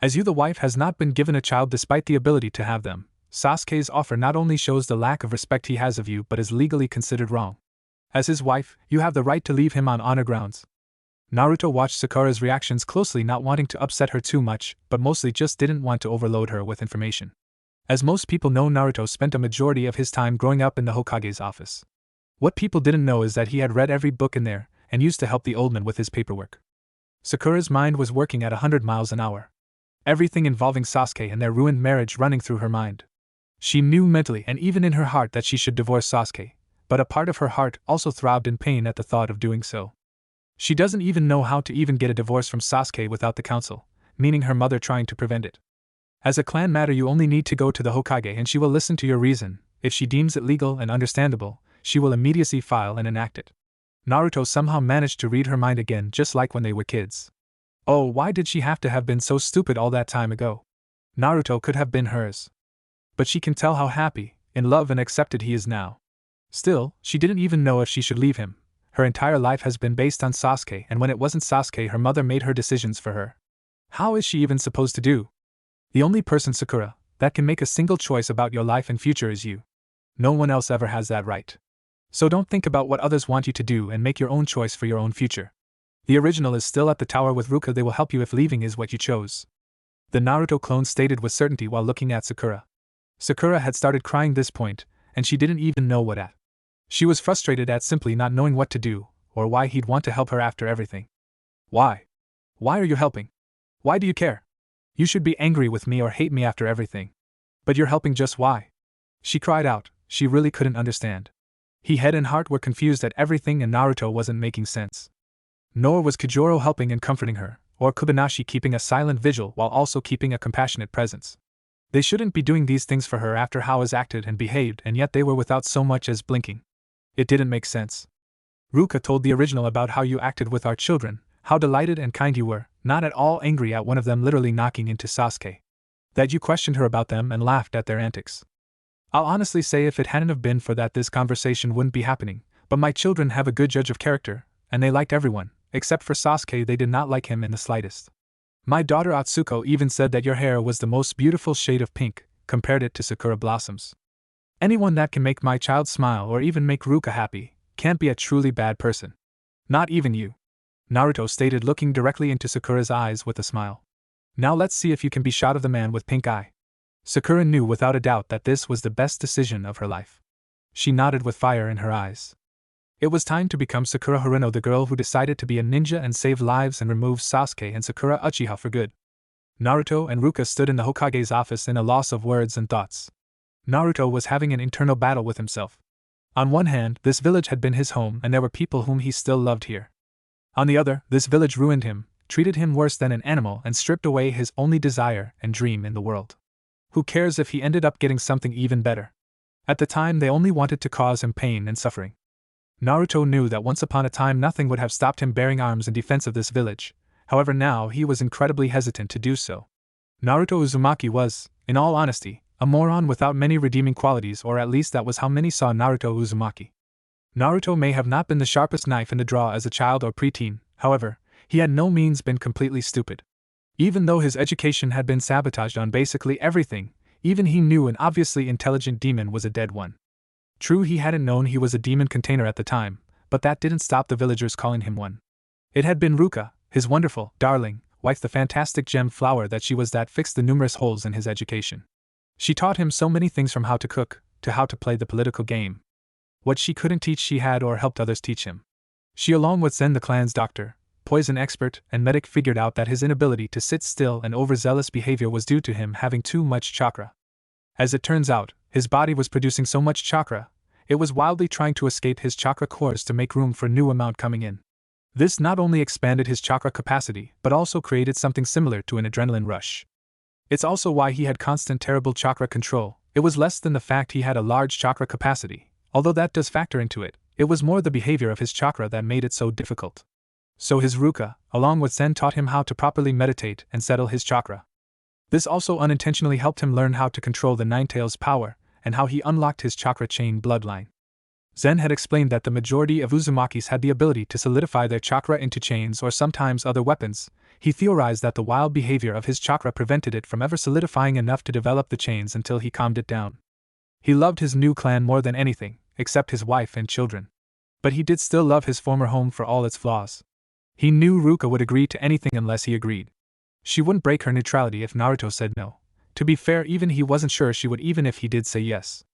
[SPEAKER 1] As you, the wife, has not been given a child despite the ability to have them, Sasuke's offer not only shows the lack of respect he has of you but is legally considered wrong. As his wife, you have the right to leave him on honor grounds. Naruto watched Sakura's reactions closely, not wanting to upset her too much, but mostly just didn't want to overload her with information. As most people know, Naruto spent a majority of his time growing up in the Hokage's office. What people didn't know is that he had read every book in there, and used to help the old man with his paperwork. Sakura's mind was working at 100 miles an hour. Everything involving Sasuke and their ruined marriage running through her mind. She knew mentally and even in her heart that she should divorce Sasuke, but a part of her heart also throbbed in pain at the thought of doing so. She doesn't even know how to even get a divorce from Sasuke without the council, meaning her mother trying to prevent it. As a clan matter, you only need to go to the Hokage and she will listen to your reason. If she deems it legal and understandable, she will immediately file and enact it. Naruto somehow managed to read her mind again, just like when they were kids. Oh, why did she have to have been so stupid all that time ago? Naruto could have been hers. But she can tell how happy, in love and accepted he is now. Still, she didn't even know if she should leave him. Her entire life has been based on Sasuke, and when it wasn't Sasuke, her mother made her decisions for her. How is she even supposed to do? The only person, Sakura, that can make a single choice about your life and future is you. No one else ever has that right. So don't think about what others want you to do and make your own choice for your own future. The original is still at the tower with Ruka. They will help you if leaving is what you chose. The Naruto clone stated with certainty while looking at Sakura. Sakura had started crying this point, and she didn't even know what at. She was frustrated at simply not knowing what to do, or why he'd want to help her after everything. Why? Why are you helping? Why do you care? You should be angry with me or hate me after everything. But you're helping just why? She cried out. She really couldn't understand. He head and heart were confused at everything, and Naruto wasn't making sense. Nor was Kujoro helping and comforting her, or Kubanashi keeping a silent vigil while also keeping a compassionate presence. They shouldn't be doing these things for her after how has acted and behaved, and yet they were without so much as blinking. It didn't make sense. Ruka told the original about how you acted with our children, how delighted and kind you were, not at all angry at one of them literally knocking into Sasuke. That you questioned her about them and laughed at their antics. I'll honestly say if it hadn't have been for that, this conversation wouldn't be happening, but my children have a good judge of character, and they liked everyone, except for Sasuke. They did not like him in the slightest. My daughter Atsuko even said that your hair was the most beautiful shade of pink, compared it to Sakura blossoms. Anyone that can make my child smile or even make Ruka happy can't be a truly bad person. Not even you. Naruto stated, looking directly into Sakura's eyes with a smile. Now let's see if you can be shot of the man with pink eye. Sakura knew without a doubt that this was the best decision of her life. She nodded with fire in her eyes. It was time to become Sakura Haruno, the girl who decided to be a ninja and save lives and remove Sasuke and Sakura Uchiha for good. Naruto and Ruka stood in the Hokage's office in a loss of words and thoughts. Naruto was having an internal battle with himself. On one hand, this village had been his home and there were people whom he still loved here. On the other, this village ruined him, treated him worse than an animal, and stripped away his only desire and dream in the world. Who cares if he ended up getting something even better? At the time, they only wanted to cause him pain and suffering. Naruto knew that once upon a time nothing would have stopped him bearing arms in defense of this village. However, now he was incredibly hesitant to do so. Naruto Uzumaki was, in all honesty, a moron without many redeeming qualities, or at least that was how many saw Naruto Uzumaki. Naruto may have not been the sharpest knife in the draw as a child or preteen, however, he had no means been completely stupid. Even though his education had been sabotaged on basically everything, even he knew an obviously intelligent demon was a dead one. True, he hadn't known he was a demon container at the time, but that didn't stop the villagers calling him one. It had been Ruka, his wonderful, darling, wife, the fantastic gem flower that she was that fixed the numerous holes in his education. She taught him so many things, from how to cook, to how to play the political game. What she couldn't teach she had or helped others teach him. She, along with Zen, the clan's doctor, poison expert, and medic, figured out that his inability to sit still and overzealous behavior was due to him having too much chakra. As it turns out, his body was producing so much chakra, it was wildly trying to escape his chakra cores to make room for new amount coming in. This not only expanded his chakra capacity, but also created something similar to an adrenaline rush. It's also why he had constant terrible chakra control. It was less than the fact he had a large chakra capacity, although that does factor into it. It was more the behavior of his chakra that made it so difficult. So his Ruka, along with Zen, taught him how to properly meditate and settle his chakra. This also unintentionally helped him learn how to control the Ninetales' power, and how he unlocked his chakra chain bloodline. Zen had explained that the majority of Uzumakis had the ability to solidify their chakra into chains or sometimes other weapons. He theorized that the wild behavior of his chakra prevented it from ever solidifying enough to develop the chains until he calmed it down. He loved his new clan more than anything, except his wife and children. But he did still love his former home for all its flaws. He knew Ruka would agree to anything unless he agreed. She wouldn't break her neutrality if Naruto said no. To be fair, even he wasn't sure she would, even if he did say yes.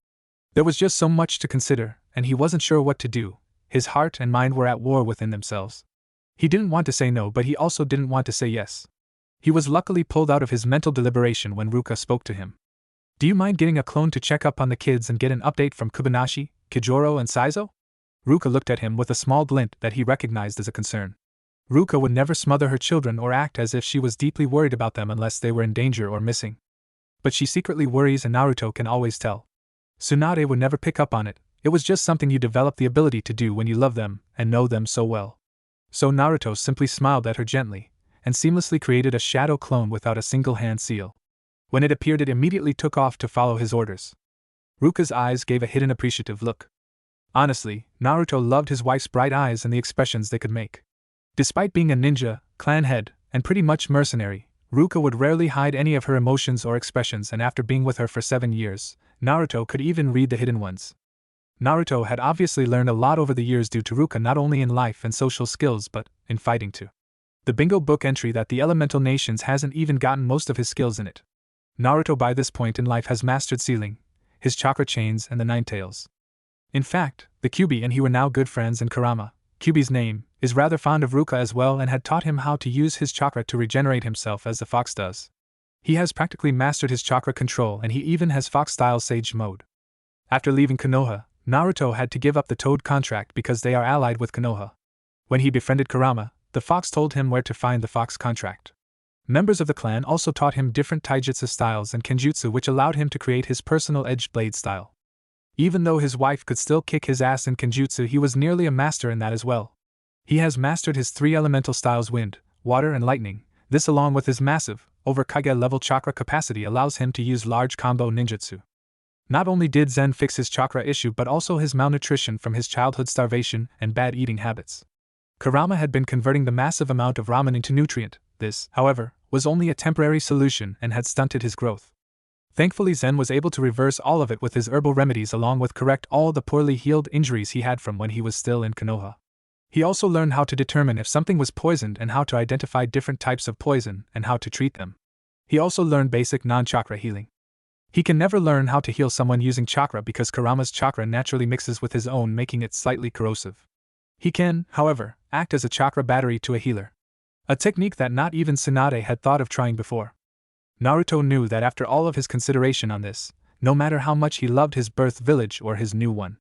[SPEAKER 1] There was just so much to consider, and he wasn't sure what to do. His heart and mind were at war within themselves. He didn't want to say no, but he also didn't want to say yes. He was luckily pulled out of his mental deliberation when Ruka spoke to him. "Do you mind getting a clone to check up on the kids and get an update from Kubanashi, Kijoro, and Saizo?" Ruka looked at him with a small glint that he recognized as a concern. Ruka would never smother her children or act as if she was deeply worried about them unless they were in danger or missing. But she secretly worries, and Naruto can always tell. Tsunade would never pick up on it. It was just something you develop the ability to do when you love them and know them so well. So Naruto simply smiled at her gently and seamlessly created a shadow clone without a single hand seal. When it appeared, it immediately took off to follow his orders. Ruka's eyes gave a hidden appreciative look. Honestly, Naruto loved his wife's bright eyes and the expressions they could make. Despite being a ninja, clan head, and pretty much mercenary, Ruka would rarely hide any of her emotions or expressions, and after being with her for 7 years, Naruto could even read the hidden ones. Naruto had obviously learned a lot over the years due to Ruka, not only in life and social skills but in fighting too. The bingo book entry that the elemental nations hasn't even gotten most of his skills in it. Naruto by this point in life has mastered sealing, his chakra chains, and the nine tails. In fact, the Kyuubi and he were now good friends, and Kurama, Kyuubi's name, is rather fond of Ruka as well and had taught him how to use his chakra to regenerate himself as the fox does. He has practically mastered his chakra control, and he even has fox-style sage mode. After leaving Konoha, Naruto had to give up the Toad contract because they are allied with Konoha. When he befriended Kurama, the fox told him where to find the fox contract. Members of the clan also taught him different taijutsu styles and kenjutsu, which allowed him to create his personal edged blade style. Even though his wife could still kick his ass in kenjutsu, he was nearly a master in that as well. He has mastered his 3 elemental styles: wind, water, and lightning. This, along with his massive, over Kage level chakra capacity, allows him to use large combo ninjutsu. Not only did Zen fix his chakra issue but also his malnutrition from his childhood starvation and bad eating habits. Kurama had been converting the massive amount of ramen into nutrient. This, however, was only a temporary solution and had stunted his growth. Thankfully, Zen was able to reverse all of it with his herbal remedies, along with correct all the poorly healed injuries he had from when he was still in Konoha. He also learned how to determine if something was poisoned and how to identify different types of poison and how to treat them. He also learned basic non-chakra healing. He can never learn how to heal someone using chakra because Kurama's chakra naturally mixes with his own, making it slightly corrosive. He can, however, act as a chakra battery to a healer. A technique that not even Tsunade had thought of trying before. Naruto knew that after all of his consideration on this, no matter how much he loved his birth village or his new one,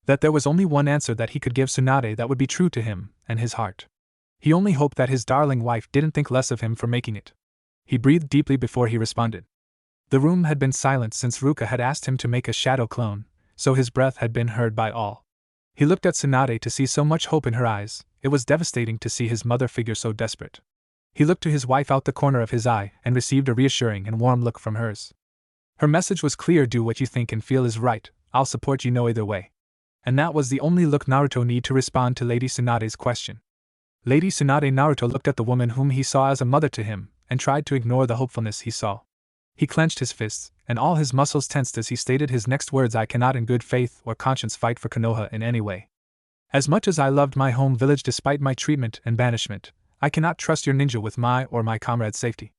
[SPEAKER 1] that there was only one answer that he could give Tsunade that would be true to him and his heart. He only hoped that his darling wife didn't think less of him for making it. He breathed deeply before he responded. The room had been silent since Ruka had asked him to make a shadow clone, so his breath had been heard by all. He looked at Tsunade to see so much hope in her eyes. It was devastating to see his mother figure so desperate. He looked to his wife out the corner of his eye and received a reassuring and warm look from hers. Her message was clear: do what you think and feel is right, I'll support you no either way. And that was the only look Naruto needed to respond to Lady Tsunade's question. Lady Tsunade. Naruto looked at the woman whom he saw as a mother to him, and tried to ignore the hopefulness he saw. He clenched his fists, and all his muscles tensed as he stated his next words: I cannot in good faith or conscience fight for Konoha in any way. As much as I loved my home village despite my treatment and banishment, I cannot trust your ninja with my or my comrades' safety.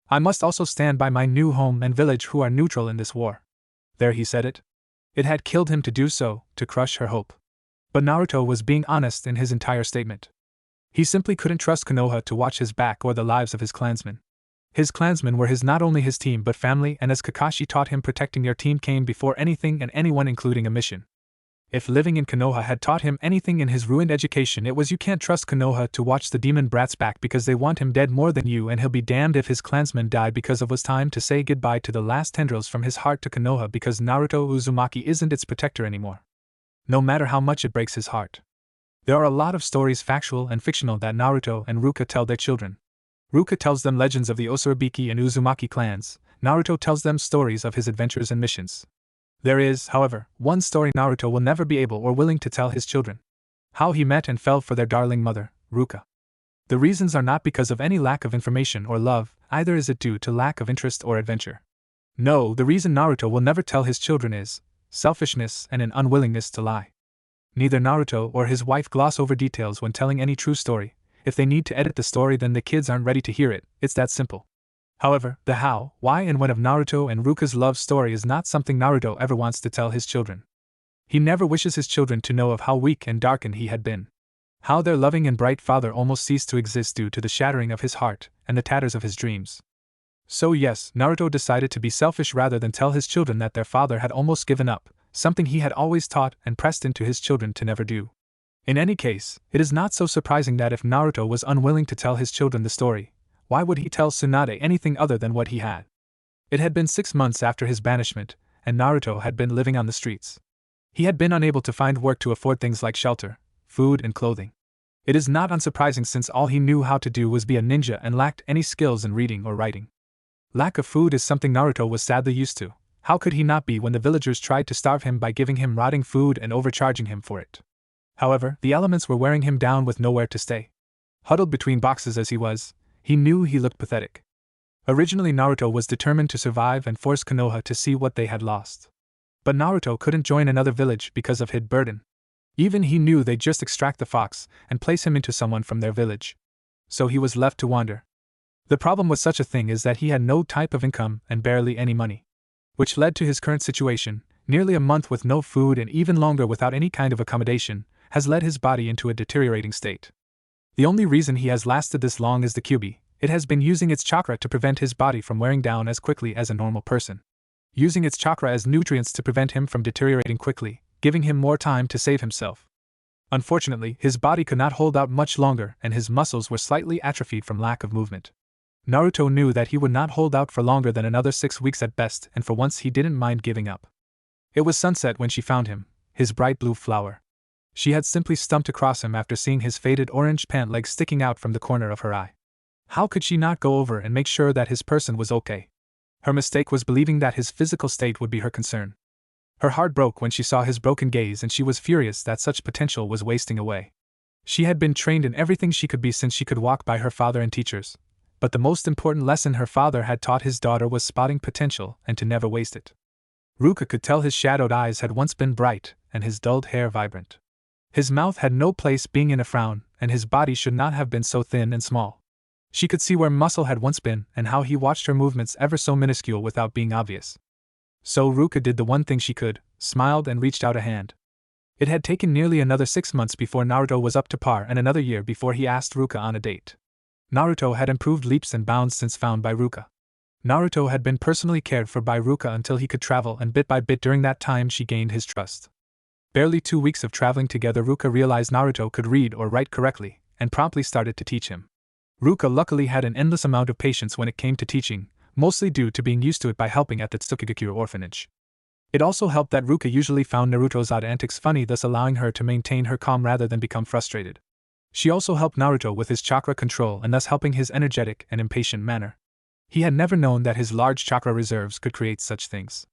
[SPEAKER 1] I must also stand by my new home and village who are neutral in this war. There he said it. It had killed him to do so, to crush her hope. But Naruto was being honest in his entire statement. He simply couldn't trust Konoha to watch his back or the lives of his clansmen. His clansmen were not only his team but family, and as Kakashi taught him, protecting their team came before anything and anyone, including a mission. If living in Konoha had taught him anything in his ruined education, it was you can't trust Konoha to watch the demon brats back because they want him dead more than you, and he'll be damned if his clansmen died because it was time to say goodbye to the last tendrils from his heart to Konoha because Naruto Uzumaki isn't its protector anymore. No matter how much it breaks his heart. There are a lot of stories, factual and fictional, that Naruto and Ruka tell their children. Ruka tells them legends of the Osurabiki and Uzumaki clans. Naruto tells them stories of his adventures and missions. There is, however, one story Naruto will never be able or willing to tell his children. How he met and fell for their darling mother, Ruka. The reasons are not because of any lack of information or love, either is it due to lack of interest or adventure. No, the reason Naruto will never tell his children is selfishness and an unwillingness to lie. Neither Naruto or his wife gloss over details when telling any true story. If they need to edit the story, then the kids aren't ready to hear it. It's that simple. However, the how, why and when of Naruto and Ruka's love story is not something Naruto ever wants to tell his children. He never wishes his children to know of how weak and darkened he had been. How their loving and bright father almost ceased to exist due to the shattering of his heart and the tatters of his dreams. So yes, Naruto decided to be selfish rather than tell his children that their father had almost given up, something he had always taught and pressed into his children to never do. In any case, it is not so surprising that if Naruto was unwilling to tell his children the story, why would he tell Tsunade anything other than what he had? It had been 6 months after his banishment, and Naruto had been living on the streets. He had been unable to find work to afford things like shelter, food, and clothing. It is not unsurprising since all he knew how to do was be a ninja and lacked any skills in reading or writing. Lack of food is something Naruto was sadly used to. How could he not be when the villagers tried to starve him by giving him rotting food and overcharging him for it? However, the elements were wearing him down with nowhere to stay. Huddled between boxes as he was, he knew he looked pathetic. Originally Naruto was determined to survive and force Konoha to see what they had lost. But Naruto couldn't join another village because of his burden. Even he knew they'd just extract the fox and place him into someone from their village. So he was left to wander. The problem with such a thing is that he had no type of income and barely any money. Which led to his current situation, nearly a month with no food and even longer without any kind of accommodation, has led his body into a deteriorating state. The only reason he has lasted this long is the Kyuubi. It has been using its chakra to prevent his body from wearing down as quickly as a normal person. Using its chakra as nutrients to prevent him from deteriorating quickly, giving him more time to save himself. Unfortunately, his body could not hold out much longer and his muscles were slightly atrophied from lack of movement. Naruto knew that he would not hold out for longer than another 6 weeks at best, and for once he didn't mind giving up. It was sunset when she found him, his bright blue flower. She had simply stumped across him after seeing his faded orange pant leg sticking out from the corner of her eye. How could she not go over and make sure that his person was okay? Her mistake was believing that his physical state would be her concern. Her heart broke when she saw his broken gaze and she was furious that such potential was wasting away. She had been trained in everything she could be since she could walk by her father and teachers. But the most important lesson her father had taught his daughter was spotting potential and to never waste it. Ruka could tell his shadowed eyes had once been bright and his dulled hair vibrant. His mouth had no place being in a frown, and his body should not have been so thin and small. She could see where muscle had once been and how he watched her movements ever so minuscule without being obvious. So Ruka did the one thing she could, smiled and reached out a hand. It had taken nearly another 6 months before Naruto was up to par and another year before he asked Ruka on a date. Naruto had improved leaps and bounds since found by Ruka. Naruto had been personally cared for by Ruka until he could travel, and bit by bit during that time she gained his trust. Barely 2 weeks of traveling together, Ruka realized Naruto could read or write correctly, and promptly started to teach him. Ruka luckily had an endless amount of patience when it came to teaching, mostly due to being used to it by helping at the Tsukigakure orphanage. It also helped that Ruka usually found Naruto's odd antics funny, thus allowing her to maintain her calm rather than become frustrated. She also helped Naruto with his chakra control and thus helping his energetic and impatient manner. He had never known that his large chakra reserves could create such things.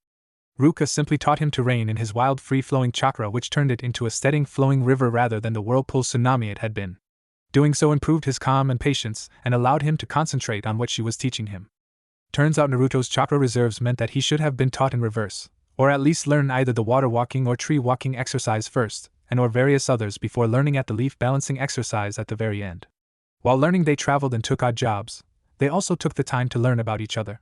[SPEAKER 1] Ruka simply taught him to reign in his wild free-flowing chakra, which turned it into a steady flowing river rather than the whirlpool tsunami it had been. Doing so improved his calm and patience and allowed him to concentrate on what she was teaching him. Turns out Naruto's chakra reserves meant that he should have been taught in reverse, or at least learn either the water walking or tree walking exercise first, and or various others before learning at the leaf balancing exercise at the very end. While learning, they traveled and took odd jobs. They also took the time to learn about each other.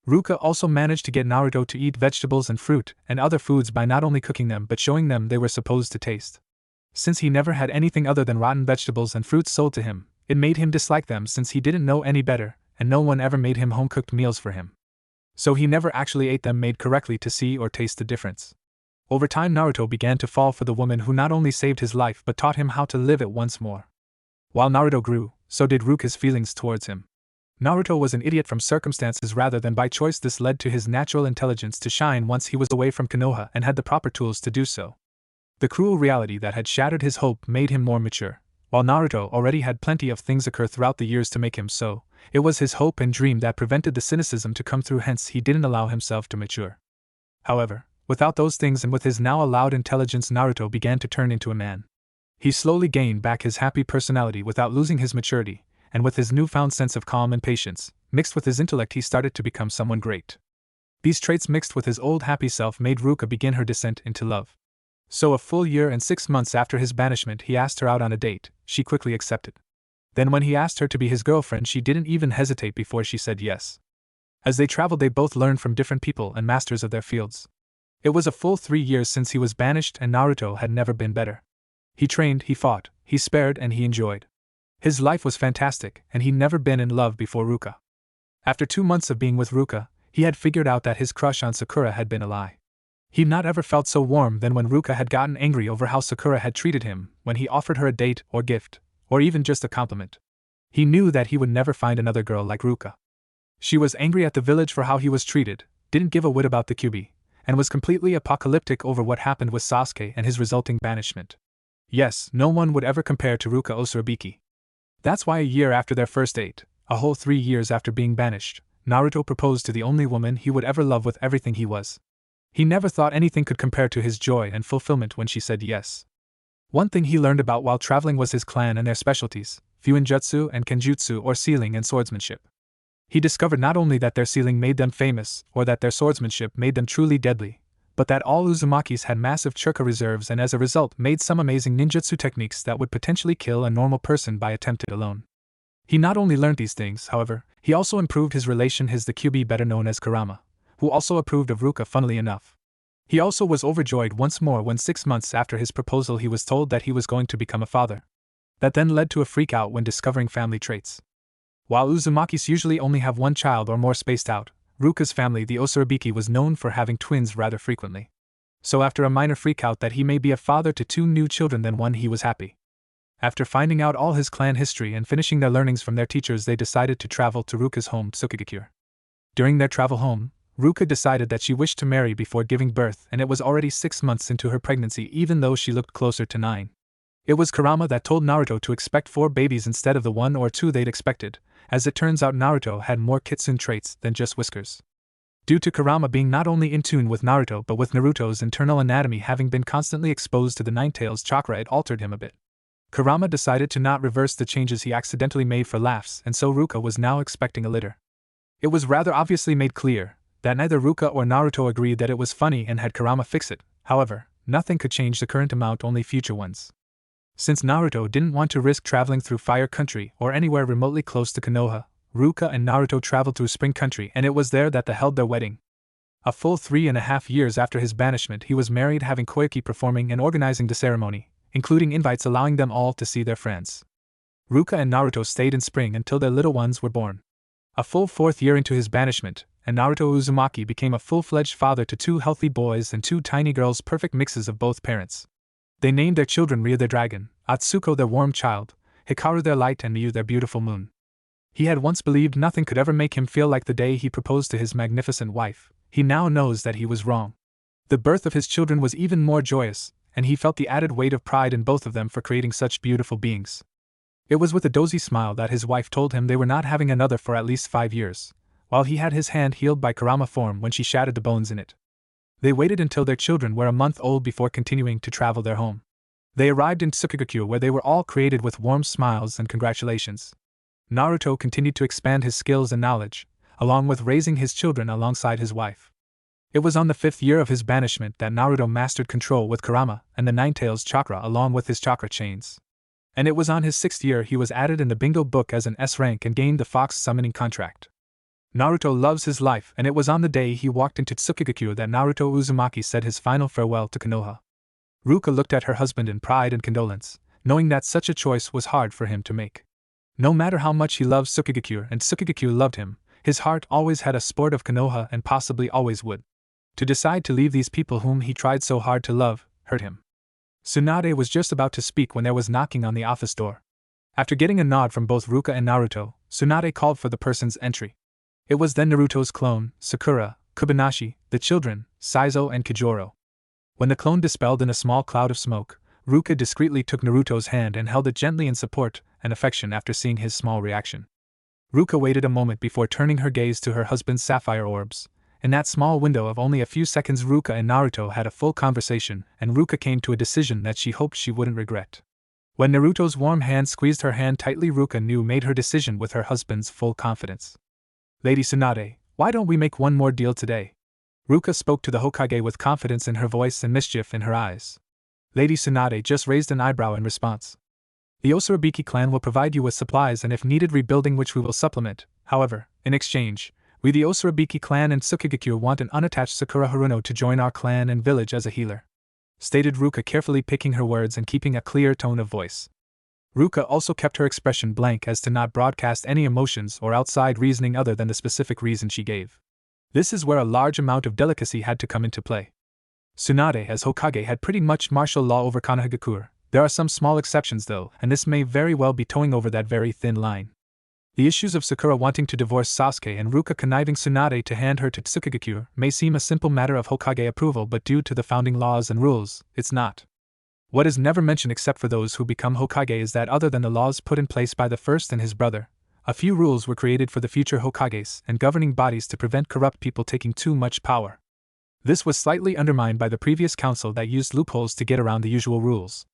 [SPEAKER 1] Ruka also managed to get Naruto to eat vegetables and fruit and other foods by not only cooking them but showing them they were supposed to taste. Since he never had anything other than rotten vegetables and fruits sold to him, it made him dislike them since he didn't know any better, and no one ever made him home-cooked meals for him. So he never actually ate them made correctly to see or taste the difference. Over time, Naruto began to fall for the woman who not only saved his life but taught him how to live it once more. While Naruto grew, so did Ruka's feelings towards him. Naruto was an idiot from circumstances rather than by choice. This led to his natural intelligence to shine once he was away from Konoha and had the proper tools to do so. The cruel reality that had shattered his hope made him more mature. While Naruto already had plenty of things occur throughout the years to make him so, it was his hope and dream that prevented the cynicism to come through, hence he didn't allow himself to mature. However, Without those things and with his now allowed intelligence, Naruto began to turn into a man. He slowly gained back his happy personality without losing his maturity, and with his newfound sense of calm and patience, mixed with his intellect, he started to become someone great. These traits mixed with his old happy self made Ruka begin her descent into love. So a full year and 6 months after his banishment, he asked her out on a date. She quickly accepted. Then when he asked her to be his girlfriend, she didn't even hesitate before she said yes. As they traveled, they both learned from different people and masters of their fields. It was a full 3 years since he was banished, and Naruto had never been better. He trained, he fought, he spared, and he enjoyed. His life was fantastic, and he'd never been in love before Ruka. After 2 months of being with Ruka, he had figured out that his crush on Sakura had been a lie. He'd not ever felt so warm than when Ruka had gotten angry over how Sakura had treated him, when he offered her a date or gift, or even just a compliment. He knew that he would never find another girl like Ruka. She was angry at the village for how he was treated, didn't give a whit about the Kyuubi, and was completely apocalyptic over what happened with Sasuke and his resulting banishment. Yes, no one would ever compare to Ruka Osurabiki. That's why a year after their first date, a whole 3 years after being banished, Naruto proposed to the only woman he would ever love with everything he was. He never thought anything could compare to his joy and fulfillment when she said yes. One thing he learned about while traveling was his clan and their specialties, Fuinjutsu and Kenjutsu, or sealing and swordsmanship. He discovered not only that their sealing made them famous, or that their swordsmanship made them truly deadly, but that all Uzumakis had massive chakra reserves and as a result made some amazing ninjutsu techniques that would potentially kill a normal person by attempted alone. He not only learned these things, however, he also improved his relation with the Kyuubi, better known as Kurama, who also approved of Ruka, funnily enough. He also was overjoyed once more when 6 months after his proposal he was told that he was going to become a father. That then led to a freak out when discovering family traits. While Uzumakis usually only have one child or more spaced out, Ruka's family, the Osurabiki, was known for having twins rather frequently. So after a minor freakout that he may be a father to 2 new children than one, he was happy. After finding out all his clan history and finishing their learnings from their teachers, they decided to travel to Ruka's home, Tsukigakure. During their travel home, Ruka decided that she wished to marry before giving birth, and it was already 6 months into her pregnancy even though she looked closer to 9. It was Kurama that told Naruto to expect 4 babies instead of the 1 or 2 they'd expected. As it turns out, Naruto had more kitsune traits than just whiskers. Due to Kurama being not only in tune with Naruto but with Naruto's internal anatomy, having been constantly exposed to the Ninetales chakra, it altered him a bit. Kurama decided to not reverse the changes he accidentally made for laughs, and so Ruka was now expecting a litter. It was rather obviously made clear that neither Ruka or Naruto agreed that it was funny and had Kurama fix it. However, nothing could change the current amount, only future ones. Since Naruto didn't want to risk traveling through Fire Country or anywhere remotely close to Konoha, Ruka and Naruto traveled through Spring Country, and it was there that they held their wedding. A full 3.5 years after his banishment, he was married, having Koike performing and organizing the ceremony, including invites allowing them all to see their friends. Ruka and Naruto stayed in Spring until their little ones were born. A full 4th year into his banishment, and Naruto Uzumaki became a full-fledged father to 2 healthy boys and 2 tiny girls, perfect mixes of both parents. They named their children Ria their dragon, Atsuko their warm child, Hikaru their light, and Miyu their beautiful moon. He had once believed nothing could ever make him feel like the day he proposed to his magnificent wife. He now knows that he was wrong. The birth of his children was even more joyous, and he felt the added weight of pride in both of them for creating such beautiful beings. It was with a dozy smile that his wife told him they were not having another for at least 5 years, while he had his hand healed by Kurama form when she shattered the bones in it. They waited until their children were a month old before continuing to travel their home. They arrived in Tsukigakure, where they were all greeted with warm smiles and congratulations. Naruto continued to expand his skills and knowledge, along with raising his children alongside his wife. It was on the 5th year of his banishment that Naruto mastered control with Kurama and the Ninetales chakra along with his chakra chains. And it was on his 6th year he was added in the bingo book as an S rank and gained the fox summoning contract. Naruto loves his life, and it was on the day he walked into Tsukigakure that Naruto Uzumaki said his final farewell to Konoha. Ruka looked at her husband in pride and condolence, knowing that such a choice was hard for him to make. No matter how much he loved Tsukigakure and Tsukigakure loved him, his heart always had a sport of Konoha and possibly always would. To decide to leave these people whom he tried so hard to love hurt him. Tsunade was just about to speak when there was knocking on the office door. After getting a nod from both Ruka and Naruto, Tsunade called for the person's entry. It was then Naruto's clone, Sakura, Kobayashi, the children, Saizo and Kijoro. When the clone dispelled in a small cloud of smoke, Ruka discreetly took Naruto's hand and held it gently in support and affection after seeing his small reaction. Ruka waited a moment before turning her gaze to her husband's sapphire orbs, In that small window of only a few seconds, Ruka and Naruto had a full conversation, and Ruka came to a decision that she hoped she wouldn't regret. When Naruto's warm hand squeezed her hand tightly, Ruka knew made her decision with her husband's full confidence. Lady Tsunade, why don't we make one more deal today? Ruka spoke to the Hokage with confidence in her voice and mischief in her eyes. Lady Tsunade just raised an eyebrow in response. The Osurabiki clan will provide you with supplies and if needed rebuilding, which we will supplement. However, in exchange, we the Osurabiki clan and Tsukigakure want an unattached Sakura Haruno to join our clan and village as a healer, stated Ruka, carefully picking her words and keeping a clear tone of voice. Ruka also kept her expression blank as to not broadcast any emotions or outside reasoning other than the specific reason she gave. This is where a large amount of delicacy had to come into play. Tsunade as Hokage had pretty much martial law over Konohagakure. There are some small exceptions though, and this may very well be towing over that very thin line. The issues of Sakura wanting to divorce Sasuke and Ruka conniving Tsunade to hand her to Tsukigakure may seem a simple matter of Hokage approval, but due to the founding laws and rules, it's not. What is never mentioned except for those who become Hokage is that other than the laws put in place by the first and his brother, a few rules were created for the future Hokages and governing bodies to prevent corrupt people taking too much power. This was slightly undermined by the previous council that used loopholes to get around the usual rules.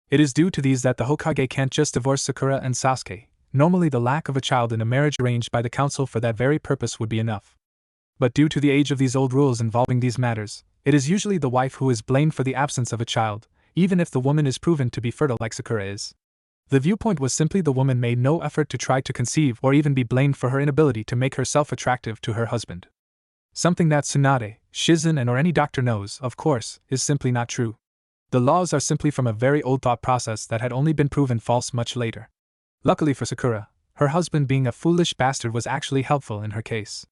[SPEAKER 1] It is due to these that the Hokage can't just divorce Sakura and Sasuke. Normally the lack of a child in a marriage arranged by the council for that very purpose would be enough. But due to the age of these old rules involving these matters, it is usually the wife who is blamed for the absence of a child, even if the woman is proven to be fertile like Sakura is. The viewpoint was simply the woman made no effort to try to conceive or even be blamed for her inability to make herself attractive to her husband. Something that Tsunade, Shizen and or any doctor knows, of course, is simply not true. The laws are simply from a very old thought process that had only been proven false much later. Luckily for Sakura, her husband being a foolish bastard was actually helpful in her case.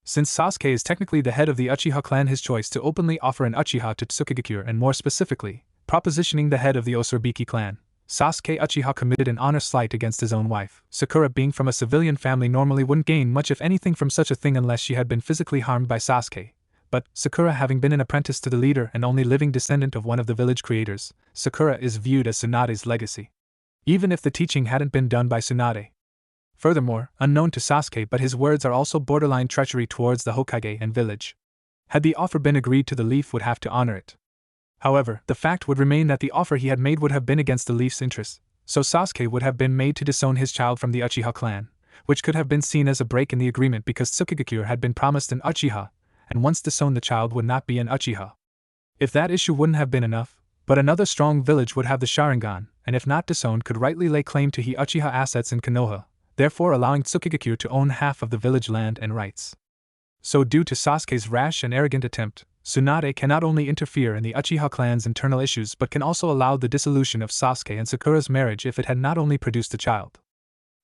[SPEAKER 1] Since Sasuke is technically the head of the Uchiha clan, his choice to openly offer an Uchiha to Tsukigakure and more specifically, propositioning the head of the Osurabiki clan, Sasuke Uchiha committed an honor slight against his own wife. Sakura being from a civilian family normally wouldn't gain much if anything from such a thing unless she had been physically harmed by Sasuke. But, Sakura having been an apprentice to the leader and only living descendant of one of the village creators, Sakura is viewed as Tsunade's legacy. Even if the teaching hadn't been done by Tsunade. Furthermore, unknown to Sasuke, but his words are also borderline treachery towards the Hokage and village. Had the offer been agreed to, the Leaf would have to honor it. However, the fact would remain that the offer he had made would have been against the Leaf's interests, so Sasuke would have been made to disown his child from the Uchiha clan, which could have been seen as a break in the agreement because Tsukigakure had been promised an Uchiha, and once disowned the child would not be an Uchiha. If that issue wouldn't have been enough, but another strong village would have the Sharingan, and if not disowned could rightly lay claim to Uchiha assets in Konoha, therefore allowing Tsukigakure to own half of the village land and rights. So due to Sasuke's rash and arrogant attempt, Tsunade can not only interfere in the Uchiha clan's internal issues but can also allow the dissolution of Sasuke and Sakura's marriage if it had not only produced a child.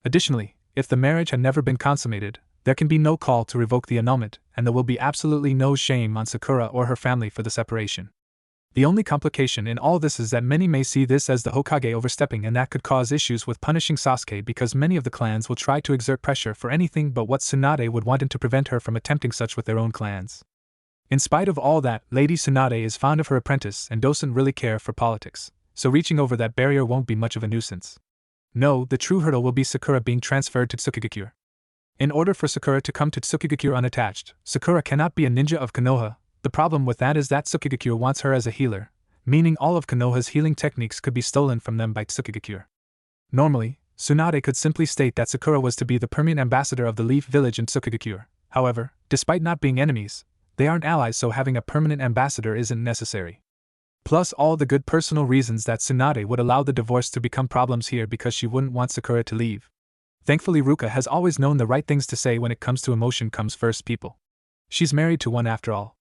[SPEAKER 1] Additionally, if the marriage had never been consummated, there can be no call to revoke the annulment, and there will be absolutely no shame on Sakura or her family for the separation. The only complication in all this is that many may see this as the Hokage overstepping, and that could cause issues with punishing Sasuke because many of the clans will try to exert pressure for anything but what Tsunade would want and to prevent her from attempting such with their own clans. In spite of all that, Lady Tsunade is fond of her apprentice and doesn't really care for politics, so reaching over that barrier won't be much of a nuisance. No, the true hurdle will be Sakura being transferred to Tsukigakure. In order for Sakura to come to Tsukigakure unattached, Sakura cannot be a ninja of Konoha. The problem with that is that Tsukigakure wants her as a healer, meaning all of Konoha's healing techniques could be stolen from them by Tsukigakure. Normally, Tsunade could simply state that Sakura was to be the permanent ambassador of the Leaf Village in Tsukigakure. However, despite not being enemies, they aren't allies, so having a permanent ambassador isn't necessary. Plus all the good personal reasons that Tsunade would allow the divorce to become problems here because she wouldn't want Sakura to leave. Thankfully, Ruka has always known the right things to say when it comes to emotion comes first people. She's married to one after all.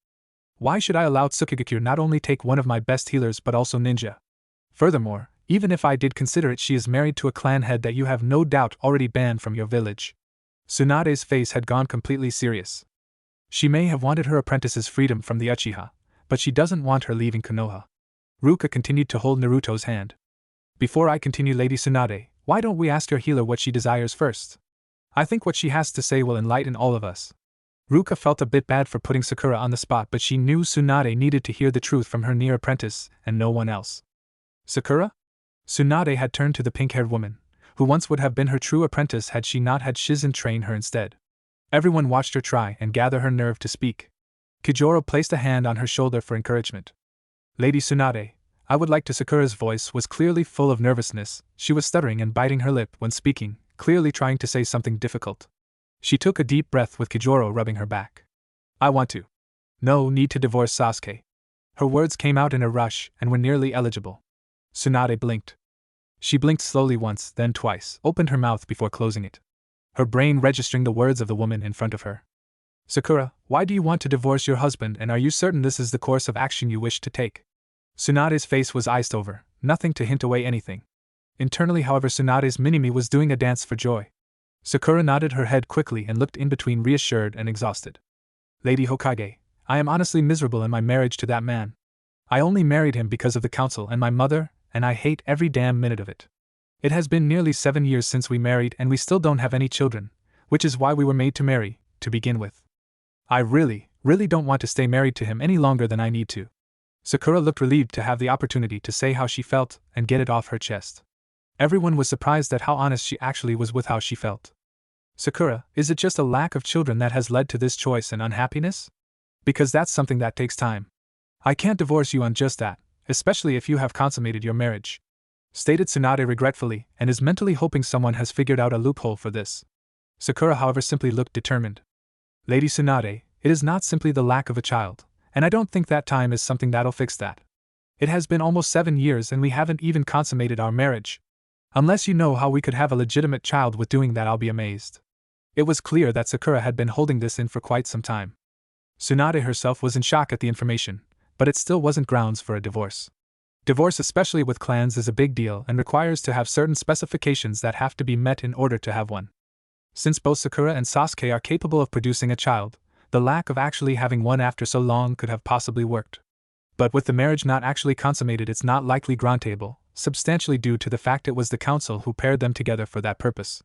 [SPEAKER 1] Why should I allow Tsukigakure not only take one of my best healers but also ninja? Furthermore, even if I did consider it, she is married to a clan head that you have no doubt already banned from your village. Tsunade's face had gone completely serious. She may have wanted her apprentice's freedom from the Uchiha, but she doesn't want her leaving Konoha. Ruka continued to hold Naruto's hand. Before I continue, Lady Tsunade, why don't we ask your healer what she desires first? I think what she has to say will enlighten all of us. Ruka felt a bit bad for putting Sakura on the spot, but she knew Tsunade needed to hear the truth from her near apprentice, and no one else. Sakura? Tsunade had turned to the pink-haired woman, who once would have been her true apprentice had she not had Shizen train her instead. Everyone watched her try and gather her nerve to speak. Kijoro placed a hand on her shoulder for encouragement. Lady Tsunade, I would like to. Sakura's voice was clearly full of nervousness. She was stuttering and biting her lip when speaking, clearly trying to say something difficult. She took a deep breath with Kijoro rubbing her back. I want to. No need to divorce Sasuke. Her words came out in a rush and were nearly illegible. Tsunade blinked. She blinked slowly once, then twice, opened her mouth before closing it, her brain registering the words of the woman in front of her. Sakura, why do you want to divorce your husband, and are you certain this is the course of action you wish to take? Tsunade's face was iced over, nothing to hint away anything. Internally, however, Tsunade's Minimi was doing a dance for joy. Sakura nodded her head quickly and looked in between, reassured and exhausted. Lady Hokage, I am honestly miserable in my marriage to that man. I only married him because of the council and my mother, and I hate every damn minute of it. It has been nearly 7 years since we married and we still don't have any children, which is why we were made to marry, to begin with. I really don't want to stay married to him any longer than I need to. Sakura looked relieved to have the opportunity to say how she felt and get it off her chest. Everyone was surprised at how honest she actually was with how she felt. Sakura, is it just a lack of children that has led to this choice and unhappiness? Because that's something that takes time. I can't divorce you on just that, especially if you have consummated your marriage, stated Tsunade regretfully, and is mentally hoping someone has figured out a loophole for this. Sakura, however, simply looked determined. Lady Tsunade, it is not simply the lack of a child, and I don't think that time is something that'll fix that. It has been almost 7 years and we haven't even consummated our marriage. Unless you know how we could have a legitimate child with doing that, I'll be amazed. It was clear that Sakura had been holding this in for quite some time. Tsunade herself was in shock at the information, but it still wasn't grounds for a divorce. Divorce, especially with clans, is a big deal and requires to have certain specifications that have to be met in order to have one. Since both Sakura and Sasuke are capable of producing a child, the lack of actually having one after so long could have possibly worked. But with the marriage not actually consummated, it's not likely grantable, substantially due to the fact it was the council who paired them together for that purpose.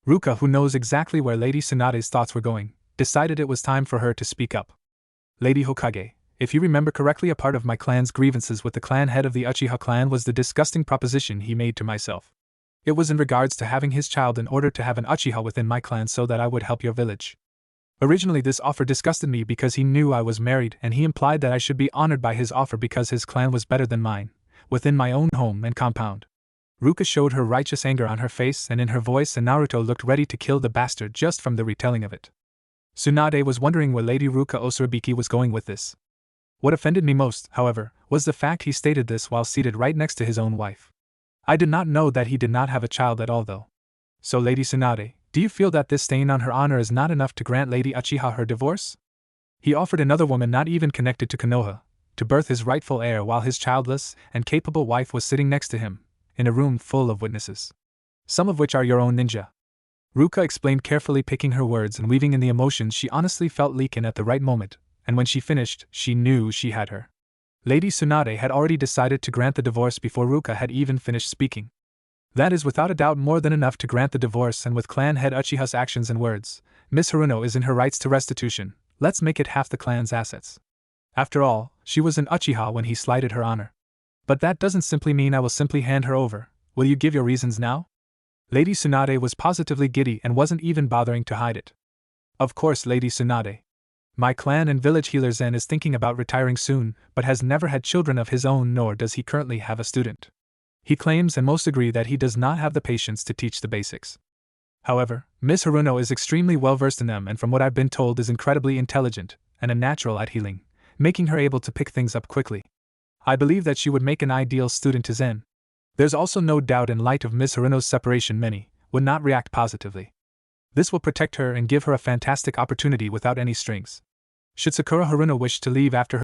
[SPEAKER 1] Ruka, who knows exactly where Lady Tsunade's thoughts were going, decided it was time for her to speak up. Lady Hokage, if you remember correctly, a part of my clan's grievances with the clan head of the Uchiha clan was the disgusting proposition he made to myself. It was in regards to having his child in order to have an Uchiha within my clan so that I would help your village. Originally, this offer disgusted me because he knew I was married and he implied that I should be honored by his offer because his clan was better than mine, within my own home and compound. Ruka showed her righteous anger on her face and in her voice, and Naruto looked ready to kill the bastard just from the retelling of it. Tsunade was wondering where Lady Ruka Osurabiki was going with this. What offended me most, however, was the fact he stated this while seated right next to his own wife. I did not know that he did not have a child at all, though. So, Lady Tsunade, do you feel that this stain on her honor is not enough to grant Lady Uchiha her divorce? He offered another woman not even connected to Konoha to birth his rightful heir while his childless and capable wife was sitting next to him, in a room full of witnesses, some of which are your own ninja. Ruka explained carefully, picking her words and weaving in the emotions she honestly felt leak in at the right moment, and when she finished, she knew she had her. Lady Tsunade had already decided to grant the divorce before Ruka had even finished speaking. That is without a doubt more than enough to grant the divorce, and with clan head Uchiha's actions and words, Miss Haruno is in her rights to restitution. Let's make it half the clan's assets. After all, she was an Uchiha when he slighted her honor. But that doesn't simply mean I will simply hand her over. Will you give your reasons now? Lady Tsunade was positively giddy and wasn't even bothering to hide it. Of course, Lady Tsunade. My clan and village healer Zen is thinking about retiring soon, but has never had children of his own, nor does he currently have a student. He claims, and most agree, that he does not have the patience to teach the basics. However, Miss Haruno is extremely well versed in them and from what I've been told is incredibly intelligent and a natural at healing, making her able to pick things up quickly. I believe that she would make an ideal student to Zen. There's also no doubt in light of Miss Haruno's separation many would not react positively. This will protect her and give her a fantastic opportunity without any strings. Should Sakura Haruno wish to leave after her